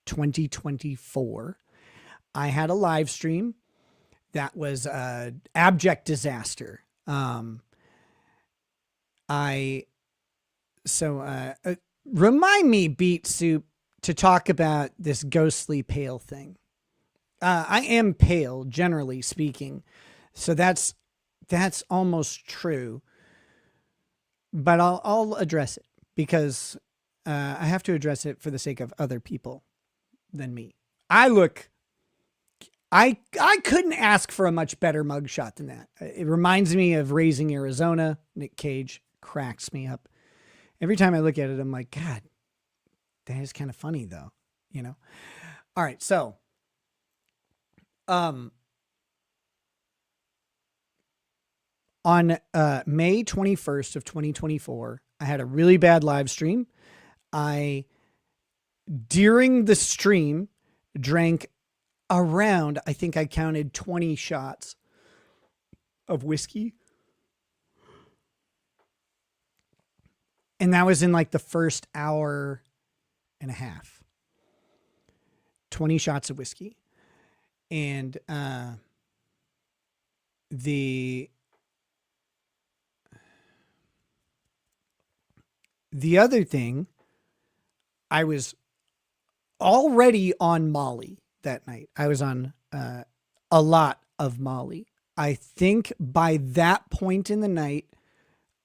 2024, I had a live stream that was an abject disaster. Remind me, Beet Soup, to talk about this ghostly pale thing. I am pale, generally speaking, so that's almost true. But I'll address it because I have to address it for the sake of other people than me. I couldn't ask for a much better mugshot than that. It reminds me of Raising Arizona. Nick Cage cracks me up. Every time I look at it, I'm like, God, that is kind of funny though, All right, so on May 21st of 2024, I had a really bad live stream. During the stream, drank around, I think I counted 20 shots of whiskey. And that was in like the first hour and a half. 20 shots of whiskey. And the other thing, I was already on Molly that night. I was on a lot of Molly. I think by that point in the night,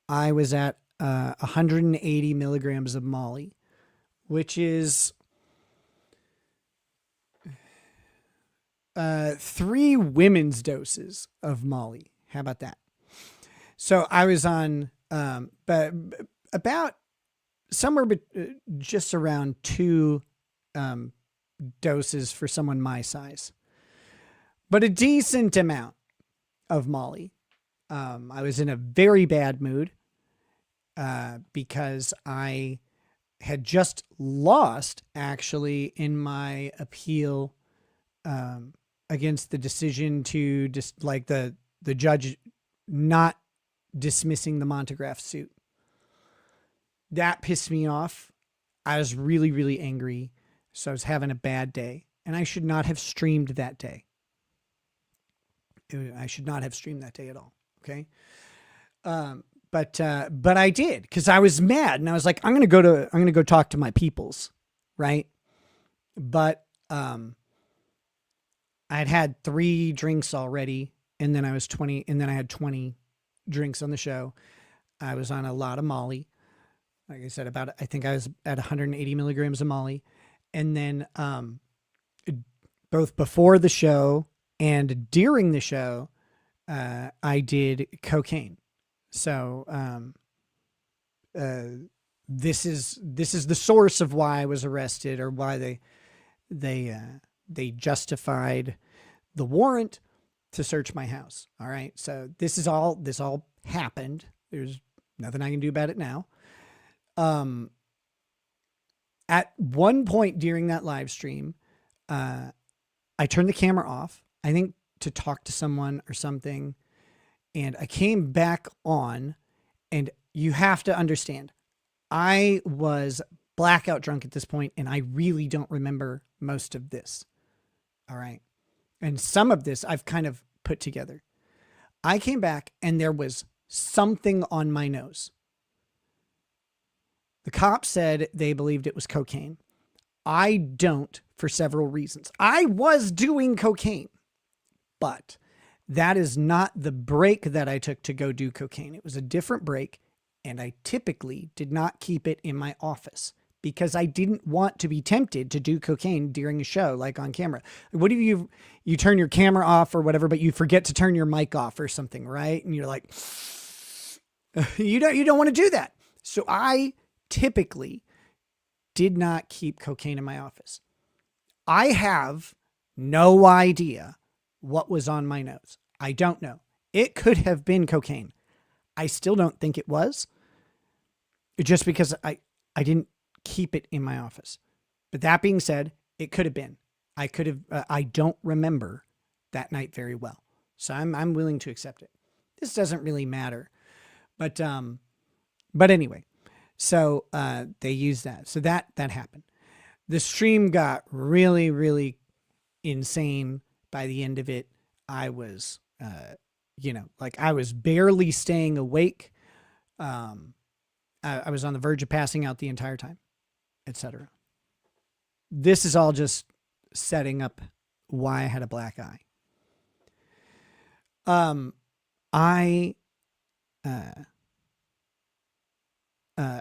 I was at 180 milligrams of Molly, which is 3 women's doses of Molly. How about that? So I was on but about somewhere just around 2 doses for someone my size, but a decent amount of Molly. I was in a very bad mood because I had just lost actually in my appeal against the decision to just like the judge not dismissing the Montegraph suit. That pissed me off. I was really, really angry. So I was having a bad day, and I should not have streamed that day. I should not have streamed that day at all. Okay. But I did, because I was mad, and I was like, I'm going to go talk to my peoples. Right. But, I'd had 3 drinks already, and then I had 20 drinks on the show. I was on a lot of Molly. Like I said, I think I was at 180 milligrams of Molly. And then, both before the show and during the show, I did cocaine. So, this is the source of why I was arrested, or why they justified the warrant to search my house. All right. So this all happened. There's nothing I can do about it now. At one point during that live stream, I turned the camera off, I think to talk to someone or something. And I came back on, and you have to understand, I was blackout drunk at this point, and I really don't remember most of this. All right. And some of this I've kind of put together. I came back, and there was something on my nose. The cops said they believed it was cocaine. I don't, for several reasons. I was doing cocaine, but that is not the break that I took to go do cocaine. It was a different break, and I typically did not keep it in my office because I didn't want to be tempted to do cocaine during a show, like on camera. What if you turn your camera off or whatever, but you forget to turn your mic off or something, right? And you're like, you don't want to do that. So I typically did not keep cocaine in my office. I have no idea what was on my nose. I don't know. It could have been cocaine. I still don't think it was, just because I didn't keep it in my office. But that being said, it could have been. I don't remember that night very well. So I'm willing to accept it. This doesn't really matter. But anyway, so they used that. So that happened. The stream got really, really insane by the end of it. I was, I was barely staying awake. I was on the verge of passing out the entire time, etc. This is all just setting up why I had a black eye.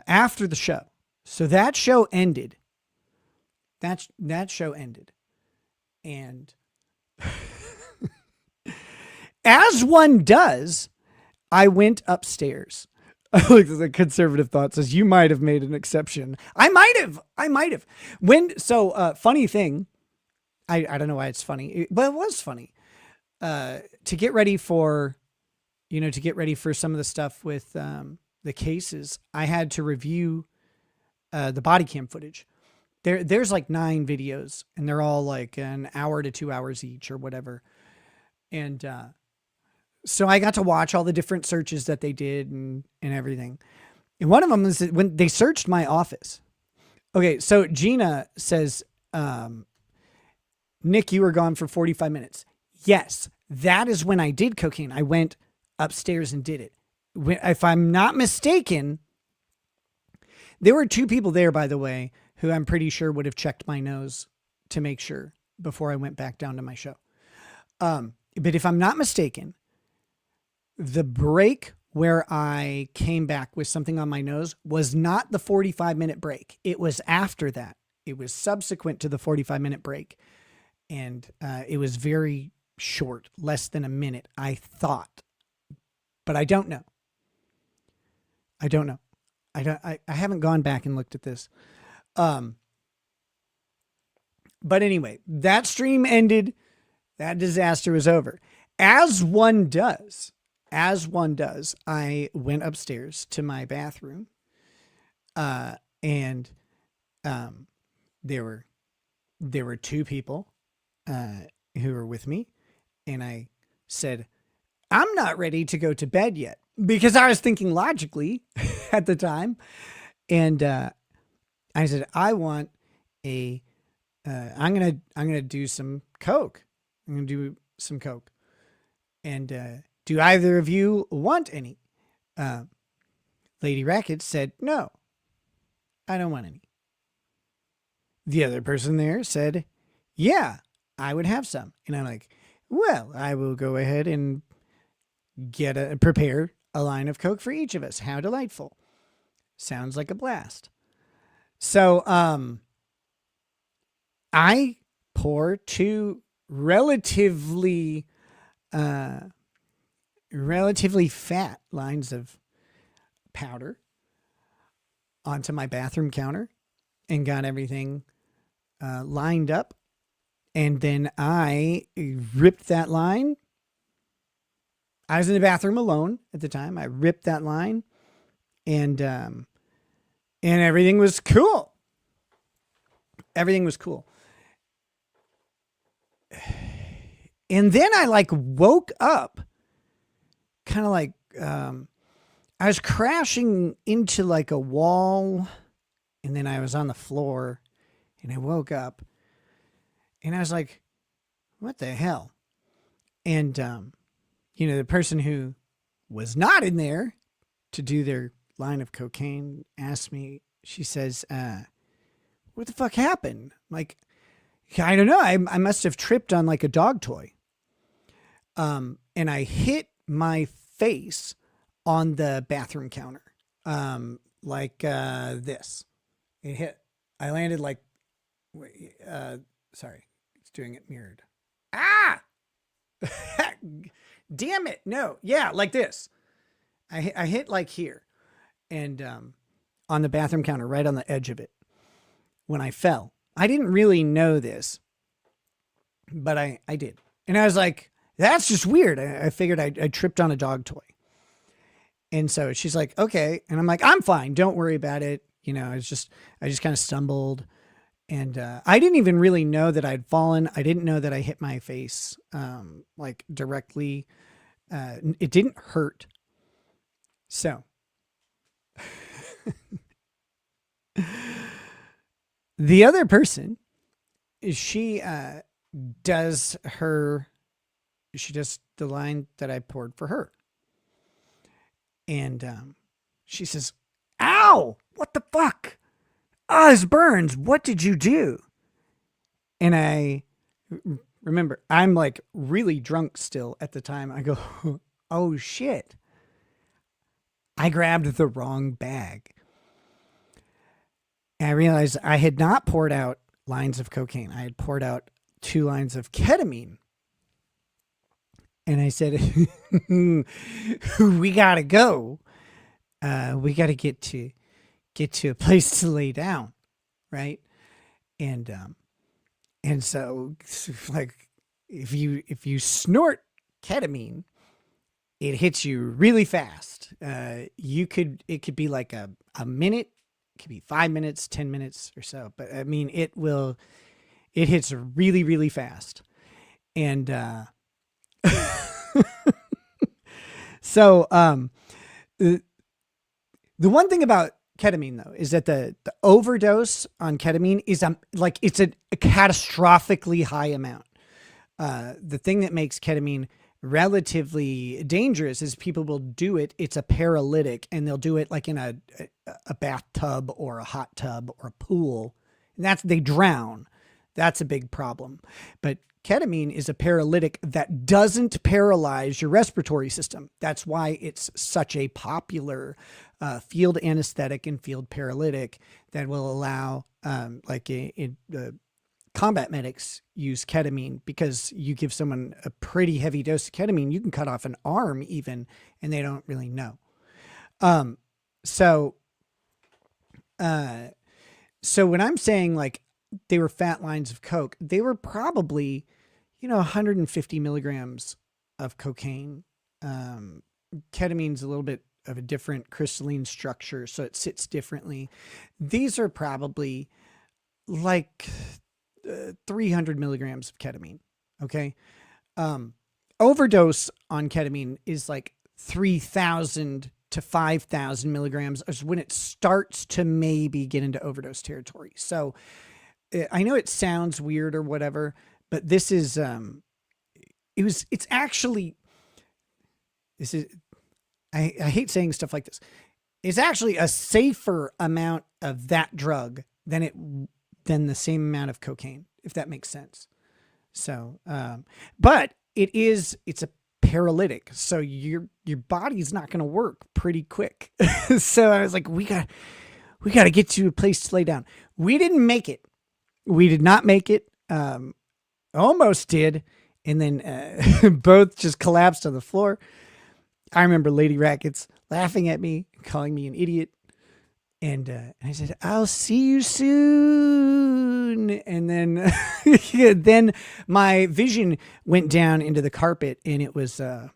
After the show, so that show ended. That show ended, and as one does, I went upstairs. Like the conservative thought says, you might have made an exception. I might have. Funny thing, I don't know why it's funny, but it was funny. To get ready for some of the stuff with the cases, I had to review the body cam footage. There's like 9 videos, and they're all like an hour to 2 hours each or whatever. And so I got to watch all the different searches that they did and everything. And one of them is when they searched my office. Okay, so Gina says, Nick, you were gone for 45 minutes. Yes, that is when I did cocaine. I went upstairs and did it. If I'm not mistaken, there were 2 people there, by the way, who I'm pretty sure would have checked my nose to make sure before I went back down to my show. But if I'm not mistaken, the break where I came back with something on my nose was not the 45-minute break. It was after that. It was subsequent to the 45-minute break. And it was very short, less than a minute, I thought. But I don't know. I haven't gone back and looked at this. But anyway, that stream ended. That disaster was over. As one does, I went upstairs to my bathroom. And there were 2 people who were with me. And I said, I'm not ready to go to bed yet, because I was thinking logically at the time. And I said, I want I'm going to do some Coke. I'm going to do some Coke. And do either of you want any? Lady Racket said, no, I don't want any. The other person there said, yeah, I would have some. And I'm like, well, I will go ahead and prepare a line of Coke for each of us. How delightful. Sounds like a blast. So, I pour 2 relatively fat lines of powder onto my bathroom counter and got everything lined up. And then I ripped that line. I was in the bathroom alone at the time. I ripped that line, and everything was cool. Everything was cool. And then I woke up kind of I was crashing into a wall, and then I was on the floor, and I woke up and I was like, what the hell? And, the person who was not in there to do their line of cocaine asked me, she says, what the fuck happened? Like, I don't know. I must have tripped on a dog toy. And I hit my face on the bathroom counter. This. I landed sorry, it's doing it mirrored. Ah! Damn it. No. Yeah, like this. I hit here and on the bathroom counter, right on the edge of it when I fell. I didn't really know this, but I did. And I was like, that's just weird. I figured I tripped on a dog toy. And so she's like, okay. And I'm like, I'm fine. Don't worry about it. I just kind of stumbled. And I didn't even really know that I'd fallen. I didn't know that I hit my face directly. It didn't hurt. So the other person, she does the line that I poured for her. And she says, ow, what the fuck? Oh, this burns. What did you do? And I remember, I'm really drunk still at the time. I go, oh shit. I grabbed the wrong bag. And I realized I had not poured out lines of cocaine. I had poured out 2 lines of ketamine. And I said, we gotta go. We gotta get to a place to lay down. Right. And so if you snort ketamine, it hits you really fast. It could be a minute, it could be 5 minutes, 10 minutes or so. But I mean, it hits really, really fast. And, so, the one thing about ketamine though is that the overdose on ketamine is it's a catastrophically high amount. The thing that makes ketamine relatively dangerous is people will do it. It's a paralytic, and they'll do it like in a bathtub or a hot tub or a pool. And they drown. That's a big problem. But ketamine is a paralytic that doesn't paralyze your respiratory system. That's why it's such a popular field anesthetic and field paralytic that will allow combat medics use ketamine, because you give someone a pretty heavy dose of ketamine, you can cut off an arm even, and they don't really know. So when I'm saying like they were fat lines of coke, they were probably, 150 milligrams of cocaine. Ketamine's a little bit of a different crystalline structure, so it sits differently. These are probably like 300 milligrams of ketamine. Okay. Overdose on ketamine is like 3,000 to 5,000 milligrams is when it starts to maybe get into overdose territory. So I know it sounds weird or whatever, but this is, I hate saying stuff like this. It's actually a safer amount of that drug than the same amount of cocaine, if that makes sense. So, but it's a paralytic. So your body's not going to work pretty quick. So I was like, we got to get to a place to lay down. We didn't make it. We did not make it. Almost did. And then both just collapsed on the floor. I remember Lady Rackets laughing at me, calling me an idiot. And I said, I'll see you soon. And then, then my vision went down into the carpet, and it was, then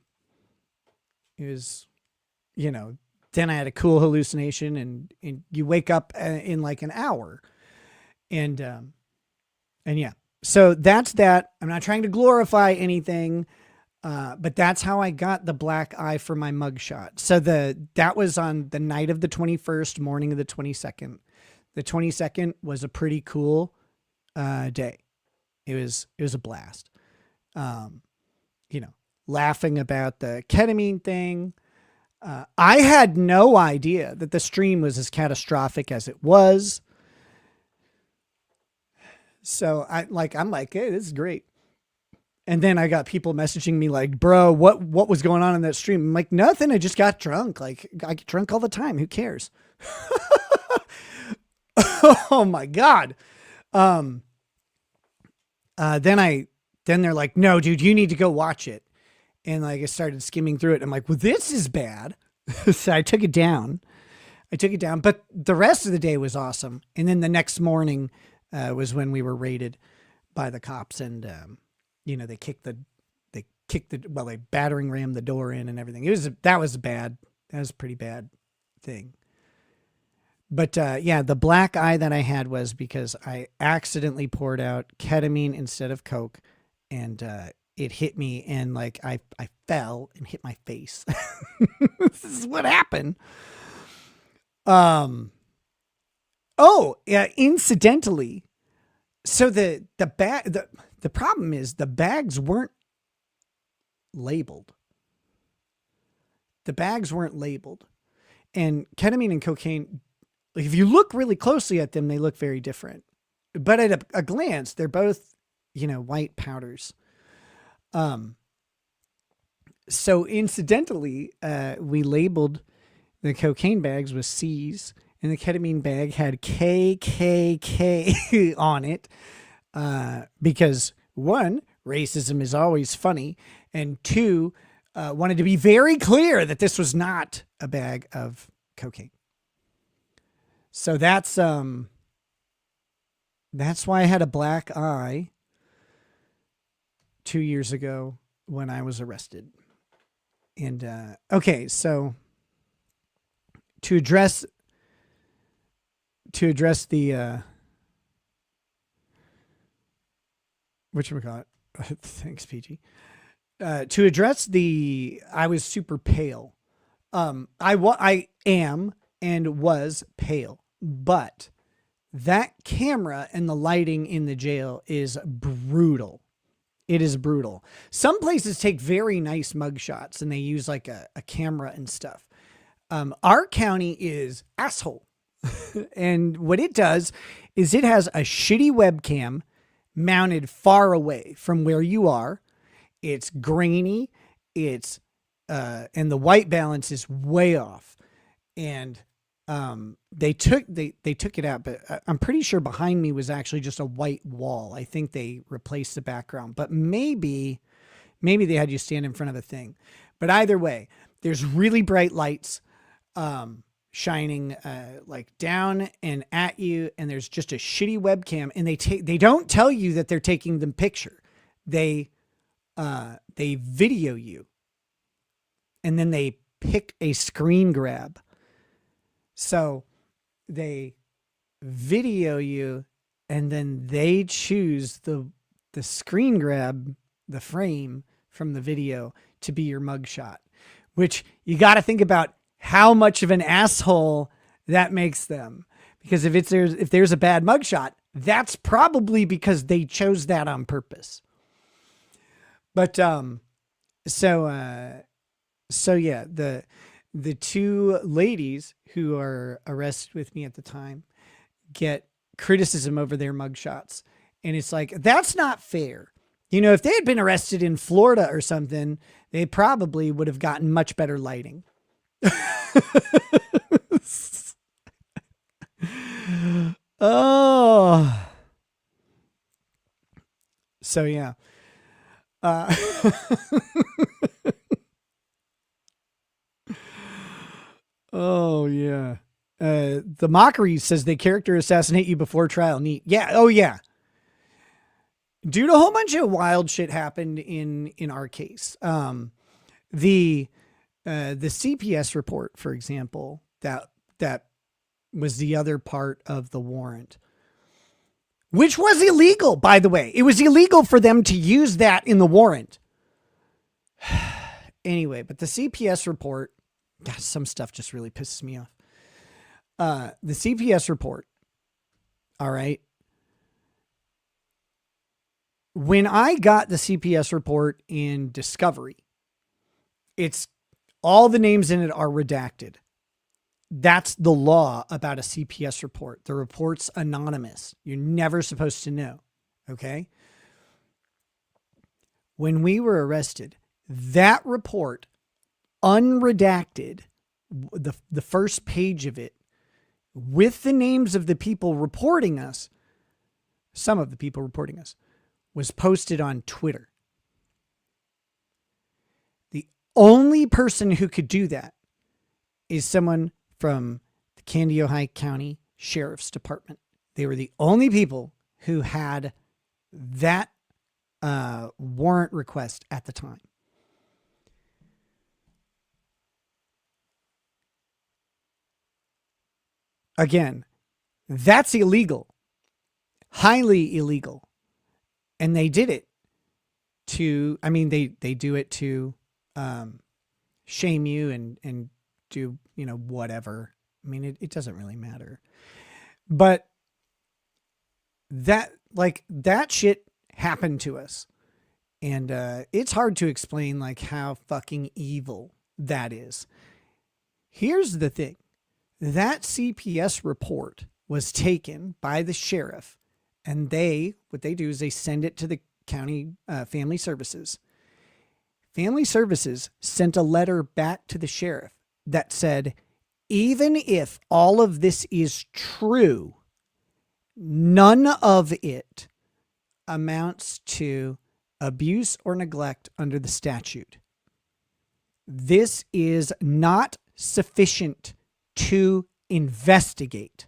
I had a cool hallucination, and you wake up in like an hour. And yeah, so that's that. I'm not trying to glorify anything. But that's how I got the black eye for my mugshot. So that was on the night of the 21st, morning of the 22nd. The 22nd was a pretty cool day. It was a blast. Laughing about the ketamine thing. I had no idea that the stream was as catastrophic as it was. So I'm like, hey, this is great. And then I got people messaging me like, bro, what was going on in that stream? I'm like, nothing. I just got drunk. Like, I get drunk all the time. Who cares? Oh my God. Then they're like, no, dude, you need to go watch it. And like, I started skimming through it. I'm like, well, this is bad. So I took it down. But the rest of the day was awesome. And then the next morning was when we were raided by the cops, and, they battering rammed the door in and everything. That was bad. That was a pretty bad thing. But, the black eye that I had was because I accidentally poured out ketamine instead of Coke, and, it hit me, and like, I fell and hit my face. This is what happened. Oh yeah. Incidentally, so the problem is the bags weren't labeled. And ketamine and cocaine, like if you look really closely at them, they look very different. But at a glance, they're both, white powders. So incidentally, we labeled the cocaine bags with C's, and the ketamine bag had KKK on it. Because one, racism is always funny, and two, wanted to be very clear that this was not a bag of cocaine. So that's why I had a black eye 2 years ago when I was arrested. And okay, so to address the whatchamacallit, thanks, PG. To address I was super pale. I am and was pale. But that camera and the lighting in the jail is brutal. It is brutal. Some places take very nice mugshots and they use like a camera and stuff. Our county is asshole. And what it does is it has a shitty webcam mounted far away from where you are. It's grainy. It's, and the white balance is way off. And, they took it out, but I'm pretty sure behind me was actually just a white wall. I think they replaced the background, but maybe they had you stand in front of a thing. But either way, there's really bright lights, shining, like down and at you. And there's just a shitty webcam, and they don't tell you that they're taking the picture. They video you, and then they pick a screen grab. So they video you, and then they choose the screen grab, the frame from the video to be your mugshot, which you got to think about how much of an asshole that makes them. Because if there's a bad mugshot, that's probably because they chose that on purpose. But, so yeah, the two ladies who are arrested with me at the time get criticism over their mugshots. And it's like, that's not fair. You know, if they had been arrested in Florida or something, they probably would have gotten much better lighting. Oh. So, yeah. Oh, yeah. The Mockery says they character assassinate you before trial. Neat. Yeah. Oh, yeah. Dude, a whole bunch of wild shit happened in our case. The CPS report, for example, that was the other part of the warrant, which was illegal, by the way. It was illegal for them to use that in the warrant. Anyway, but the CPS report, God, some stuff just really pisses me off. The CPS report. All right. When I got the CPS report in Discovery, it's all the names in it are redacted. That's the law about a CPS report. The report's anonymous. You're never supposed to know. Okay. When we were arrested, that report, unredacted, the first page of it, with the names of the people reporting us, some of the people reporting us, was posted on Twitter. The only person who could do that is someone from the Candido County Sheriff's Department. They were the only people who had that warrant request at the time. Again, that's illegal, highly illegal. And they did it to, I mean, they do it to shame you and do, you know, whatever. I mean, it doesn't really matter. But that shit happened to us. And it's hard to explain like how fucking evil that is. Here's the thing. That CPS report was taken by the sheriff, and what they do is they send it to the county family services. Family services sent a letter back to the sheriff that said, even if all of this is true, none of it amounts to abuse or neglect under the statute. This is not sufficient to investigate.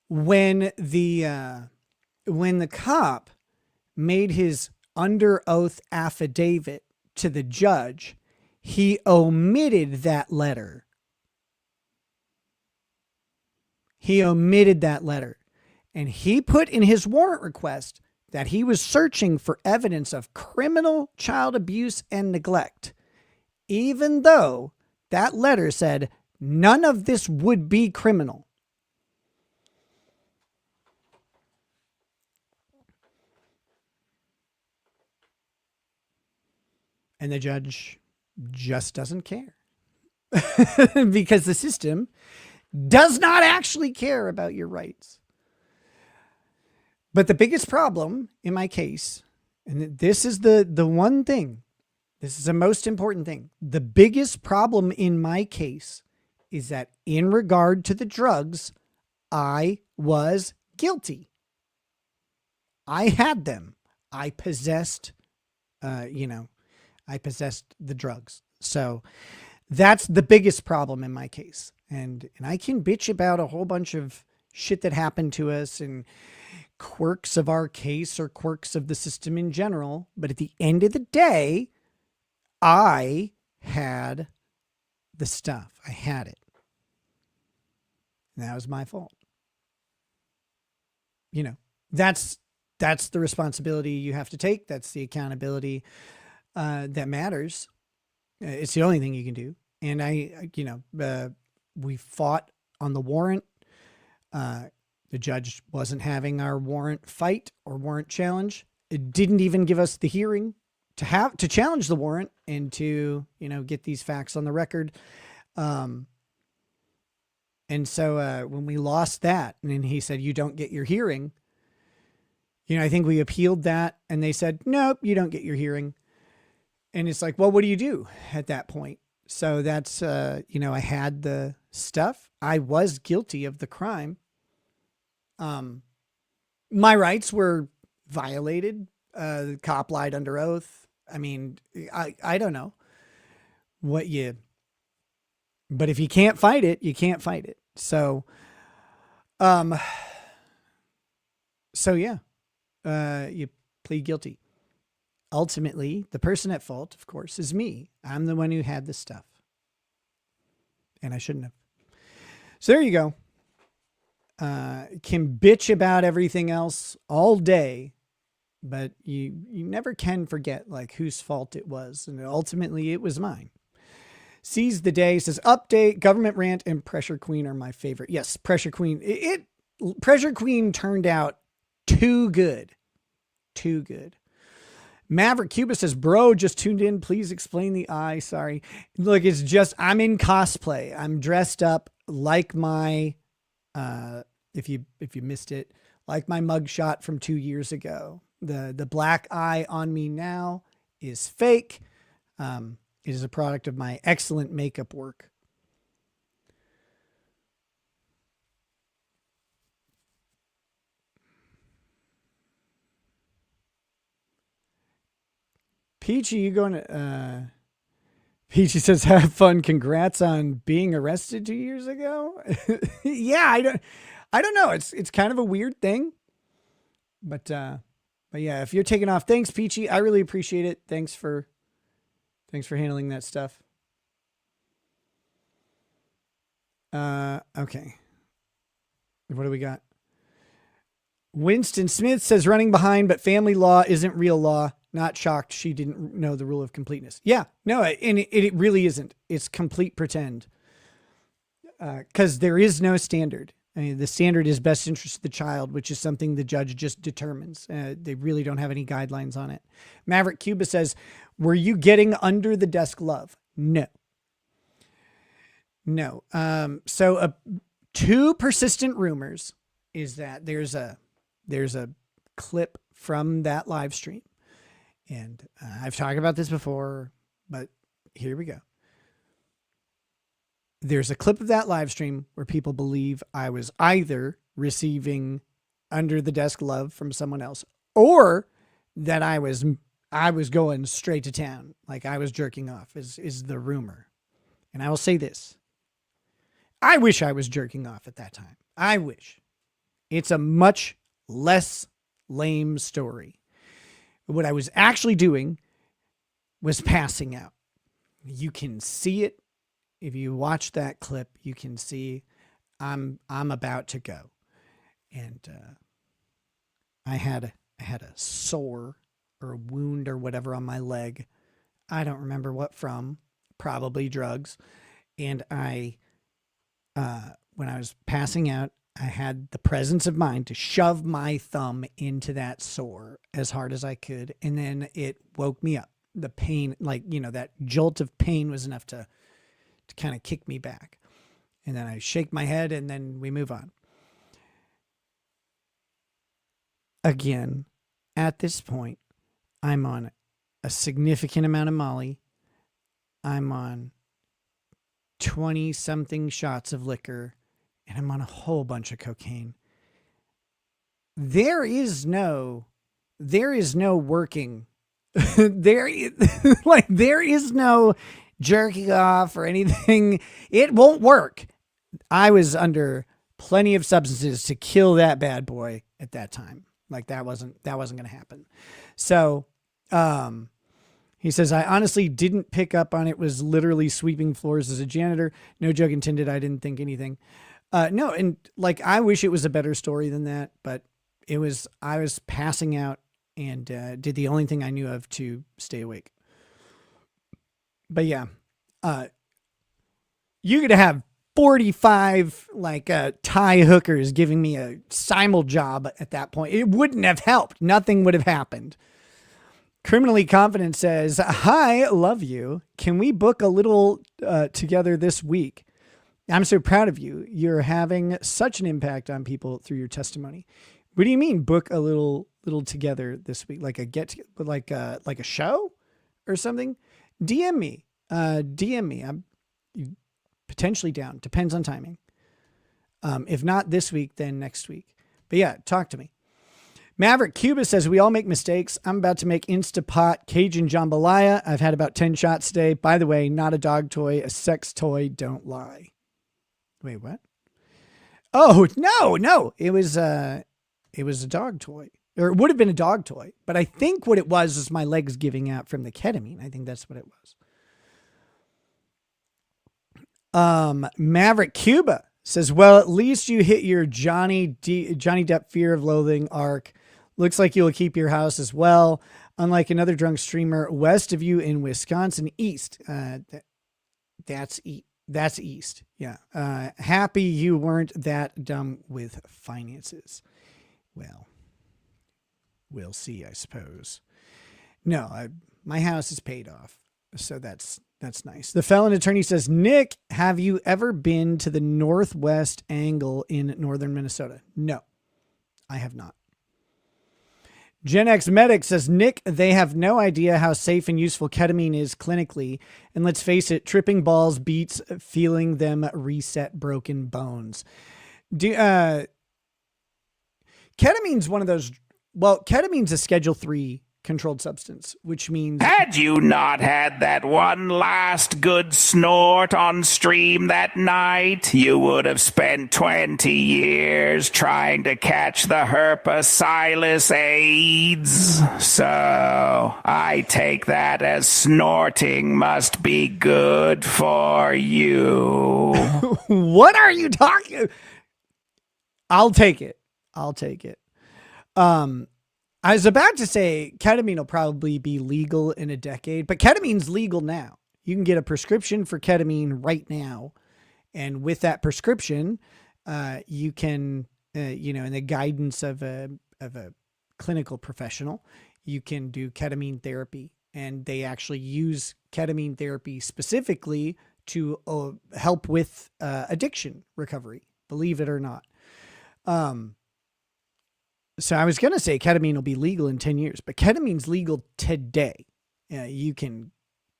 When the cop made his under oath affidavit to the judge, he omitted that letter. And he put in his warrant request that he was searching for evidence of criminal child abuse and neglect. even though that letter said none of this would be criminal. And the judge just doesn't care because the system does not actually care about your rights. But the biggest problem in my case, and this is the one thing, this is the most important thing. The biggest problem in my case is that in regard to the drugs, I was guilty. I had them. I possessed, I possessed the drugs. So that's the biggest problem in my case. And I can bitch about a whole bunch of shit that happened to us and quirks of our case or quirks of the system in general. But at the end of the day, I had the stuff. I had it. And that was my fault. You know, that's the responsibility you have to take. That's the accountability that matters. It's the only thing you can do. And we fought on the warrant. The judge wasn't having our warrant fight or warrant challenge. It didn't even give us the hearing to challenge the warrant and to, get these facts on the record. And so when we lost that, and then he said, you don't get your hearing, I think we appealed that and they said, nope, you don't get your hearing. And it's like, well, what do you do at that point? So that's, I had the stuff. I was guilty of the crime. My rights were violated. The cop lied under oath. I mean, I don't know but if you can't fight it, you can't fight it. So, you plead guilty. Ultimately, the person at fault, of course, is me. I'm the one who had the stuff. And I shouldn't have. So there you go. Can bitch about everything else all day, but you never can forget like whose fault it was. And ultimately it was mine. Seize the Day says, update, Government Rant and Pressure Queen are my favorite. Yes, Pressure Queen. Pressure Queen turned out too good. Too good. Maverick Cuba says, bro, just tuned in. Please explain the eye. Sorry. Look, it's just, I'm in cosplay. I'm dressed up like my, if you missed it, like my mugshot from 2 years ago. The black eye on me now is fake. It is a product of my excellent makeup work. Peachy, you going to, Peachy says, have fun. Congrats on being arrested 2 years ago. Yeah, I don't know. It's kind of a weird thing, but yeah, if you're taking off, thanks Peachy. I really appreciate it. Thanks for handling that stuff. Okay. What do we got? Winston Smith says, running behind, but family law isn't real law. Not shocked she didn't know the rule of completeness. Yeah, no, and it really isn't. It's complete pretend. Because there is no standard. I mean, the standard is best interest of the child, which is something the judge just determines. They really don't have any guidelines on it. Maverick Cuba says, were you getting under the desk love? No. So two persistent rumors is that there's a clip from that live stream. And I've talked about this before, but here we go. There's a clip of that live stream where people believe I was either receiving under the desk love from someone else or that I was going straight to town. Like I was jerking off is the rumor. And I will say this. I wish I was jerking off at that time. I wish. It's a much less lame story. What I was actually doing was passing out. You can see it. If you watch that clip, you can see I'm about to go. And I had a sore or a wound or whatever on my leg. I don't remember what from. probably drugs. And when I was passing out, I had the presence of mind to shove my thumb into that sore as hard as I could. And then it woke me up. The pain, that jolt of pain was enough to kind of kick me back. And then I shake my head and then we move on. Again, at this point, I'm on a significant amount of Molly. I'm on 20 something shots of liquor, and I'm on a whole bunch of cocaine. There is no working. there is no jerking off or anything. It won't work. I was under plenty of substances to kill that bad boy at that time. Like that wasn't going to happen. So, he says, I honestly didn't pick up on it. Was literally sweeping floors as a janitor. No joke intended. I didn't think anything. No. And I wish it was a better story than that, but I was passing out and, did the only thing I knew of to stay awake. But yeah, you could have 45 Thai hookers giving me a simul job at that point. It wouldn't have helped. Nothing would have happened. Criminally Confident says, hi, love you. Can we book a little together this week? I'm so proud of you. You're having such an impact on people through your testimony. What do you mean book a little together this week? Like a show or something? DM me. I'm potentially down. Depends on timing. If not this week, then next week. But yeah, talk to me. Maverick Cuba says, we all make mistakes. I'm about to make Instapot Cajun jambalaya. I've had about 10 shots today. By the way, not a dog toy, a sex toy. Don't lie. Wait, what? Oh, no. It was a dog toy, or it would have been a dog toy. But I think what it was my legs giving out from the ketamine. I think that's what it was. Maverick Cuba says, well, at least you hit your Johnny Depp fear of loathing arc. Looks like you'll keep your house as well. Unlike another drunk streamer west of you in Wisconsin, east. That's east. Yeah. Happy you weren't that dumb with finances. Well, we'll see, I suppose. No, my house is paid off. So that's nice. The felon attorney says, Nick, have you ever been to the northwest angle in northern Minnesota? No, I have not. Gen X Medic says, Nick, they have no idea how safe and useful ketamine is clinically. And let's face it, tripping balls beats feeling them reset broken bones. Ketamine's one of those, ketamine's a Schedule 3 controlled substance, which means had you not had that one last good snort on stream that night, you would have spent 20 years trying to catch the herpes AIDS. So I take that as snorting must be good for you. What are you talking? I'll take it. I was about to say ketamine will probably be legal in a decade, but ketamine's legal now. You can get a prescription for ketamine right now. And with that prescription, you can, in the guidance of a clinical professional, you can do ketamine therapy. And they actually use ketamine therapy specifically to help with addiction recovery, believe it or not. So I was going to say ketamine will be legal in 10 years, but ketamine's legal today. You can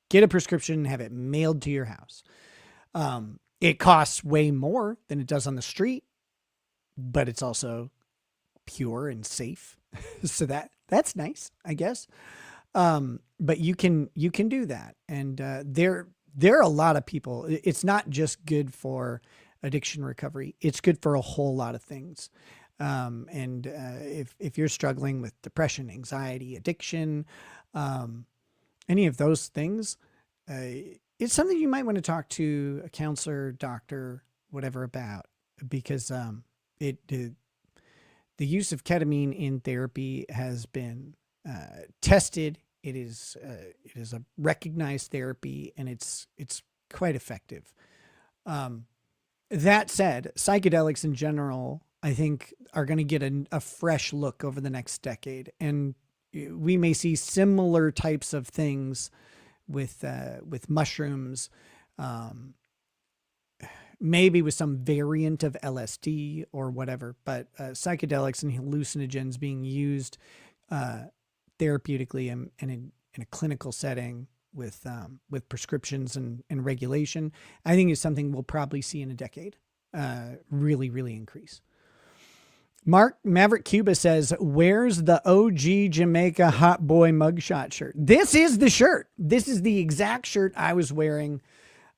get a prescription and have it mailed to your house. It costs way more than it does on the street, but it's also pure and safe. So that's nice, I guess. But you can do that. And there are a lot of people. It's not just good for addiction recovery. It's good for a whole lot of things. If you're struggling with depression, anxiety, addiction, any of those things, it's something you might want to talk to a counselor, doctor, whatever about, because the use of ketamine in therapy has been tested It is a recognized therapy, and it's quite effective. That said, psychedelics in general, I think, are going to get a fresh look over the next decade, and we may see similar types of things with mushrooms, maybe with some variant of LSD or whatever. But psychedelics and hallucinogens being used therapeutically and in a clinical setting with prescriptions and regulation, I think is something we'll probably see in a decade really, really increase. Mark Maverick Cuba says, where's the OG Jamaica Hot Boy mugshot shirt? This is the shirt. This is the exact shirt I was wearing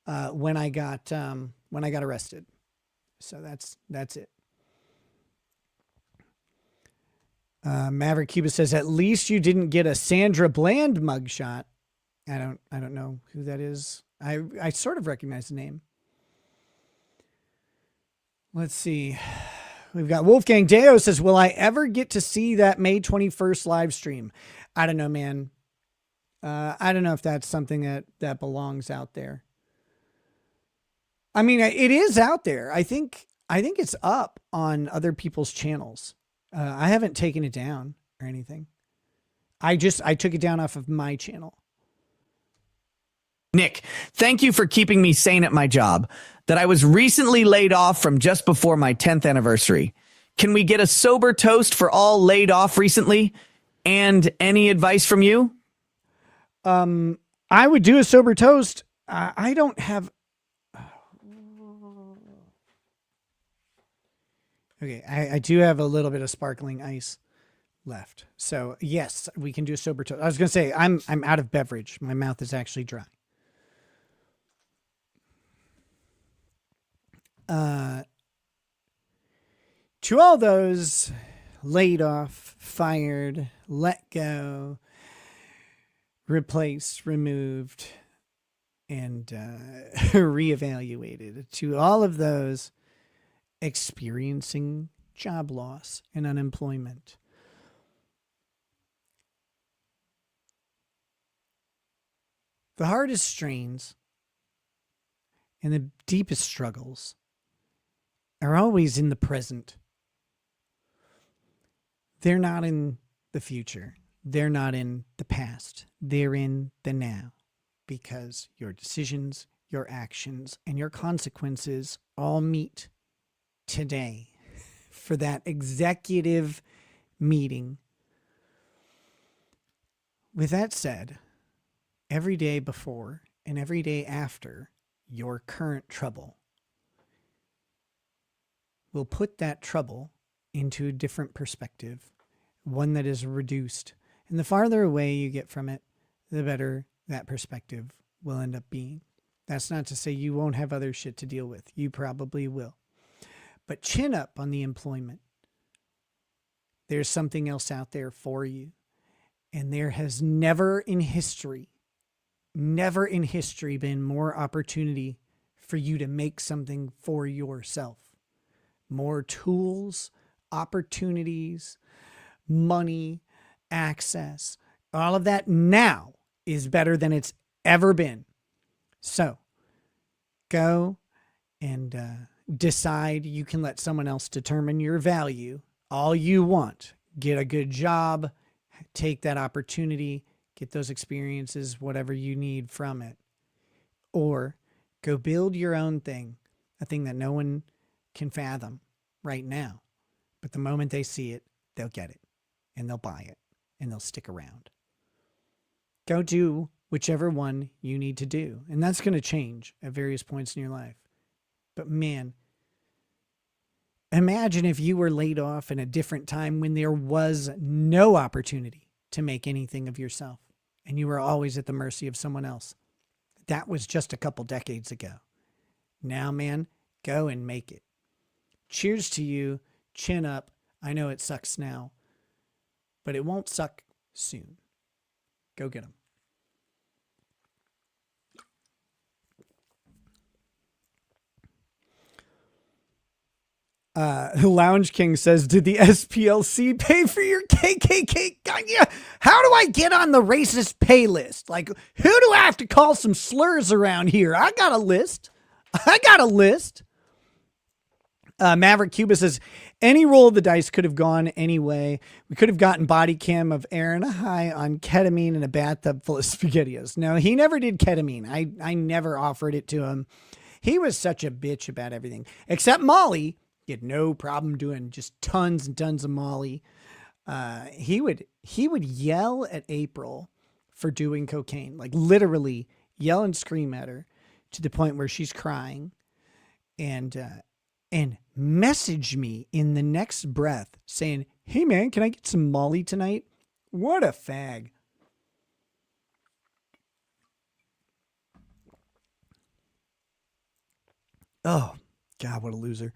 when I got arrested. So that's it. Maverick Cuba says, at least you didn't get a Sandra Bland mugshot. I don't know who that is. I sort of recognize the name. Let's see. We've got Wolfgang Deo says, will I ever get to see that May 21st live stream? I don't know, man. I don't know if that's something that belongs out there. I mean, it is out there. I think it's up on other people's channels. I haven't taken it down or anything. I took it down off of my channel. Nick, thank you for keeping me sane at my job that I was recently laid off from just before my 10th anniversary. Can we get a sober toast for all laid off recently? And any advice from you? I would do a sober toast. I don't have... Okay, I do have a little bit of sparkling ice left. So yes, we can do a sober toast. I was going to say, I'm out of beverage. My mouth is actually dry. To all those laid off, fired, let go, replaced, removed, and reevaluated. To all of those experiencing job loss and unemployment, the hardest strains and the deepest struggles are always in the present. They're not in the future. They're not in the past. They're in the now, because your decisions, your actions, and your consequences all meet today for that executive meeting. With that said, every day before and every day after your current trouble will put that trouble into a different perspective, one that is reduced. And the farther away you get from it, the better that perspective will end up being. That's not to say you won't have other shit to deal with. You probably will. But chin up on the employment. There's something else out there for you. And there has never in history been more opportunity for you to make something for yourself. More tools, opportunities, money, access, all of that now is better than it's ever been. So go and decide. You can let someone else determine your value all you want. Get a good job, take that opportunity, get those experiences, whatever you need from it. Or go build your own thing, a thing that no one can fathom right now. But the moment they see it, they'll get it and they'll buy it and they'll stick around. Go do whichever one you need to do. And that's going to change at various points in your life. But man, imagine if you were laid off in a different time when there was no opportunity to make anything of yourself and you were always at the mercy of someone else. That was just a couple decades ago. Now, man, go and make it. Cheers to you. Chin up. I know it sucks now, but it won't suck soon. Go get them. Lounge King says, did the SPLC pay for your KKK? Yeah. How do I get on the racist pay list? Like, who do I have to call some slurs around here? I got a list. Maverick Cuba says, any roll of the dice could have gone anyway. We could have gotten body cam of Aaron high on ketamine in a bathtub full of SpaghettiOs. No, he never did ketamine. I never offered it to him. He was such a bitch about everything, except Molly. He had no problem doing just tons and tons of Molly. He would yell at April for doing cocaine, like literally yell and scream at her to the point where she's crying, and message me in the next breath saying, hey man, can I get some Molly tonight? What a fag. Oh God, what a loser.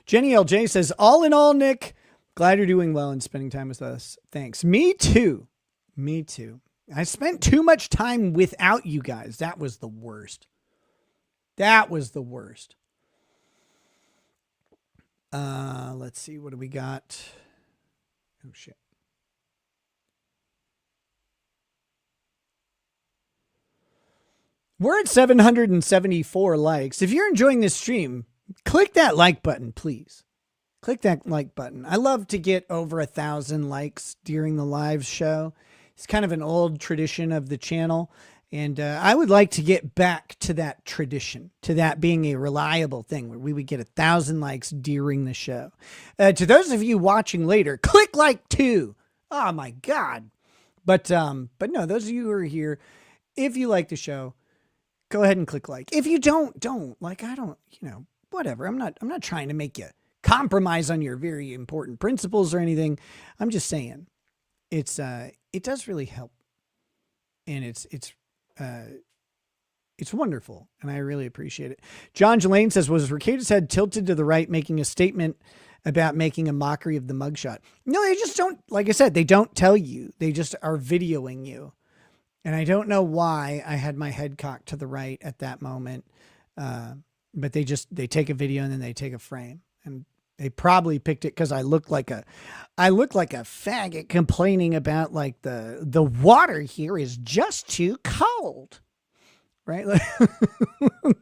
Jenny LJ says, all in all, Nick, glad you're doing well and spending time with us. Thanks. Me too. I spent too much time without you guys. That was the worst. Let's see. What do we got? Oh shit. We're at 774 likes. If you're enjoying this stream, click that like button, please. Click that like button. I love to get over 1,000 likes during the live show. It's kind of an old tradition of the channel. And I would like to get back to that tradition, to that being a reliable thing where we would get 1,000 likes during the show. To those of you watching later, click like too. Oh my God. But no, those of you who are here, if you like the show, go ahead and click like. If you don't. Like, I don't, whatever. I'm not trying to make you compromise on your very important principles or anything. I'm just saying it does really help. And it's wonderful, and I really appreciate it. John Jelaine says, was Rekieta's head tilted to the right, making a statement about making a mockery of the mugshot? No, they just don't, like I said, they don't tell you. They just are videoing you. And I don't know why I had my head cocked to the right at that moment. But they take a video and then they take a frame. And they probably picked it because I look like a faggot complaining about like the water here is just too cold, right?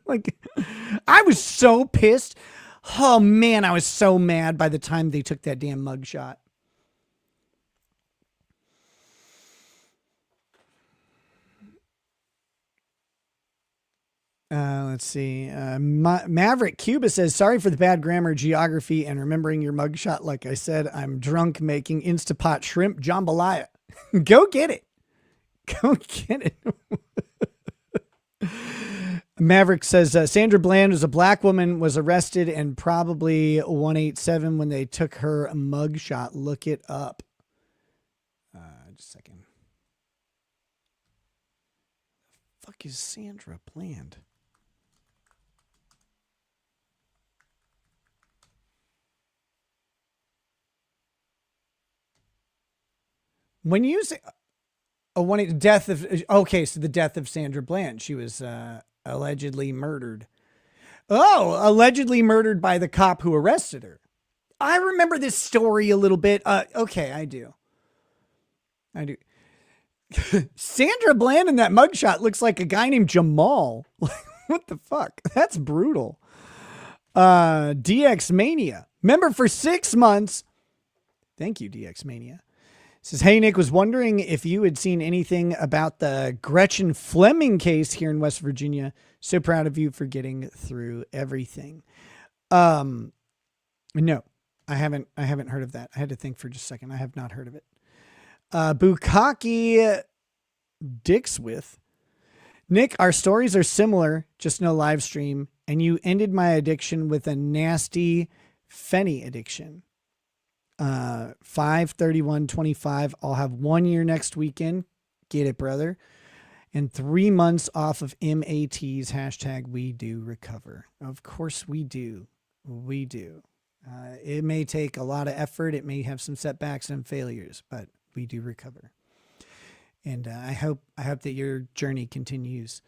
Like I was so pissed. Oh man, I was so mad by the time they took that damn mugshot. Let's see. Maverick Cuba says, sorry for the bad grammar, geography, and remembering your mugshot. Like I said, I'm drunk making Instapot shrimp jambalaya. Go get it. Maverick says, Sandra Bland was a black woman, was arrested and probably 187 when they took her mugshot. Look it up. Just a second. The fuck is Sandra Bland? When you say so the death of Sandra Bland, she was allegedly murdered. Oh, allegedly murdered by the cop who arrested her. I remember this story a little bit. Okay, I do. Sandra Bland in that mugshot looks like a guy named Jamal. What the fuck? That's brutal. DX Mania. Member for 6 months. Thank you, DX Mania. Says, hey, Nick, was wondering if you had seen anything about the Gretchen Fleming case here in West Virginia. So proud of you for getting through everything. No, I haven't heard of that. I had to think for just a second. I have not heard of it. Bukaki Dixwith. Nick, our stories are similar, just no live stream. And you ended my addiction with a nasty Fenny addiction. 5/31/25. I'll have 1 year next weekend. Get it, brother. And 3 months off of MATs. Hashtag we do recover. Of course we do. We do. It may take a lot of effort. It may have some setbacks and failures, but we do recover. And I hope that your journey continues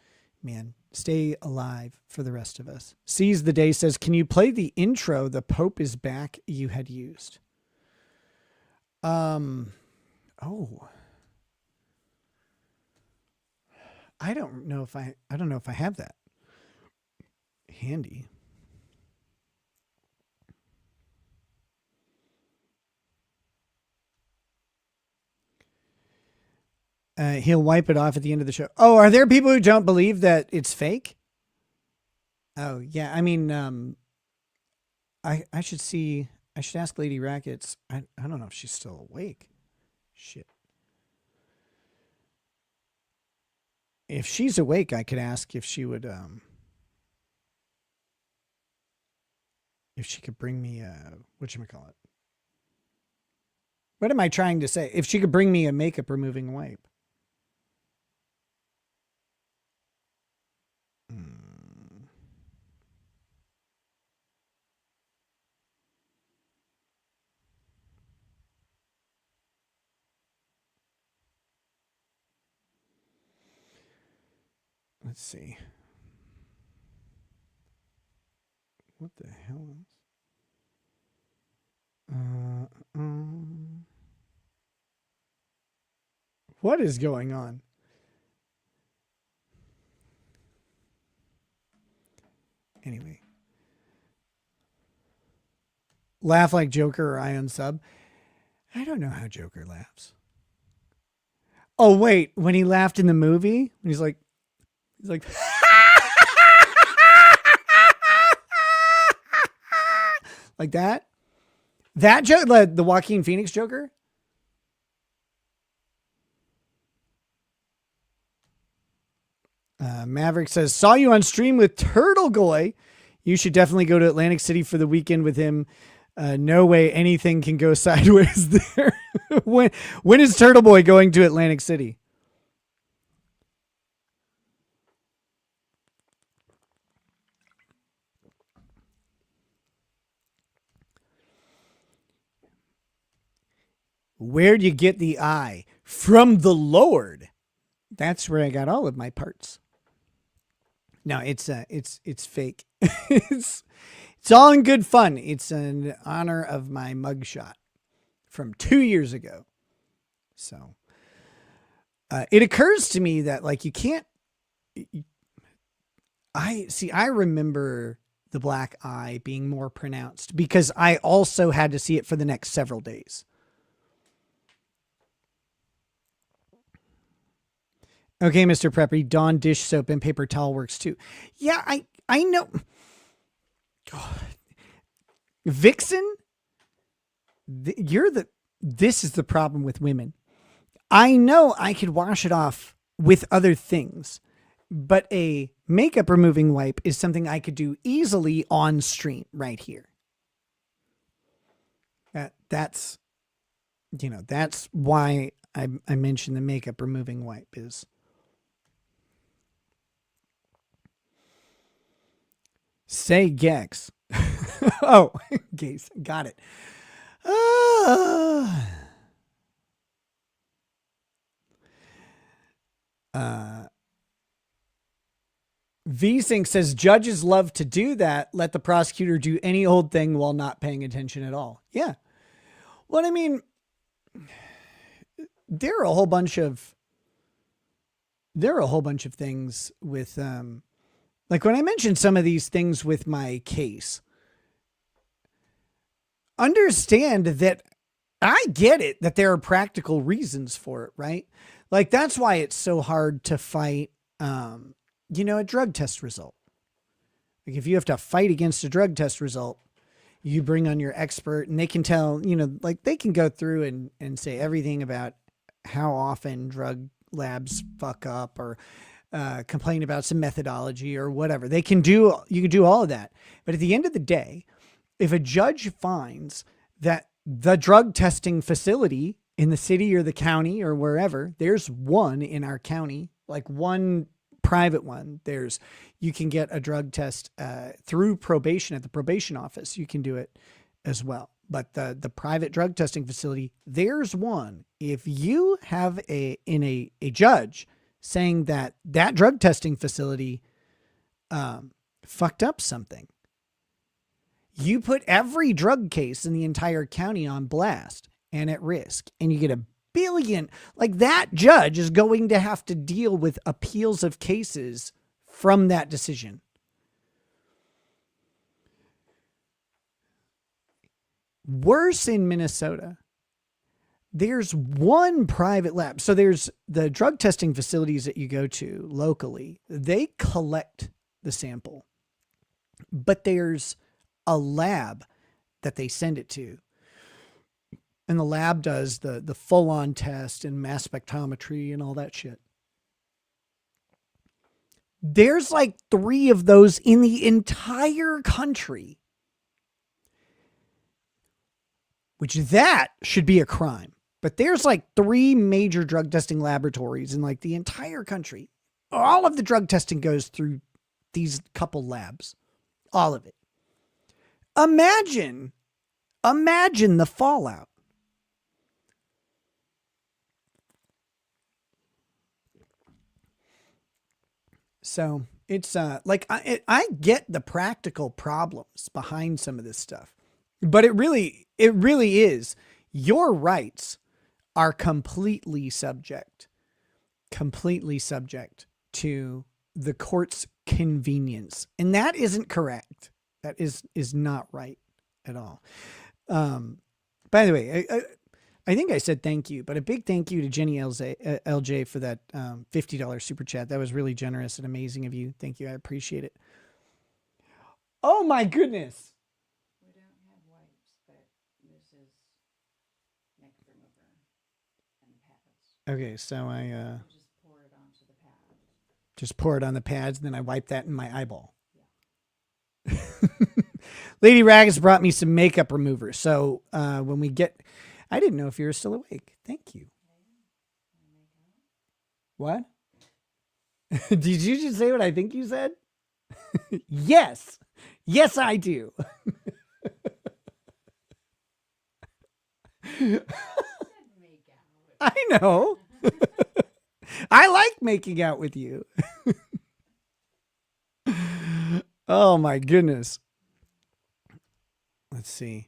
man, stay alive for the rest of us. Seize the Day says, can you play the intro, The Pope is Back, you had used? Oh. I don't know if I have that handy. He'll wipe it off at the end of the show. Oh, are there people who don't believe that it's fake? Oh, yeah. I mean, I should ask Lady Rackets. I don't know if she's still awake. Shit. If she's awake, I could ask if she would, if she could bring me whatchamacallit. What am I trying to say? If she could bring me a makeup removing wipe. Let's see. What the hell is? What is going on? Anyway. Laugh like Joker or I unsub. I don't know how Joker laughs. Oh, wait. When he laughed in the movie, he's like, like that. That joke, the Joaquin Phoenix Joker. Maverick says, saw you on stream with Turtle Goy. You should definitely go to Atlantic City for the weekend with him. No way anything can go sideways there. when is Turtle Boy going to Atlantic City? Where'd you get the eye? From the Lord. That's where I got all of my parts. No, it's fake. it's all in good fun. It's in honor of my mugshot from 2 years ago. So it occurs to me that like you can't. I remember the black eye being more pronounced because I also had to see it for the next several days. Okay, Mr. Preppery, Dawn dish soap and paper towel works too. Yeah, I know. God. Vixen, this is the problem with women. I know I could wash it off with other things, but a makeup removing wipe is something I could do easily on stream right here. That's why I mentioned the makeup removing wipe is. Say Gex. Oh, Gex. Got it. V-Sync says judges love to do that. Let the prosecutor do any old thing while not paying attention at all. Yeah. Well, I mean, there are a whole bunch of things with, like when I mentioned some of these things with my case, understand that I get it, that there are practical reasons for it, right? Like that's why it's so hard to fight, a drug test result. Like if you have to fight against a drug test result, you bring on your expert and they can tell, like they can go through and say everything about how often drug labs fuck up or complain about some methodology or whatever. You can do all of that. But at the end of the day, if a judge finds that the drug testing facility in the city or the county or wherever, there's one in our county, like one private one, you can get a drug test through probation at the probation office. You can do it as well. But the private drug testing facility, there's one. If you have a judge saying that that drug testing facility fucked up something. You put every drug case in the entire county on blast and at risk, and you get $1 billion. Like, that judge is going to have to deal with appeals of cases from that decision. Worse, in Minnesota, there's one private lab. So there's the drug testing facilities that you go to locally. They collect the sample, but there's a lab that they send it to. And the lab does the full-on test and mass spectrometry and all that shit. There's like 3 of those in the entire country, which that should be a crime. But there's like 3 major drug testing laboratories in like the entire country. All of the drug testing goes through these couple labs. All of it. Imagine the fallout. So it's like I get the practical problems behind some of this stuff, but it really is, your rights are completely subject to the court's convenience, and that isn't correct. That is not right at all. By the way, I think I said thank you, but a big thank you to Jenny LJ for that $50 super chat. That was really generous and amazing of you. Thank you. I appreciate it. Oh my goodness. We don't have wipes, but this is neck remover and pads. Okay, so I just pour it onto the pad. just pour it on the pads, and then I wipe that in my eyeball. Yeah. Lady Raggers brought me some makeup remover. So when we get... I didn't know if you were still awake. Thank you. What? Did you just say what I think you said? Yes. Yes, I do. I know. I like making out with you. Oh my goodness. Let's see.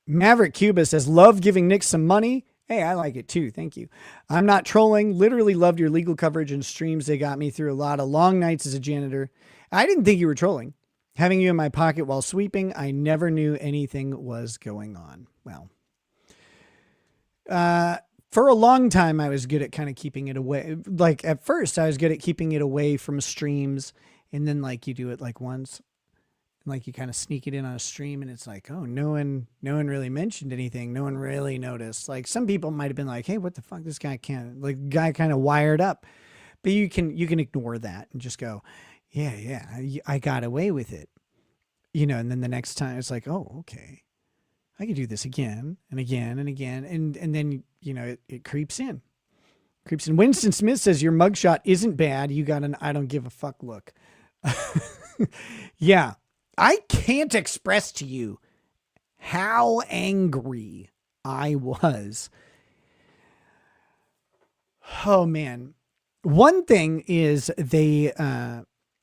Maverick Cuba says, love giving Nick some money. Hey, I like it too. Thank you. I'm not trolling. Literally loved your legal coverage and streams. They got me through a lot of long nights as a janitor. I didn't think you were trolling. Having you in my pocket while sweeping, I never knew anything was going on. Well, for a long time, I was good at kind of keeping it away. Like at first, I was good at keeping it away from streams. And then like you do it like once. Like you kind of sneak it in on a stream and it's like, oh, no one really mentioned anything. No one really noticed. Like some people might've been like, hey, what the fuck? This guy can't, like guy kind of wired up, but you can ignore that and just go, yeah, I got away with it, and then the next time it's like, oh, okay, I can do this again and again and again. And then, it creeps in. Winston Smith says your mugshot isn't bad. You got an, I don't give a fuck look. Yeah. I can't express to you how angry I was. Oh man. One thing is they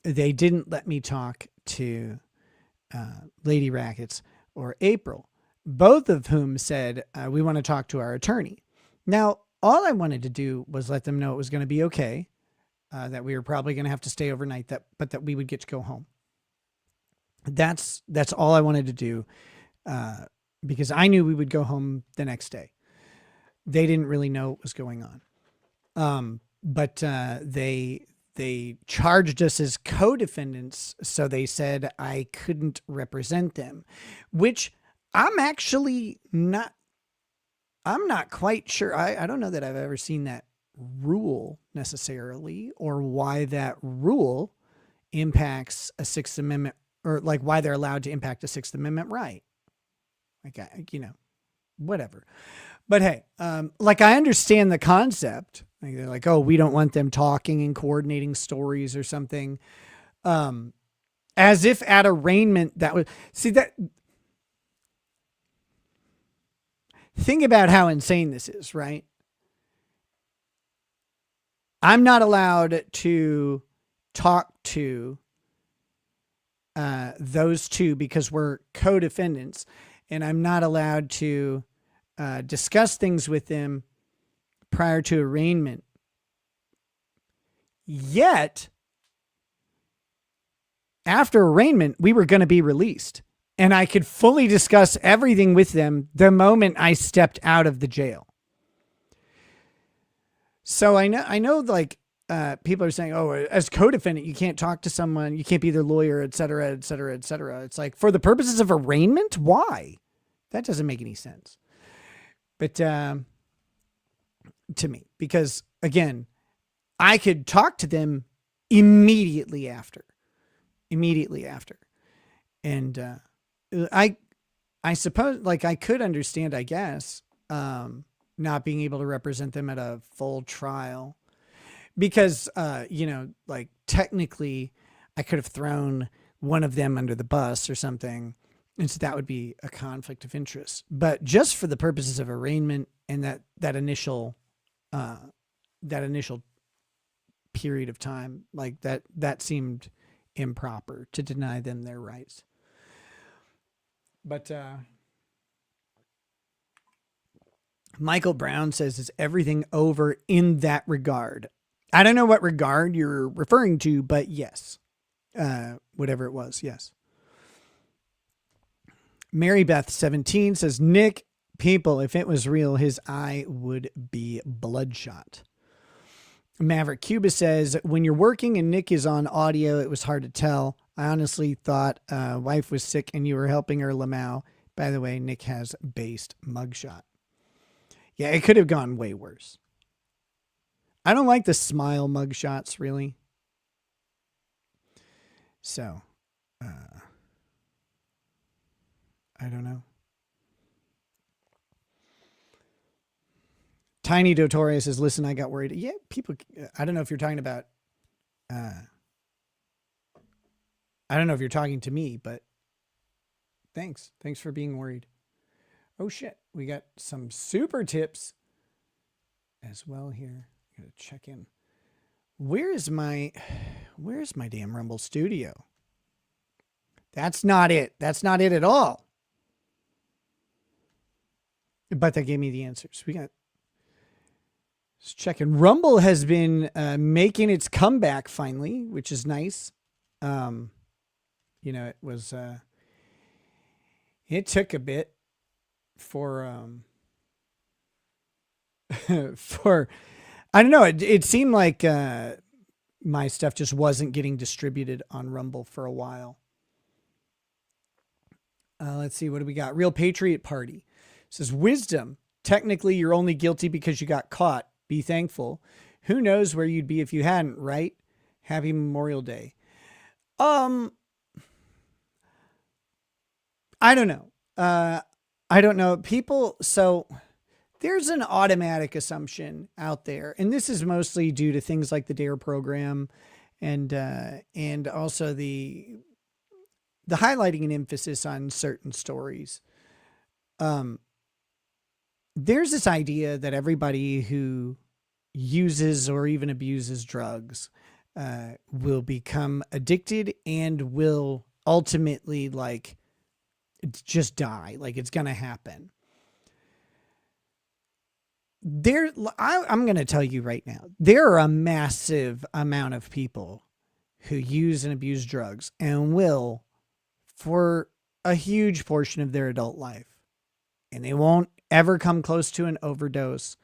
didn't let me talk to Lady Rackets or April, both of whom said, we want to talk to our attorney. Now, all I wanted to do was let them know it was going to be okay, that we were probably going to have to stay overnight, but that we would get to go home. That's all I wanted to do, because I knew we would go home the next day. They didn't really know what was going on. But they charged us as co-defendants. So they said I couldn't represent them, which I'm not quite sure. I don't know that I've ever seen that rule necessarily, or why that rule impacts a Sixth Amendment, or like why they're allowed to impact a Sixth Amendment right. Like, whatever. But hey, like I understand the concept. Like they're like, oh, we don't want them talking and coordinating stories or something. As if at arraignment that would think about how insane this is, right? I'm not allowed to talk to those two because we're co-defendants, and I'm not allowed to discuss things with them prior to arraignment. Yet, after arraignment, we were going to be released, and I could fully discuss everything with them the moment I stepped out of the jail. So I know, like, people are saying, oh, as co-defendant, you can't talk to someone, you can't be their lawyer, et cetera, et cetera, et cetera. It's like, for the purposes of arraignment, why? That doesn't make any sense. But to me, because again, I could talk to them immediately after. And I suppose, like, I could understand, I guess, not being able to represent them at a full trial because, like, technically I could have thrown one of them under the bus or something. And so that would be a conflict of interest. But just for the purposes of arraignment and that initial period of time, like that seemed improper to deny them their rights. But Michael Brown says, is everything over in that regard? I don't know what regard you're referring to, but yes. Whatever it was, yes. Mary Beth 17 says, Nick, people, if it was real, his eye would be bloodshot. Maverick Cuba says, when you're working and Nick is on audio, it was hard to tell. I honestly thought wife was sick and you were helping her, Lamau. By the way, Nick has based mugshot. Yeah, it could have gone way worse. I don't like the smile mugshots, really. So, I don't know. Tiny Dotoria says, listen, I got worried. Yeah, people, I don't know if you're talking about, I don't know if you're talking to me, but thanks. Thanks for being worried. Oh shit. We got some super tips as well here. Gotta check in. Where's my damn Rumble Studio? That's not it. That's not it at all. But that gave me the answers. We got, let's check in. Rumble has been making its comeback finally, which is nice. It was, it took a bit for, I don't know. It seemed like my stuff just wasn't getting distributed on Rumble for a while. Let's see. What do we got? Real Patriot Party says, wisdom. Technically, you're only guilty because you got caught. Be thankful. Who knows where you'd be if you hadn't, right? Happy Memorial Day. I don't know. I don't know. People, so there's an automatic assumption out there, and this is mostly due to things like the DARE program and also the highlighting and emphasis on certain stories. There's this idea that everybody who uses or even abuses drugs will become addicted and will ultimately, like, just die. Like, it's going to happen. I'm going to tell you right now, there are a massive amount of people who use and abuse drugs and will for a huge portion of their adult life. And they won't ever come close to an overdose.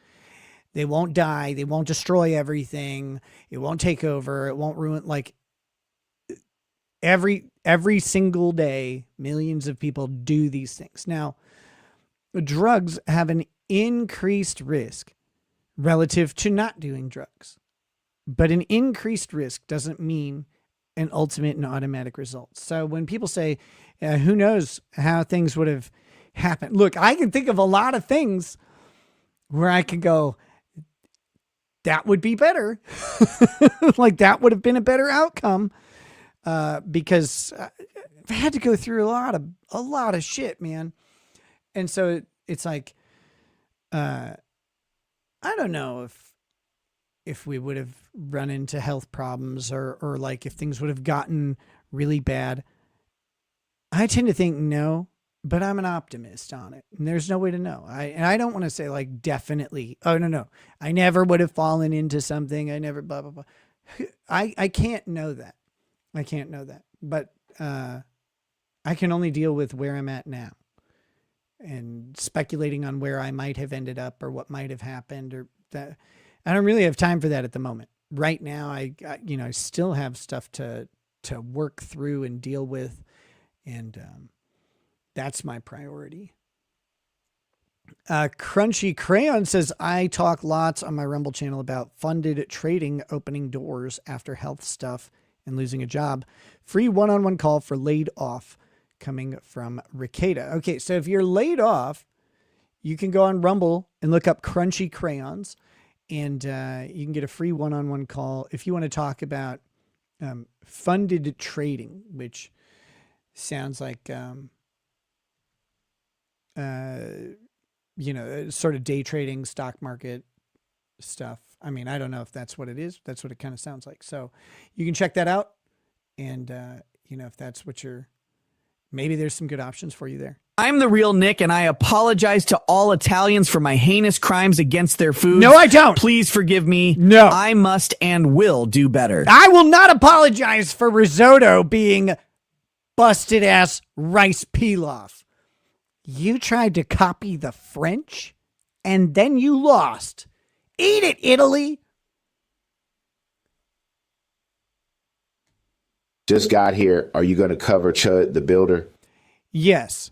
They won't die. They won't destroy everything. It won't take over. It won't ruin, like, every single day, millions of people do these things. Now, drugs have an increased risk relative to not doing drugs, but an increased risk doesn't mean an ultimate and automatic result. So when people say, who knows how things would have happened? Look, I can think of a lot of things where I can go, that would be better. Like, that would have been a better outcome. Because I've had to go through a lot of shit, man. And so it's like, I don't know if if we would have run into health problems or like if things would have gotten really bad. I tend to think no, but I'm an optimist on it. And there's no way to know. I don't want to say like definitely, oh no, I never would have fallen into something. I never blah, blah, blah. I can't know that. I can't know that. But I can only deal with where I'm at now. And speculating on where I might have ended up or what might have happened or that. I don't really have time for that at the moment. Right now, I still have stuff to work through and deal with. And that's my priority. Crunchy Crayon says, I talk lots on my Rumble channel about funded trading opening doors after health stuff and losing a job. Free one-on-one call for laid off coming from Ricada. Okay, so if you're laid off, you can go on Rumble and look up Crunchy Crayons, and you can get a free one-on-one call if you want to talk about funded trading, which sounds like, sort of day trading, stock market stuff. I mean, I don't know if that's what it is. That's what it kind of sounds like. So you can check that out. And, if that's what maybe there's some good options for you there. I'm the real Nick, and I apologize to all Italians for my heinous crimes against their food. No, I don't. Please forgive me. No. I must and will do better. I will not apologize for risotto being busted ass rice pilaf. You tried to copy the French and then you lost. Eat it, Italy. Just got here. Are you going to cover Chud the Builder? Yes.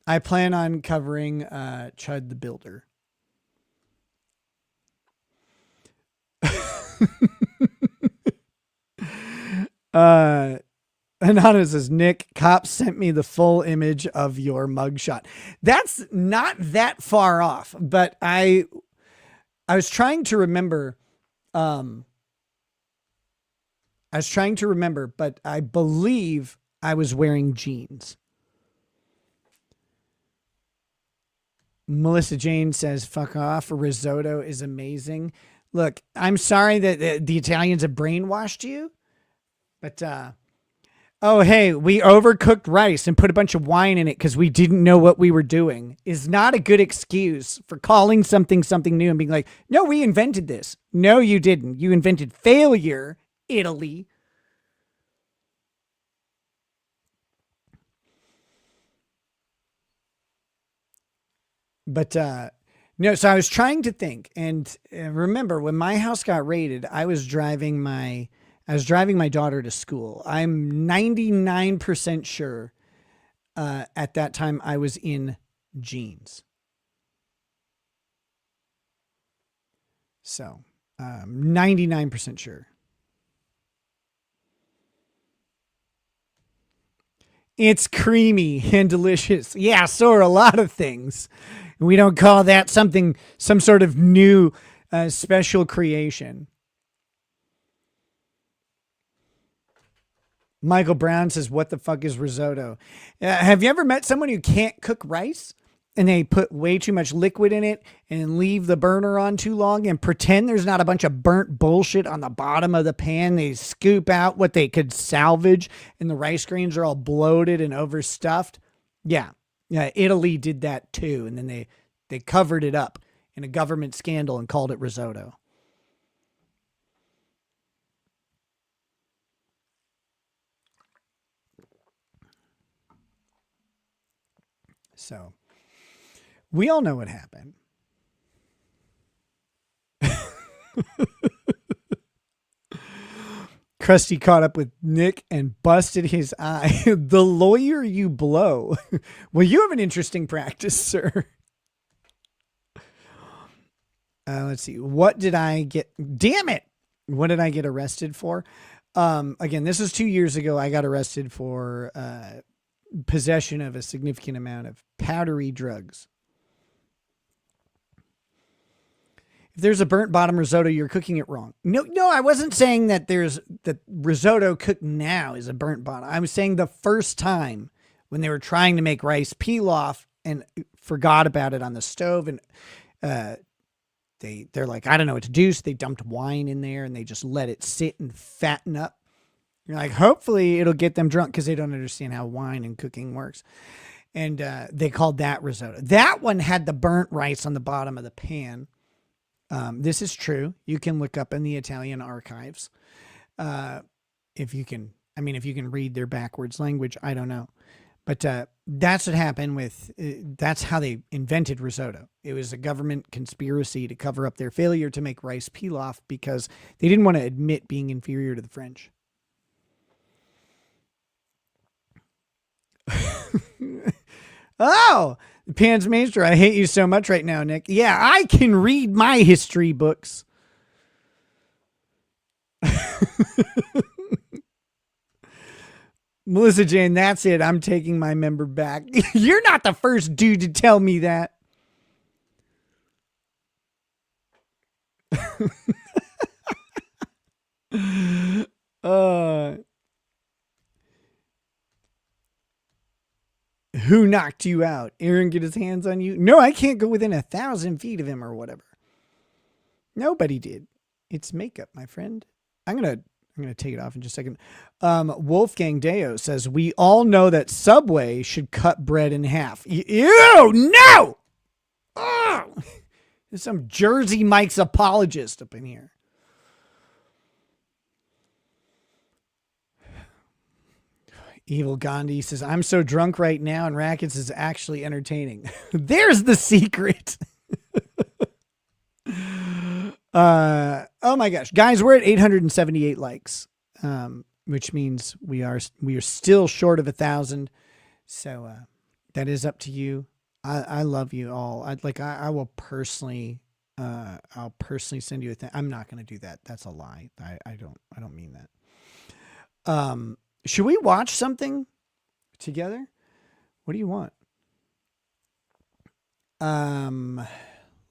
I plan on covering Chud the Builder. Anonymous says, Nick, cops sent me the full image of your mugshot. That's not that far off, but I was trying to remember. But I believe I was wearing jeans. Melissa Jane says, fuck off. Risotto is amazing. Look, I'm sorry that the Italians have brainwashed you, but, oh, hey, we overcooked rice and put a bunch of wine in it because we didn't know what we were doing is not a good excuse for calling something new and being like, no, we invented this. No, you didn't. You invented failure, Italy. But, no, so I was trying to think and remember when my house got raided, I was driving my daughter to school. I'm 99% sure at that time I was in jeans. So 99% sure. It's creamy and delicious. Yeah, so are a lot of things. We don't call that some sort of new special creation. Michael Brown says, what the fuck is risotto? Have you ever met someone who can't cook rice and they put way too much liquid in it and leave the burner on too long and pretend there's not a bunch of burnt bullshit on the bottom of the pan? They scoop out what they could salvage and the rice grains are all bloated and overstuffed. Yeah. Italy did that too. And then they covered it up in a government scandal and called it risotto. So we all know what happened. Krusty caught up with Nick and busted his eye. The lawyer you blow. Well, you have an interesting practice, sir. Let's see. What did I get? Damn it. What did I get arrested for? Again, this was 2 years ago. I got arrested for possession of a significant amount of powdery drugs. If there's a burnt bottom risotto, you're cooking it wrong. No, I wasn't saying that that risotto cooked now is a burnt bottom. I was saying the first time when they were trying to make rice pilaf and forgot about it on the stove and they're like, I don't know what to do. So they dumped wine in there and they just let it sit and fatten up. You're like, hopefully it'll get them drunk because they don't understand how wine and cooking works. And they called that risotto. That one had the burnt rice on the bottom of the pan. This is true. You can look up in the Italian archives. If you can read their backwards language, I don't know. But that's what happened with, that's how they invented risotto. It was a government conspiracy to cover up their failure to make rice pilaf because they didn't want to admit being inferior to the French. Oh, Pan's Maester, I hate you so much right now, Nick. Yeah, I can read my history books. Melissa Jane, that's it. I'm taking my member back. You're not the first dude to tell me that. Who knocked you out? Aaron get his hands on you? No, I can't go within 1,000 feet of him or whatever. Nobody did. It's makeup, my friend. I'm gonna take it off in just a second. Wolfgang Deo says, we all know that Subway should cut bread in half. Ew, no! Oh! There's some Jersey Mike's apologist up in here. Evil Gandhi says, I'm so drunk right now and Rackets is actually entertaining. There's the secret. Oh my gosh, guys, we're at 878 likes, which means we are still short of 1,000. So, that is up to you. I love you all. I will personally, I'll personally send you a thing. I'm not going to do that. That's a lie. I don't mean that. Should we watch something together? What do you want?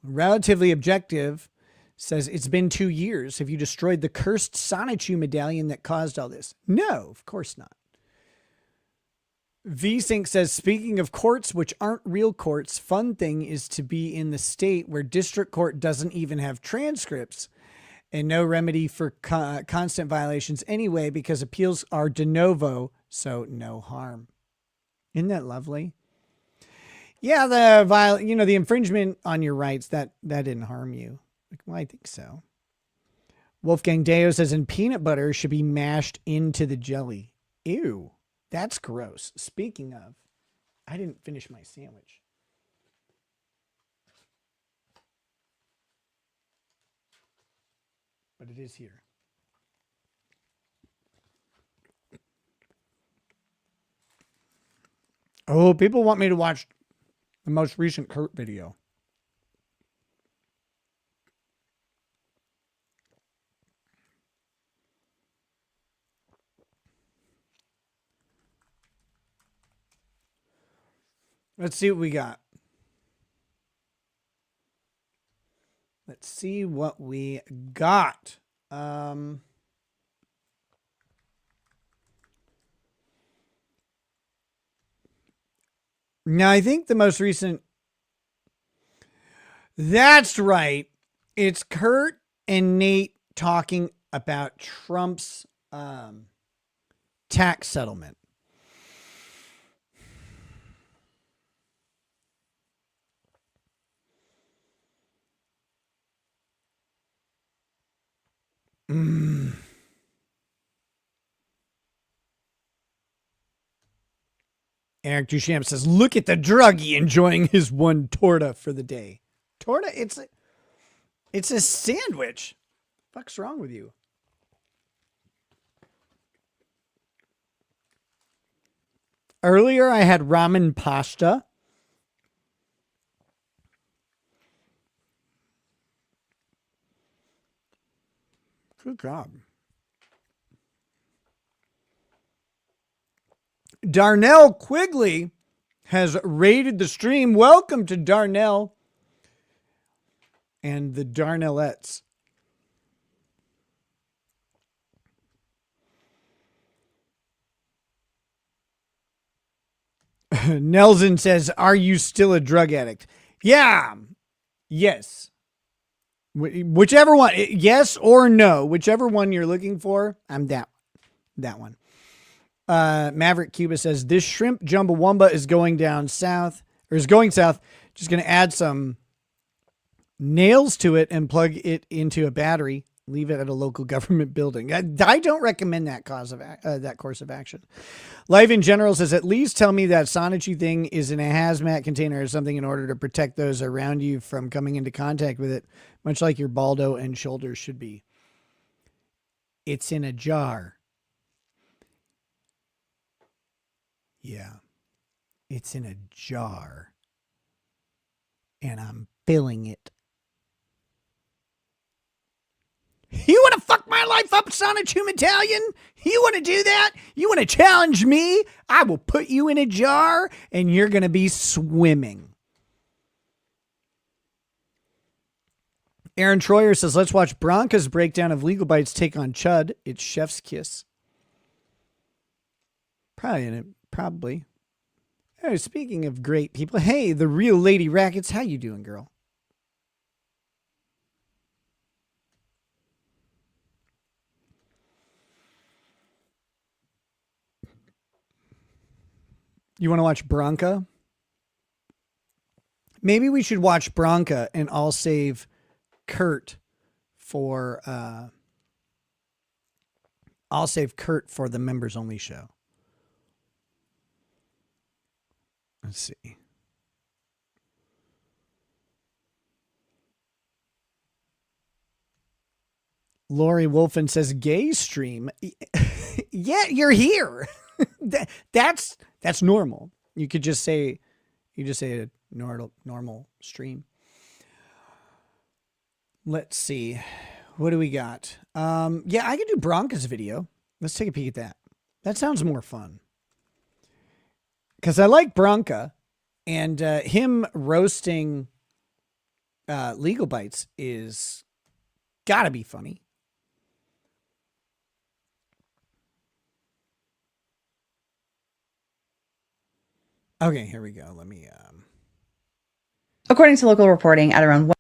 Relatively Objective says, it's been 2 years. Have you destroyed the cursed Sonichu medallion that caused all this? No, of course not. VSync says, speaking of courts, which aren't real courts, fun thing is to be in the state where district court doesn't even have transcripts and no remedy for constant violations anyway, because appeals are de novo, so no harm. Isn't that lovely? Yeah, the infringement on your rights, that didn't harm you. Well, I think so. Wolfgang Deo says, and peanut butter should be mashed into the jelly. Ew, that's gross. Speaking of, I didn't finish my sandwich. But it is here. Oh, people want me to watch the most recent Kurt video. Let's see what we got. Let's see what we got. Now, I think the most recent... That's right. It's Kurt and Nate talking about Trump's tax settlement. Eric Duchamp says, look at the druggie enjoying his one torta for the day. Torta? It's a sandwich. What's wrong with you? Earlier, I had ramen pasta. Good job. Darnell Quigley has raided the stream. Welcome to Darnell and the Darnellettes. Nelson says, are you still a drug addict? Yeah. Yes. Whichever one, yes or no, whichever one you're looking for, I'm that one. Maverick Cuba says this shrimp Jumbawamba is going down south, or is going south. Just going to add some nails to it and plug it into a battery. Leave it at a local government building. I don't recommend that course of action. Life in General says, at least tell me that Sonichi thing is in a hazmat container or something in order to protect those around you from coming into contact with it, much like your baldo and shoulders should be. It's in a jar. Yeah. It's in a jar. And I'm filling it. You want to fuck my life up, Sonic Italian? You want to do that? You want to challenge me? I will put you in a jar and you're going to be swimming. Aaron Troyer says, let's watch Bronca's breakdown of Legal Bites take on Chud. It's Chef's Kiss. Probably. Oh, speaking of great people, hey, the real Lady Rackets, how you doing, girl? You want to watch Bronca? Maybe we should watch Bronca and I'll save Kurt for the members only show. Let's see. Lori Wolfen says gay stream. Yeah, you're here. That's normal. You just say a normal stream. Let's see. What do we got? Yeah, I could do Bronca's video. Let's take a peek at that. That sounds more fun. Because I like Bronca, and him roasting Legal Bites is gotta be funny. Okay, here we go. Let me. According to local reporting, at around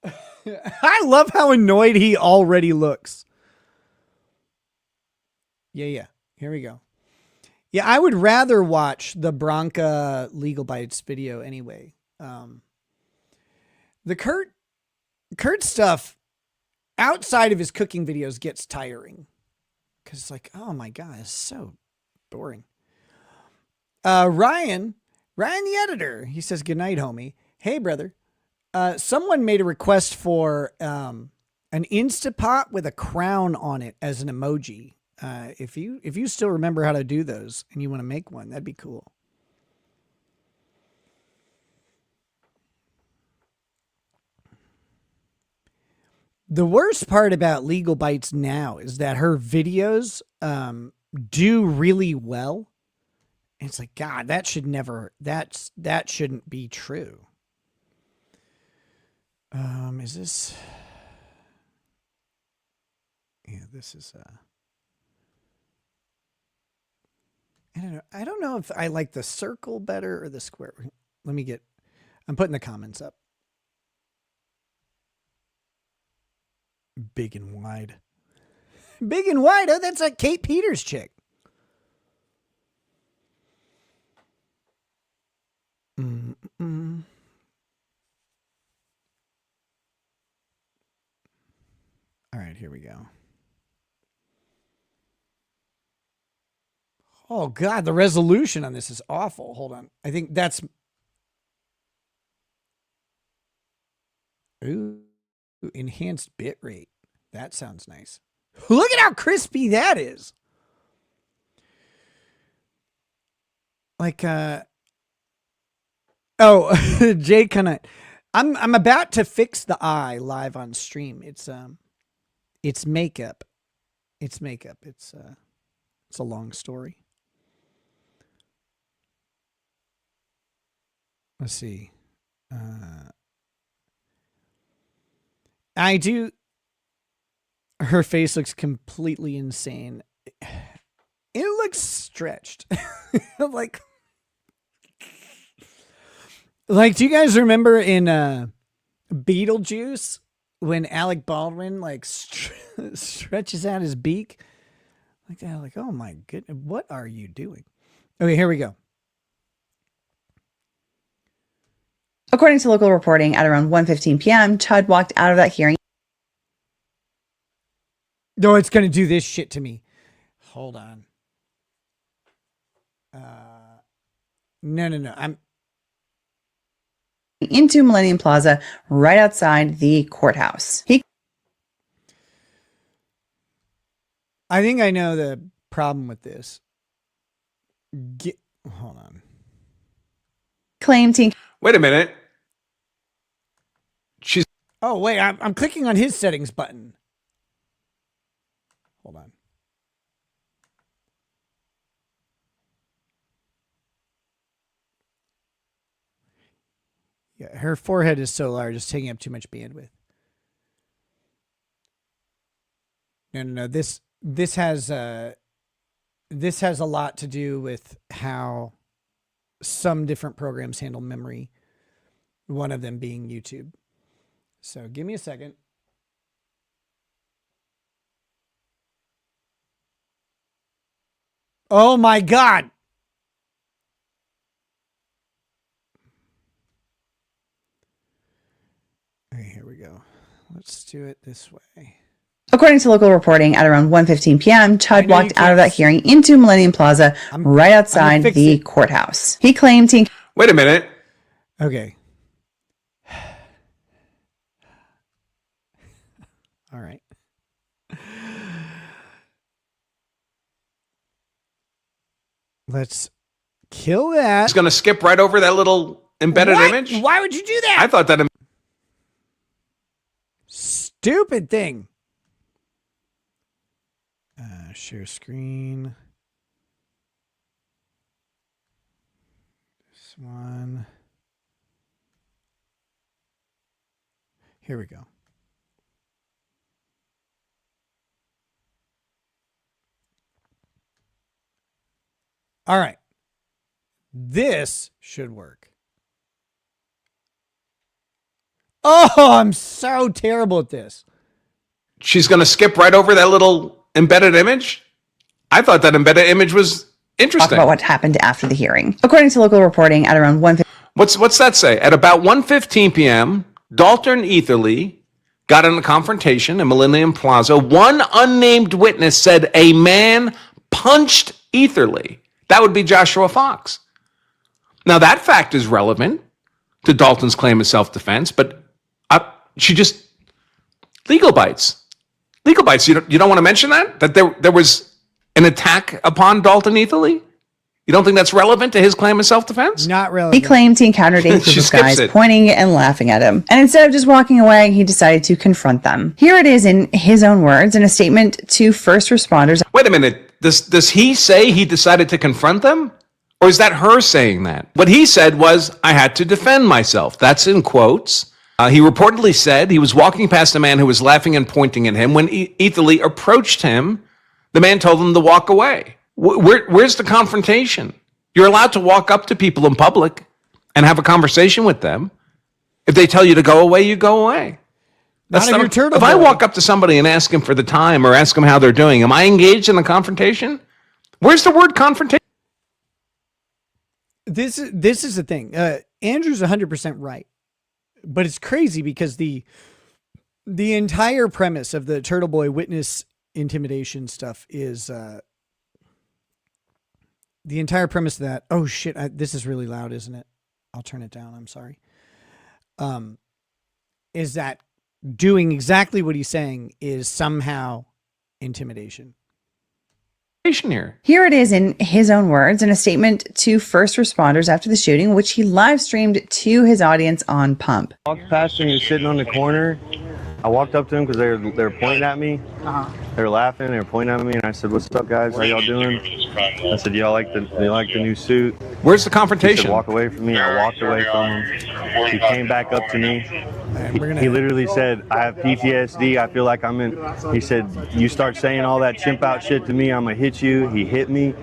I love how annoyed he already looks. Yeah. Here we go. Yeah, I would rather watch the Bronca Legal Bites video anyway. The Kurt stuff outside of his cooking videos gets tiring. Because it's like, oh my God, it's so boring. Ryan the editor, he says, good night, homie. Hey, brother. Someone made a request for an Instapot with a crown on it as an emoji. If you still remember how to do those and you want to make one, that'd be cool. The worst part about Legal Bites now is that her videos do really well. And it's like, God, that shouldn't be true. Is this? Yeah, this is. I don't know if I like the circle better or the square. I'm putting the comments up. Big and wide. Big and wide. Oh, that's a Kate Peters chick. All right, here we go. Oh, God, the resolution on this is awful. Hold on. I think that's... Ooh, enhanced bit rate. That sounds nice. Look at how crispy that is. Like, oh, Jay Cunnut. I'm about to fix the eye live on stream. It's makeup. It's makeup. It's a long story. Let's see. I do. Her face looks completely insane. It looks stretched. like, do you guys remember in Beetlejuice when Alec Baldwin like stretches out his beak like that. Like, oh my goodness, what are you doing? Okay, here we go. According to local reporting, at around 1:15 p.m., Chud walked out of that hearing. No, it's going to do this shit to me. Hold on. No. I'm into Millennium Plaza right outside the courthouse. I think I know the problem with this. Hold on. Claimed he... Wait a minute. Oh, wait, I'm clicking on his settings button. Hold on. Yeah, her forehead is so large, it's taking up too much bandwidth. No. This has a lot to do with how some different programs handle memory. One of them being YouTube. So give me a second. Oh my God. Okay, here we go. Let's do it this way. According to local reporting, at around 1:15 p.m., Chud walked out of that hearing into Millennium Plaza right outside the courthouse. He claimed he... Wait a minute. Okay. All right. Let's kill that. It's going to skip right over that little embedded image? Why would you do that? I thought that... Stupid thing. Share screen. This one. Here we go. All right. This should work. Oh, I'm so terrible at this. She's going to skip right over that little embedded image? I thought that embedded image was interesting. Talk about what happened after the hearing. According to local reporting, at around 1:15... What's that say? At about 1:15 p.m., Dalton Etherly got in a confrontation in Millennium Plaza. One unnamed witness said a man punched Etherly. That would be Joshua Fox. Now, that fact is relevant to Dalton's claim of self-defense, but she just... Legal bites. Legal bites. You don't want to mention that? That there was an attack upon Dalton Etherly? You don't think that's relevant to his claim of self-defense? Not relevant. He claimed he encountered a group of guys pointing and laughing at him. And instead of just walking away, he decided to confront them. Here it is in his own words in a statement to first responders. Wait a minute. Does he say he decided to confront them? Or is that her saying that? What he said was, I had to defend myself. That's in quotes. He reportedly said he was walking past a man who was laughing and pointing at him. When Etherly approached him, the man told him to walk away. Where's the confrontation? You're allowed to walk up to people in public and have a conversation with them. If they tell you to go away, you go away. That's not if I walk up to somebody and ask them for the time or ask them how they're doing, am I engaged in a confrontation? Where's the word confrontation? This is the thing. Andrew's 100% right. But it's crazy because the entire premise of the Turtle Boy witness intimidation stuff is the entire premise of that. Oh shit, this is really loud, isn't it? I'll turn it down. I'm sorry. Is that doing exactly what he's saying is somehow intimidation. Here it is in his own words in a statement to first responders after the shooting, which he live streamed to his audience on Pump. I walked past him, he was sitting on the corner. I walked up to him because they were pointing at me. They were laughing, they were pointing at me, and I said, "What's up, guys? How y'all doing?" I said, "Y'all like the new suit?" Where's the confrontation? He said, "Walk away from me." I walked away from him. He came back up to me. He literally said, "I have PTSD. I feel like I'm in." He said, "You start saying all that chimp out shit to me, I'm gonna hit you." He hit me,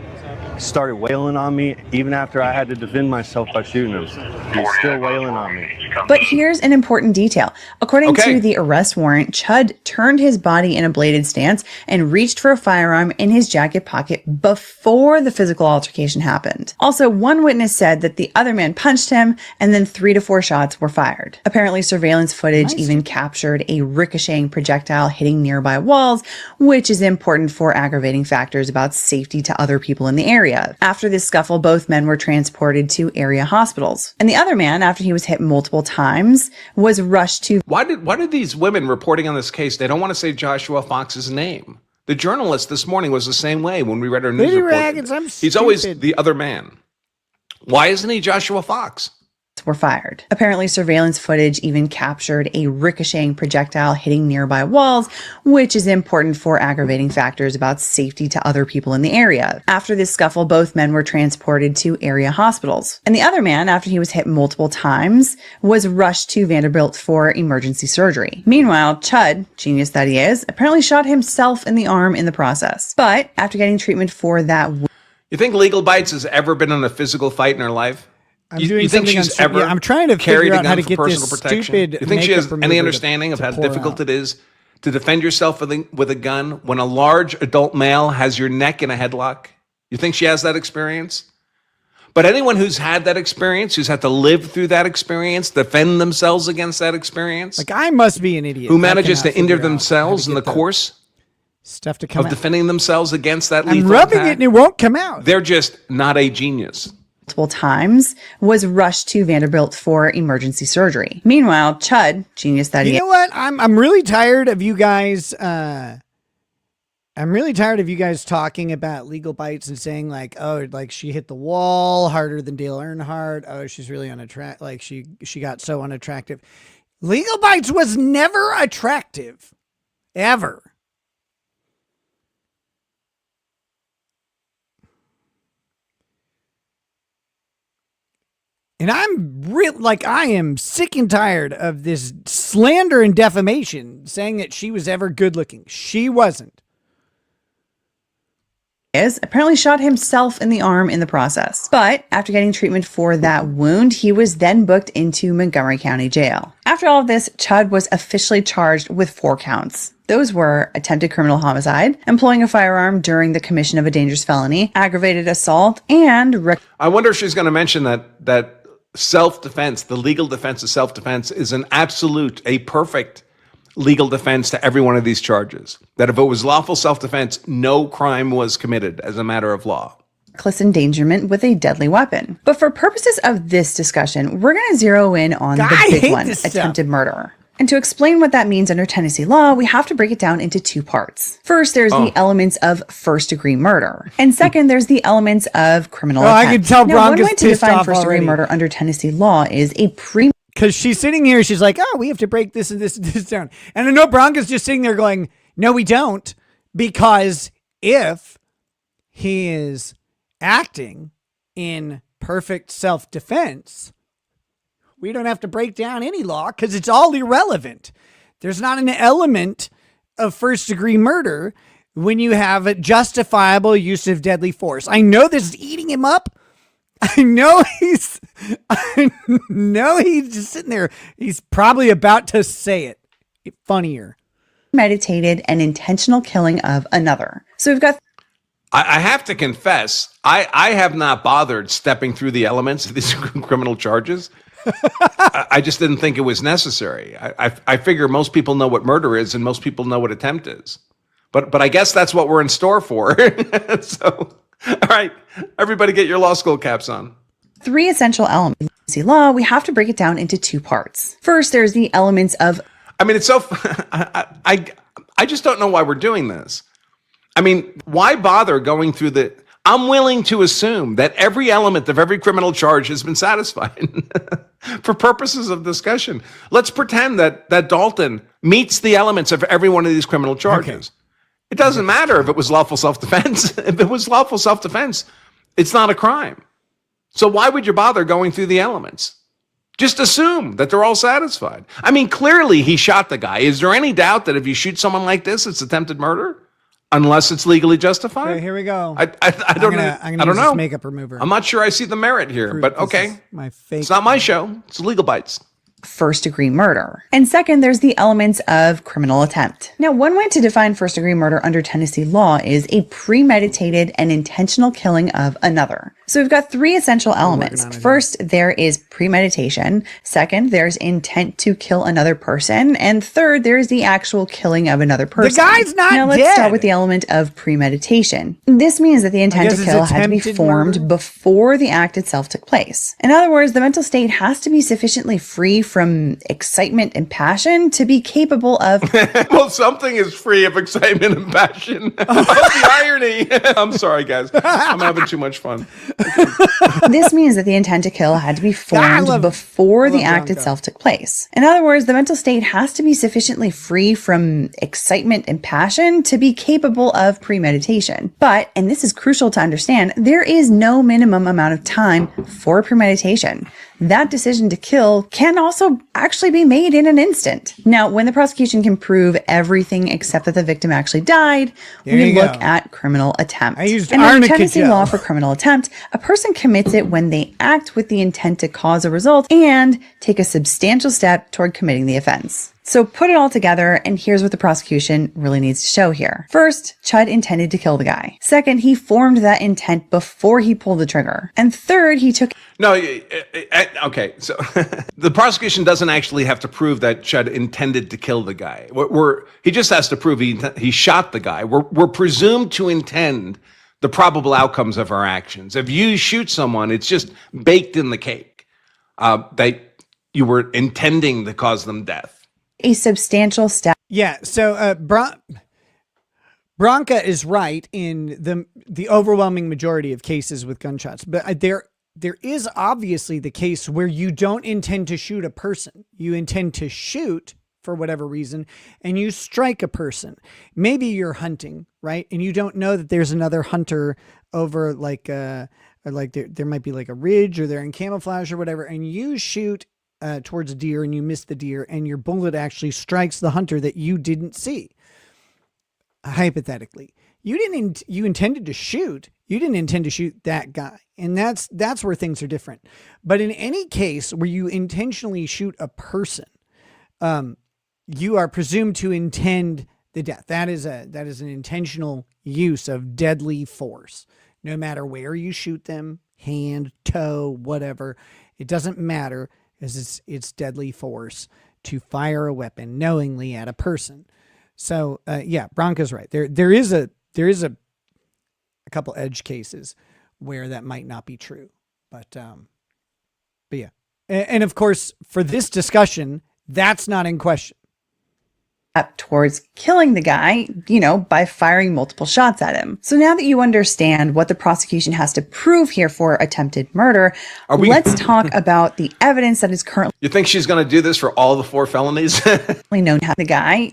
started wailing on me, even after I had to defend myself by shooting him. He's still wailing on me. But here's an important detail. According to the arrest warrant, Chud turned his body in a bladed stance and reached for a firearm in his jacket pocket before the physical altercation happened. Also, one witness said that the other man punched him and then 3 to 4 shots were fired. Apparently, surveillance footage even captured a ricocheting projectile hitting nearby walls, which is important for aggravating factors about safety to other people in the area. After this scuffle, both men were transported to area hospitals. And the other man, after he was hit multiple times, was rushed to... Why did these women reporting on this case, they don't want to say Joshua Fox's name? The journalist this morning was the same way when we read her news report. He's always the other man. Why isn't he Joshua Fox? Were fired. Apparently, surveillance footage even captured a ricocheting projectile hitting nearby walls, which is important for aggravating factors about safety to other people in the area. After this scuffle, both men were transported to area hospitals. And the other man, after he was hit multiple times, was rushed to Vanderbilt for emergency surgery. Meanwhile, Chud, genius that he is, apparently shot himself in the arm in the process. But after getting treatment for that... You think Legal Bites has ever been in a physical fight in her life? You think she's ever I'm trying to carried figure a out how gun to for get personal this protection? stupid You think she has makeup any remover understanding of to how pour difficult out. it is to defend yourself with a gun when a large adult male has your neck in a headlock? You think she has that experience? But anyone who's had that experience, who's had to live through that experience, defend themselves against that experience, Like, I must be an idiot. who I manages cannot to injure figure out themselves how in to the get course stuff to come of out. defending themselves against that I'm lethal rubbing attack, it and it won't come out. they're just not a genius. multiple times, was rushed to Vanderbilt for emergency surgery. Meanwhile, Chud, genius that he You know what? I'm really tired of you guys. I'm really tired of you guys talking about Legal Bites and saying like, oh, like she hit the wall harder than Dale Earnhardt. Oh, she's really unattractive. Like she got so unattractive. Legal Bites was never attractive, ever. And I am sick and tired of this slander and defamation saying that she was ever good looking. She wasn't. apparently shot himself in the arm in the process. But after getting treatment for that wound, he was then booked into Montgomery County Jail. After all of this, Chud was officially charged with 4 counts. Those were attempted criminal homicide, employing a firearm during the commission of a dangerous felony, aggravated assault, and... I wonder if she's going to mention that self-defense, the legal defense of self-defense, is an absolute, a perfect legal defense to every one of these charges. That if it was lawful self-defense, no crime was committed as a matter of law. Reckless endangerment with a deadly weapon. But for purposes of this discussion, we're going to zero in on the big one, attempted murder. And to explain what that means under Tennessee law, we have to break it down into 2 parts. First, there's the elements of first-degree murder. And second, there's the elements of criminal intent. I can tell Bronca's one way to pissed define off first-degree already. murder under Tennessee law is a Because she's sitting here, she's like, oh, we have to break this and this and this down. And I know Bronca's just sitting there going, no, we don't. Because if he is acting in perfect self-defense, we don't have to break down any law because it's all irrelevant. There's not an element of first-degree murder when you have a justifiable use of deadly force. I know this is eating him up. I know he's just sitting there. He's probably about to say it. Funnier. Meditated and intentional killing of another. So we've got... I have to confess, I have not bothered stepping through the elements of these criminal charges. I just didn't think it was necessary. I figure most people know what murder is and most people know what attempt is. But I guess that's what we're in store for. So, all right, everybody get your law school caps on. 3 essential elements. In Tennessee law, we have to break it down into 2 parts. First, there's the elements of... I mean, it's so... I just don't know why we're doing this. I mean, why bother going through the... I'm willing to assume that every element of every criminal charge has been satisfied for purposes of discussion. Let's pretend that Dalton meets the elements of every one of these criminal charges. Okay. It doesn't matter if it was lawful self-defense. If it was lawful self-defense, it's not a crime. So why would you bother going through the elements? Just assume that they're all satisfied. I mean, clearly he shot the guy. Is there any doubt that if you shoot someone like this, it's attempted murder? Unless it's legally justified? Okay, here we go. I don't know. I'm gonna use know. this makeup remover. I'm not sure I see the merit here, but okay. My fake. It's not my show. It's Legal Bites. first-degree murder. And second, there's the elements of criminal attempt. Now, one way to define first-degree murder under Tennessee law is a premeditated and intentional killing of another. So we've got three essential elements. First, there is premeditation. Second, there's intent to kill another person. And third, there's the actual killing of another person. The guy's not Now let's dead. start with the element of premeditation. This means that the intent to kill had to be formed before the act itself took place. In other words, the mental state has to be sufficiently free from excitement and passion to be capable of... Well, something is free of excitement and passion. The irony. I'm sorry, guys. I'm having too much fun. This means that the intent to kill had to be formed before the act itself took place. In other words, the mental state has to be sufficiently free from excitement and passion to be capable of premeditation. But, and this is crucial to understand, there is no minimum amount of time for premeditation. That decision to kill can also actually be made in an instant. Now, when the prosecution can prove everything except that the victim actually died, we look at criminal attempt. And under Tennessee law for criminal attempt, a person commits it when they act with the intent to cause a result and take a substantial step toward committing the offense. So put it all together, and here's what the prosecution really needs to show here. First, Chud intended to kill the guy. Second, he formed that intent before he pulled the trigger. And third, he took... No, okay, so the prosecution doesn't actually have to prove that Chud intended to kill the guy. He just has to prove he shot the guy. We're presumed to intend the probable outcomes of our actions. If you shoot someone, it's just baked in the cake that you were intending to cause them death. A substantial step. Yeah, so Branca is right in the overwhelming majority of cases with gunshots, but there is obviously the case where you don't intend to shoot a person. You intend to shoot for whatever reason, and you strike a person. Maybe you're hunting, right? And you don't know that there's another hunter over or there might be like a ridge, or they're in camouflage or whatever, and you shoot towards a deer and you miss the deer, and your bullet actually strikes the hunter that you didn't see. Hypothetically, you intended to shoot. You didn't intend to shoot that guy. And that's where things are different. But in any case where you intentionally shoot a person, you are presumed to intend the death. That is an intentional use of deadly force. No matter where you shoot them, hand, toe, whatever, it doesn't matter, as it's deadly force to fire a weapon knowingly at a person. So yeah, Branca's right. There is a couple edge cases where that might not be true, but yeah. And of course, for this discussion, that's not in question. Up towards killing the guy, by firing multiple shots at him. So now that you understand what the prosecution has to prove here for attempted murder, let's talk about the evidence that is currently... You think she's going to do this for all the 4 felonies? known to the guy,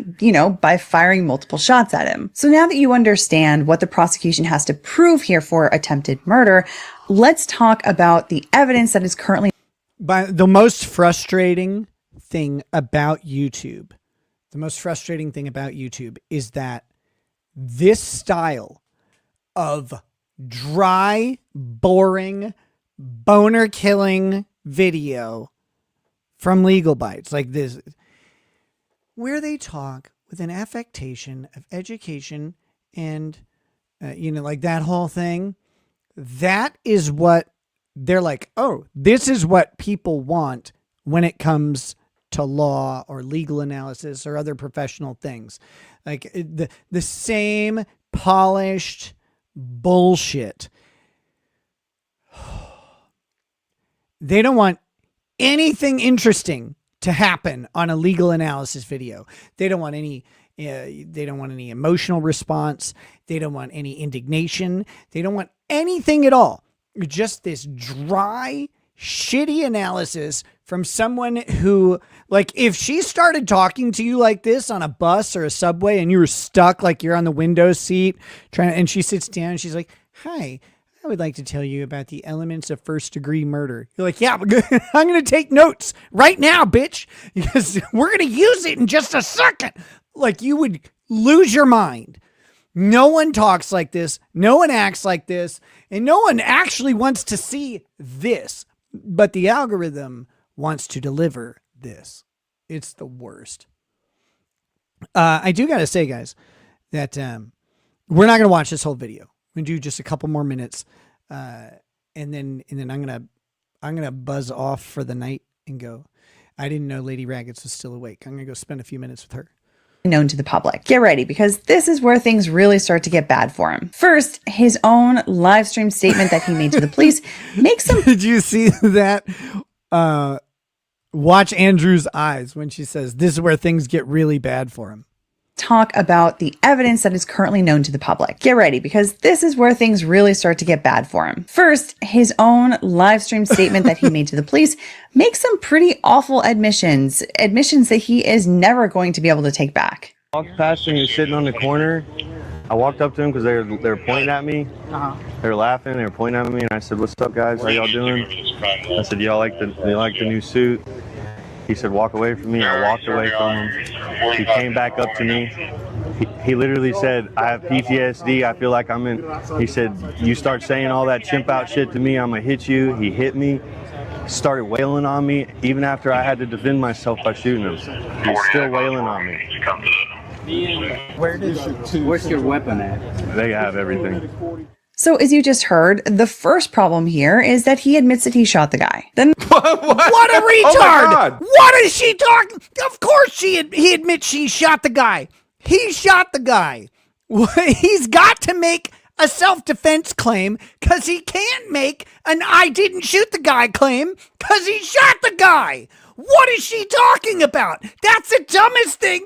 by firing multiple shots at him. So now that you understand what the prosecution has to prove here for attempted murder, let's talk about the evidence that is currently... By the most frustrating thing about YouTube... The most frustrating thing about YouTube is that this style of dry, boring, boner-killing video from Legal Bites, like this, where they talk with an affectation of education and, like that whole thing, that is what they're like, oh, this is what people want when it comes to law or legal analysis or other professional things. Like the same polished bullshit. They don't want anything interesting to happen on a legal analysis video. They don't want any emotional response. They don't want any indignation. They don't want anything at all. Just this dry, shitty analysis from someone who, like, if she started talking to you like this on a bus or a subway and you were stuck, like you're on the window seat and she sits down and she's like, hi, I would like to tell you about the elements of first-degree murder. You're like, yeah, I'm going to take notes right now, bitch, because we're going to use it in just a second. Like, you would lose your mind. No one talks like this. No one acts like this. And no one actually wants to see this. But the algorithm wants to deliver this. It's the worst. I do got to say, guys, that we're not going to watch this whole video. We're going to do just a couple more minutes. And then I'm going to buzz off for the night and go, I didn't know Lady Raggets was still awake. I'm going to go spend a few minutes with her. Known to the public. Get ready, because this is where things really start to get bad for him. First, his own live stream statement that he made to the police makes him... Did you see that? Watch Andrew's eyes when she says, this is where things get really bad for him. Talk about the evidence that is currently known to the public. Get ready, because this is where things really start to get bad for him. First, his own live stream statement that he made to the police makes some pretty awful admissions that he is never going to be able to take back. I walked past him, he was sitting on the corner. I walked up to him because they were pointing at me. They were laughing, they were pointing at me, and I said, "What's up, guys? How y'all doing?" I said, "Y'all like the new suit?" He said, "Walk away from me." I walked away from him. He came back up to me. He literally said, "I have PTSD. I feel like I'm in." He said, "You start saying all that chimp out shit to me, I'm gonna hit you." He hit me, started wailing on me, even after I had to defend myself by shooting him. He's still wailing on me. Where's your weapon at? They have everything. So as you just heard, the first problem here is that he admits that he shot the guy. Then What a retard! What is she talking? Of course he admits she shot the guy. He shot the guy. He's got to make a self-defense claim because he can't make an I didn't shoot the guy claim because he shot the guy. What is she talking about? That's the dumbest thing.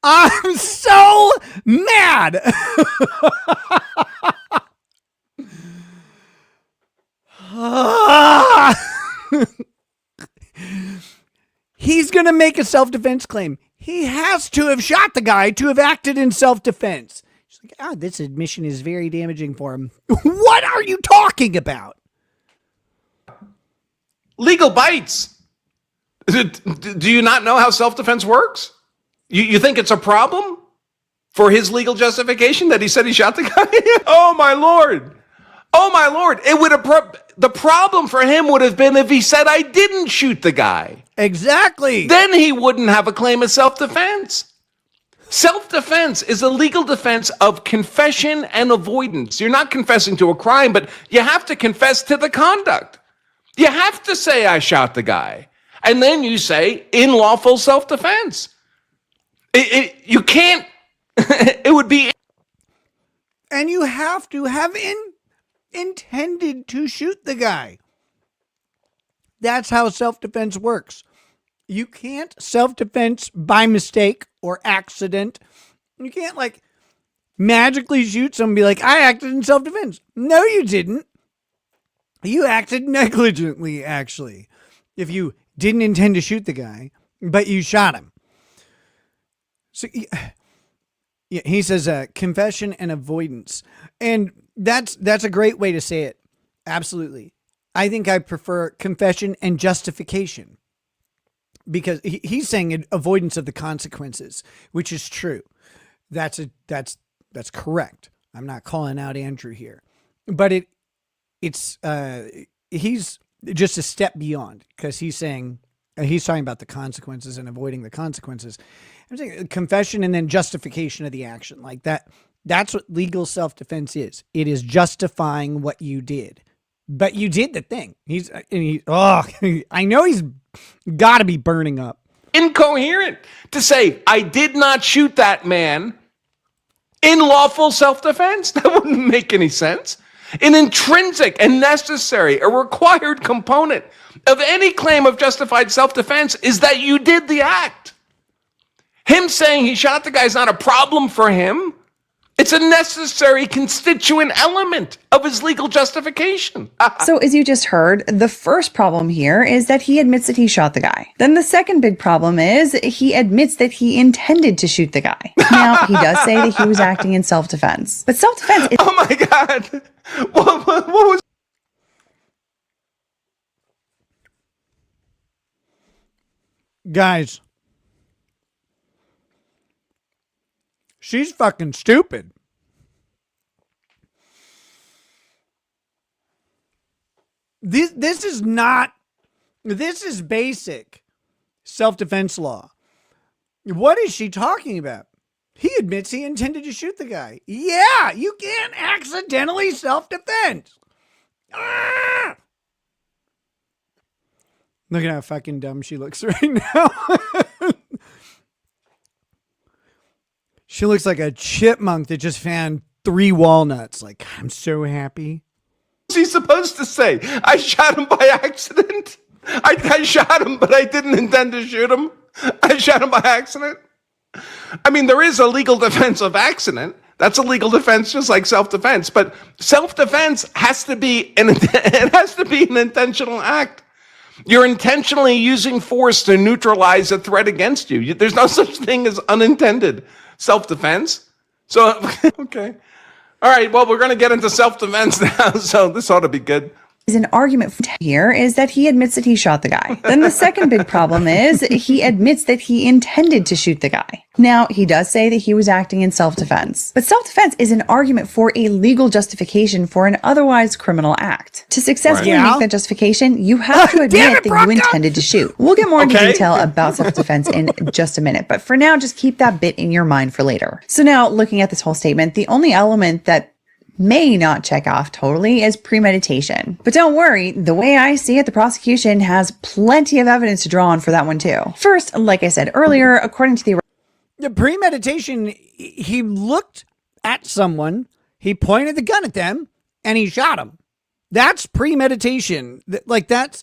I'm so mad. He's going to make a self-defense claim. He has to have shot the guy to have acted in self-defense. She's like, this admission is very damaging for him. What are you talking about? Legal bites. Do you not know how self-defense works? You think it's a problem for his legal justification that he said he shot the guy? Oh my Lord. Oh my Lord. It would have the problem for him would have been if he said I didn't shoot the guy. Exactly. Then he wouldn't have a claim of self-defense. Self-defense is a legal defense of confession and avoidance. You're not confessing to a crime, but you have to confess to the conduct. You have to say I shot the guy. And then you say in lawful self-defense. You can't, it would be. And you have to have intended to shoot the guy. That's how self-defense works. You can't self-defense by mistake or accident. You can't magically shoot someone and be like, I acted in self-defense. No, you didn't. You acted negligently, actually. If you didn't intend to shoot the guy, but you shot him. So yeah, he says confession and avoidance. And that's a great way to say it. Absolutely. I think I prefer confession and justification because he's saying avoidance of the consequences, which is true. That's correct. I'm not calling out Andrew here, but he's just a step beyond because he's saying he's talking about the consequences and avoiding the consequences. I'm saying confession and then justification of the action like that. That's what legal self-defense is. It is justifying what you did, but you did the thing. I know he's got to be burning up. Incoherent to say I did not shoot that man in lawful self-defense. That wouldn't make any sense. An intrinsic and necessary, a required component of any claim of justified self-defense is that you did the act. Him saying he shot the guy is not a problem for him. It's a necessary constituent element of his legal justification. So as you just heard, the first problem here is that he admits that he shot the guy. Then the second big problem is he admits that he intended to shoot the guy. Now, he does say that he was acting in self-defense. But self-defense is... Oh my God. What was... Guys, she's fucking stupid. This is not, this is basic self-defense law. What is she talking about? He admits he intended to shoot the guy. Yeah, you can't accidentally self-defense. Ah! Look at how fucking dumb she looks right now. She looks like a chipmunk that just found 3 walnuts. Like, I'm so happy. What's he supposed to say? I shot him by accident. I shot him, but I didn't intend to shoot him. I shot him by accident. I mean, there is a legal defense of accident. That's a legal defense, just like self-defense. But self-defense has to be an intentional act. You're intentionally using force to neutralize a threat against you. There's no such thing as unintended self-defense. So, okay. All right, well, we're going to get into self-defense now, so this ought to be good. Is an argument here is that he admits that he shot the guy. Then the second big problem is he admits that he intended to shoot the guy. Now, he does say that he was acting in self-defense, but self-defense is an argument for a legal justification for an otherwise criminal act. To successfully make that justification, you have to admit that you intended to shoot. We'll get more into detail about self-defense in just a minute, but for now, just keep that bit in your mind for later. So now, looking at this whole statement, the only element that may not check off totally is premeditation. But don't worry, the way I see it, the prosecution has plenty of evidence to draw on for that one too. First, like I said earlier, according to the premeditation, he looked at someone, he pointed the gun at them, and he shot him. That's premeditation. Like that's,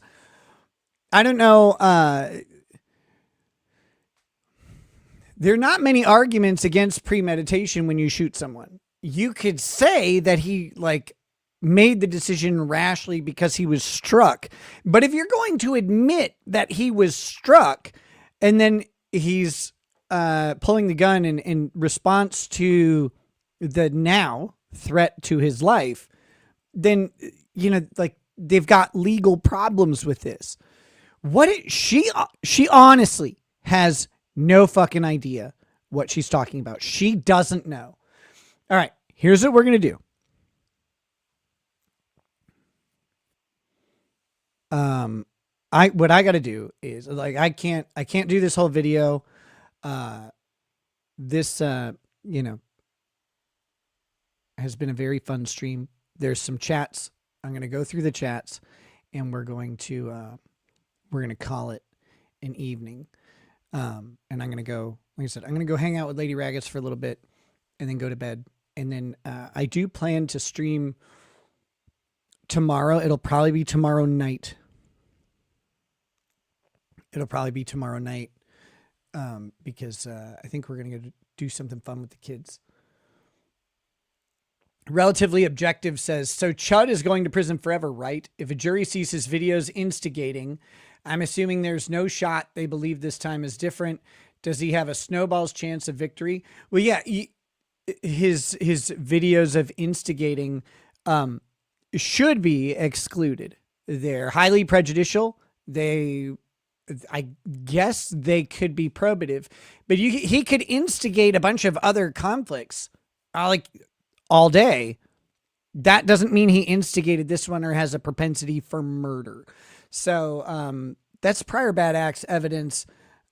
I don't know, there are not many arguments against premeditation when you shoot someone. You could say that he like made the decision rashly because he was struck. But if you're going to admit that he was struck and then he's pulling the gun in response to the now threat to his life, then, you know, like they've got legal problems with this. She honestly has no fucking idea what she's talking about. She doesn't know. All right, here's what we're going to do. What I got to do is like, I can't do this whole video. This, you know, has been a very fun stream. There's some chats. I'm going to go through the chats and we're going to call it an evening. And I'm going to go, like I said, I'm going to go hang out with Lady Raggets for a little bit and then go to bed. And then I do plan to stream tomorrow. It'll probably be tomorrow night. Because I think we're going to go do something fun with the kids. Relatively Objective says, so Chud is going to prison forever, right? If a jury sees his videos instigating, I'm assuming there's no shot they believe this time is different. Does he have a snowball's chance of victory? Well, yeah, his videos of instigating should be excluded. They're highly prejudicial. I guess they could be probative, but he could instigate a bunch of other conflicts like all day. That doesn't mean he instigated this one or has a propensity for murder. So that's prior bad acts evidence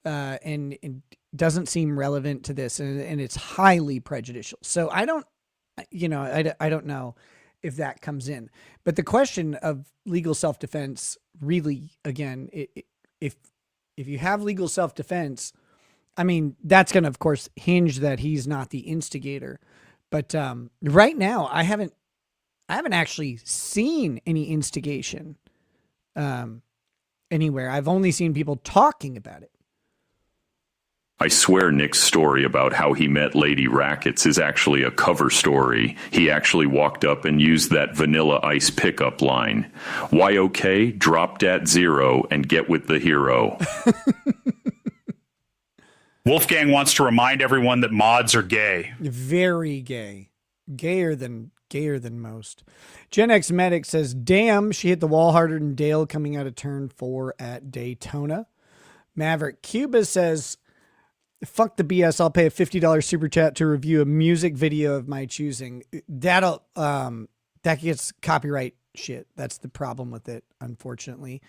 and doesn't seem relevant to this, and it's highly prejudicial. So I don't know if that comes in. But the question of legal self-defense really, again, if you have legal self-defense, I mean, that's going to, of course, hinge that he's not the instigator. But right now, I haven't actually seen any instigation anywhere. I've only seen people talking about it. I swear Nick's story about how he met Lady Rackets is actually a cover story. He actually walked up and used that Vanilla Ice pickup line. Why okay? Drop dat zero and get with the hero. Wolfgang wants to remind everyone that mods are gay. Very gay. Gayer than most. Gen X Medic says, damn, she hit the wall harder than Dale coming out of turn 4 at Daytona. Maverick Cuba says, fuck the BS. I'll pay a $50 super chat to review a music video of my choosing. That gets copyright shit. That's the problem with it, unfortunately.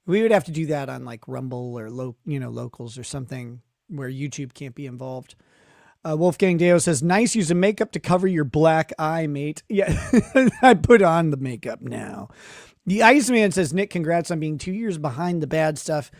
We would have to do that on like Rumble or locals or something where YouTube can't be involved. Wolfgang Deo says, nice using makeup to cover your black eye, mate. Yeah, I put on the makeup now. The Iceman says, Nick, congrats on being 2 years behind the bad stuff.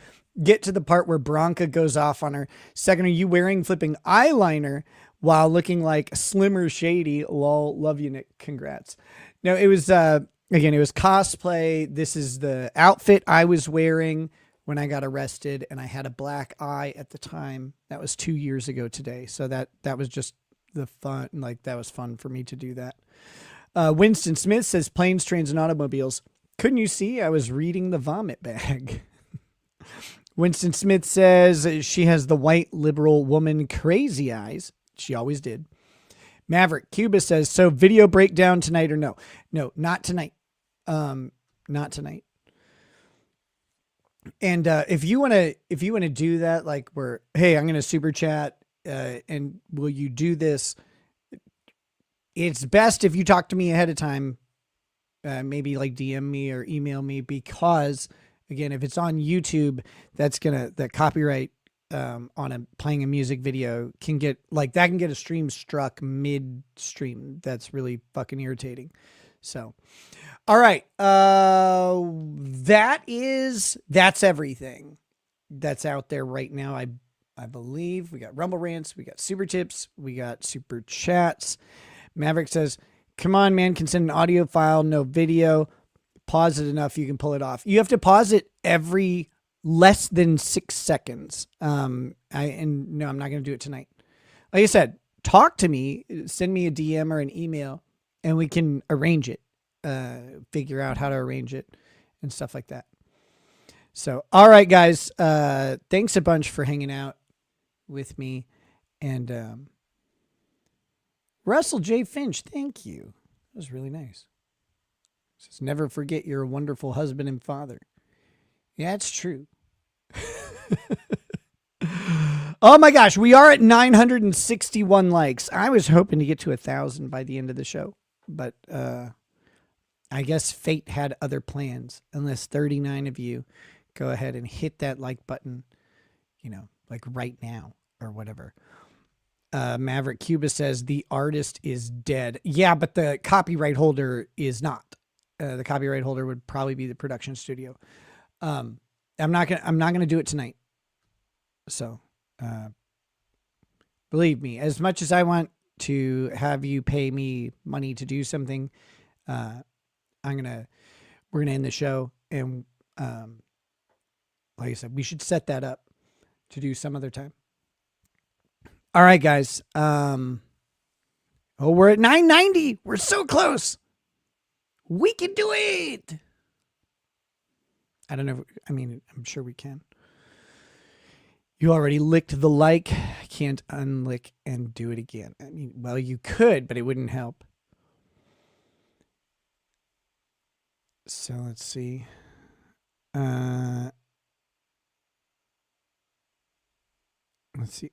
Get to the part where Bronca goes off on her. Second, are you wearing flipping eyeliner while looking like Slimmer Shady? Lol, love you, Nick. Congrats. No, it was, again, it was cosplay. This is the outfit I was wearing when I got arrested, and I had a black eye at the time. That was 2 years ago today. So that was just the fun. Like, that was fun for me to do that. Winston Smith says, planes, trains, and automobiles. Couldn't you see? I was reading the vomit bag. Winston Smith says she has the white liberal woman crazy eyes. She always did. Maverick Cuba says, so video breakdown tonight or no? No, not tonight. Not tonight. And if you want to do that, like hey, I'm going to super chat and will you do this? It's best if you talk to me ahead of time, maybe like DM me or email me, because again, if it's on YouTube, the copyright on playing a music video can get a stream struck mid-stream. That's really fucking irritating. So, all right. That's everything that's out there right now. I believe we got Rumble Rants, we got Super Tips, we got Super Chats. Maverick says, come on, man, can send an audio file, no video. Pause it enough, you can pull it off. You have to pause it every less than 6 seconds. No, I'm not going to do it tonight. Like I said, talk to me, send me a DM or an email, and we can arrange it, figure out how to arrange it and stuff like that. So, all right, guys, thanks a bunch for hanging out with me. And Russell J. Finch, thank you. That was really nice. Says, never forget you're a wonderful husband and father. Yeah, it's true. Oh my gosh, we are at 961 likes. I was hoping to get to 1,000 by the end of the show, but I guess fate had other plans. Unless 39 of you go ahead and hit that like button, like right now or whatever. Maverick Cuba says the artist is dead. Yeah, but the copyright holder is not. The copyright holder would probably be the production studio. I'm not gonna do it tonight. So, believe me, as much as I want to have you pay me money to do something, we're gonna end the show, and like I said, we should set that up to do some other time. All right, guys. We're at 990. We're so close. We can do it. I don't know. I'm sure we can. You already licked the like. I can't unlick and do it again. Well, you could, but it wouldn't help. So let's see. Let's see.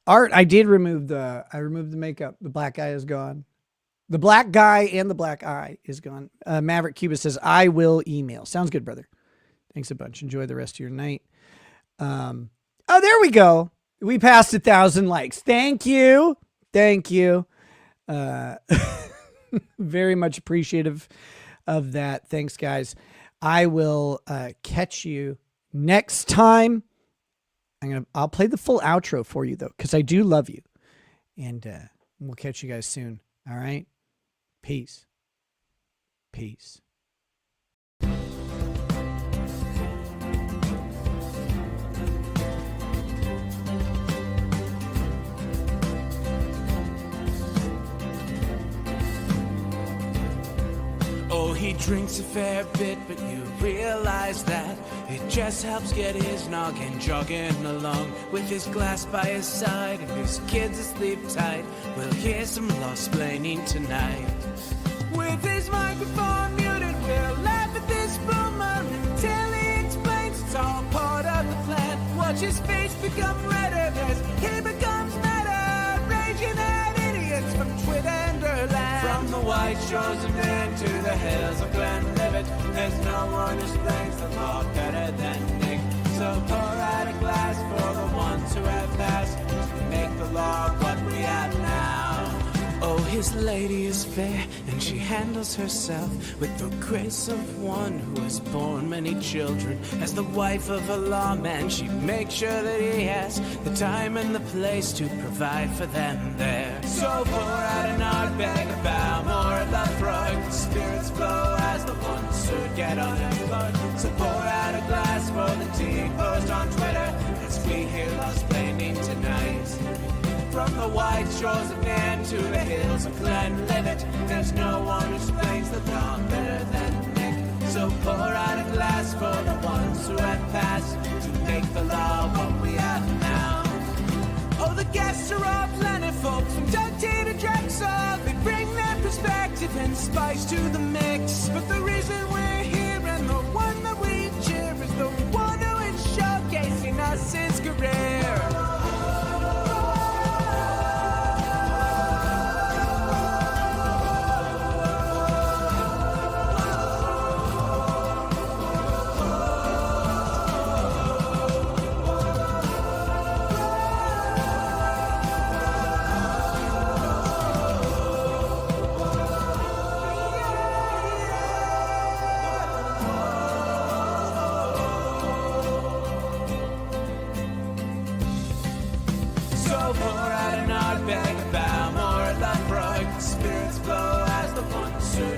Art, I removed the makeup. The black eye is gone. The black guy and the black eye is gone. Maverick Cuba says, I will email. Sounds good, brother. Thanks a bunch. Enjoy the rest of your night. Oh, there we go. We passed 1,000 likes. Thank you. Thank you. Very much appreciative of that. Thanks, guys. I will catch you next time. I'll play the full outro for you, though, because I do love you. And we'll catch you guys soon. All right? Peace. Peace. Oh, he drinks a fair bit, but you realize that it just helps get his noggin jogging along with his glass by his side and his kids asleep tight. We'll hear some lost-splaining tonight. With his microphone muted, we'll laugh at this boomer until he explains it's all part of the plan. Watch his face become redder as he becomes madder, raging at idiots from Twitterland. From the white shores of Maine to the hills of Glenlivet, there's no one who explains the law better than Nick. So pour out a glass for the ones who have passed to make the law what we have now. Oh, his lady is fair, and she handles herself with the grace of one who has borne many children. As the wife of a lawman, she makes sure that he has the time and the place to provide for them there. So pour out an Ardbeg, a Balmore, a Lafroig. The spirits flow as the ones who get unemployed. So pour out a glass for the tea post on Twitter as we hear Lost Blaming tonight. From the white shores of Nairn to the hills of Glenlivet, there's no one who explains the law better than Nick. So pour out a glass for the ones who have passed to make the law what we have now. Oh, the guests are all planet folks, from Doug T to Drexel. They bring their perspective and spice to the mix. But the reason we're here and the one that we cheer is the one who is showcasing us his career.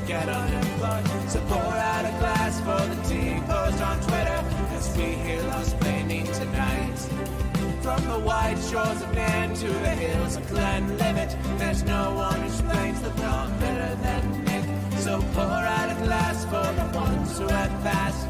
Get unemployed. So pour out a glass for the tea post on Twitter as we hear Lost Blaming tonight. From the white shores of Nairn to the hills of Glenlivet, there's no one who explains the law better than Nick. So pour out a glass for the ones who have passed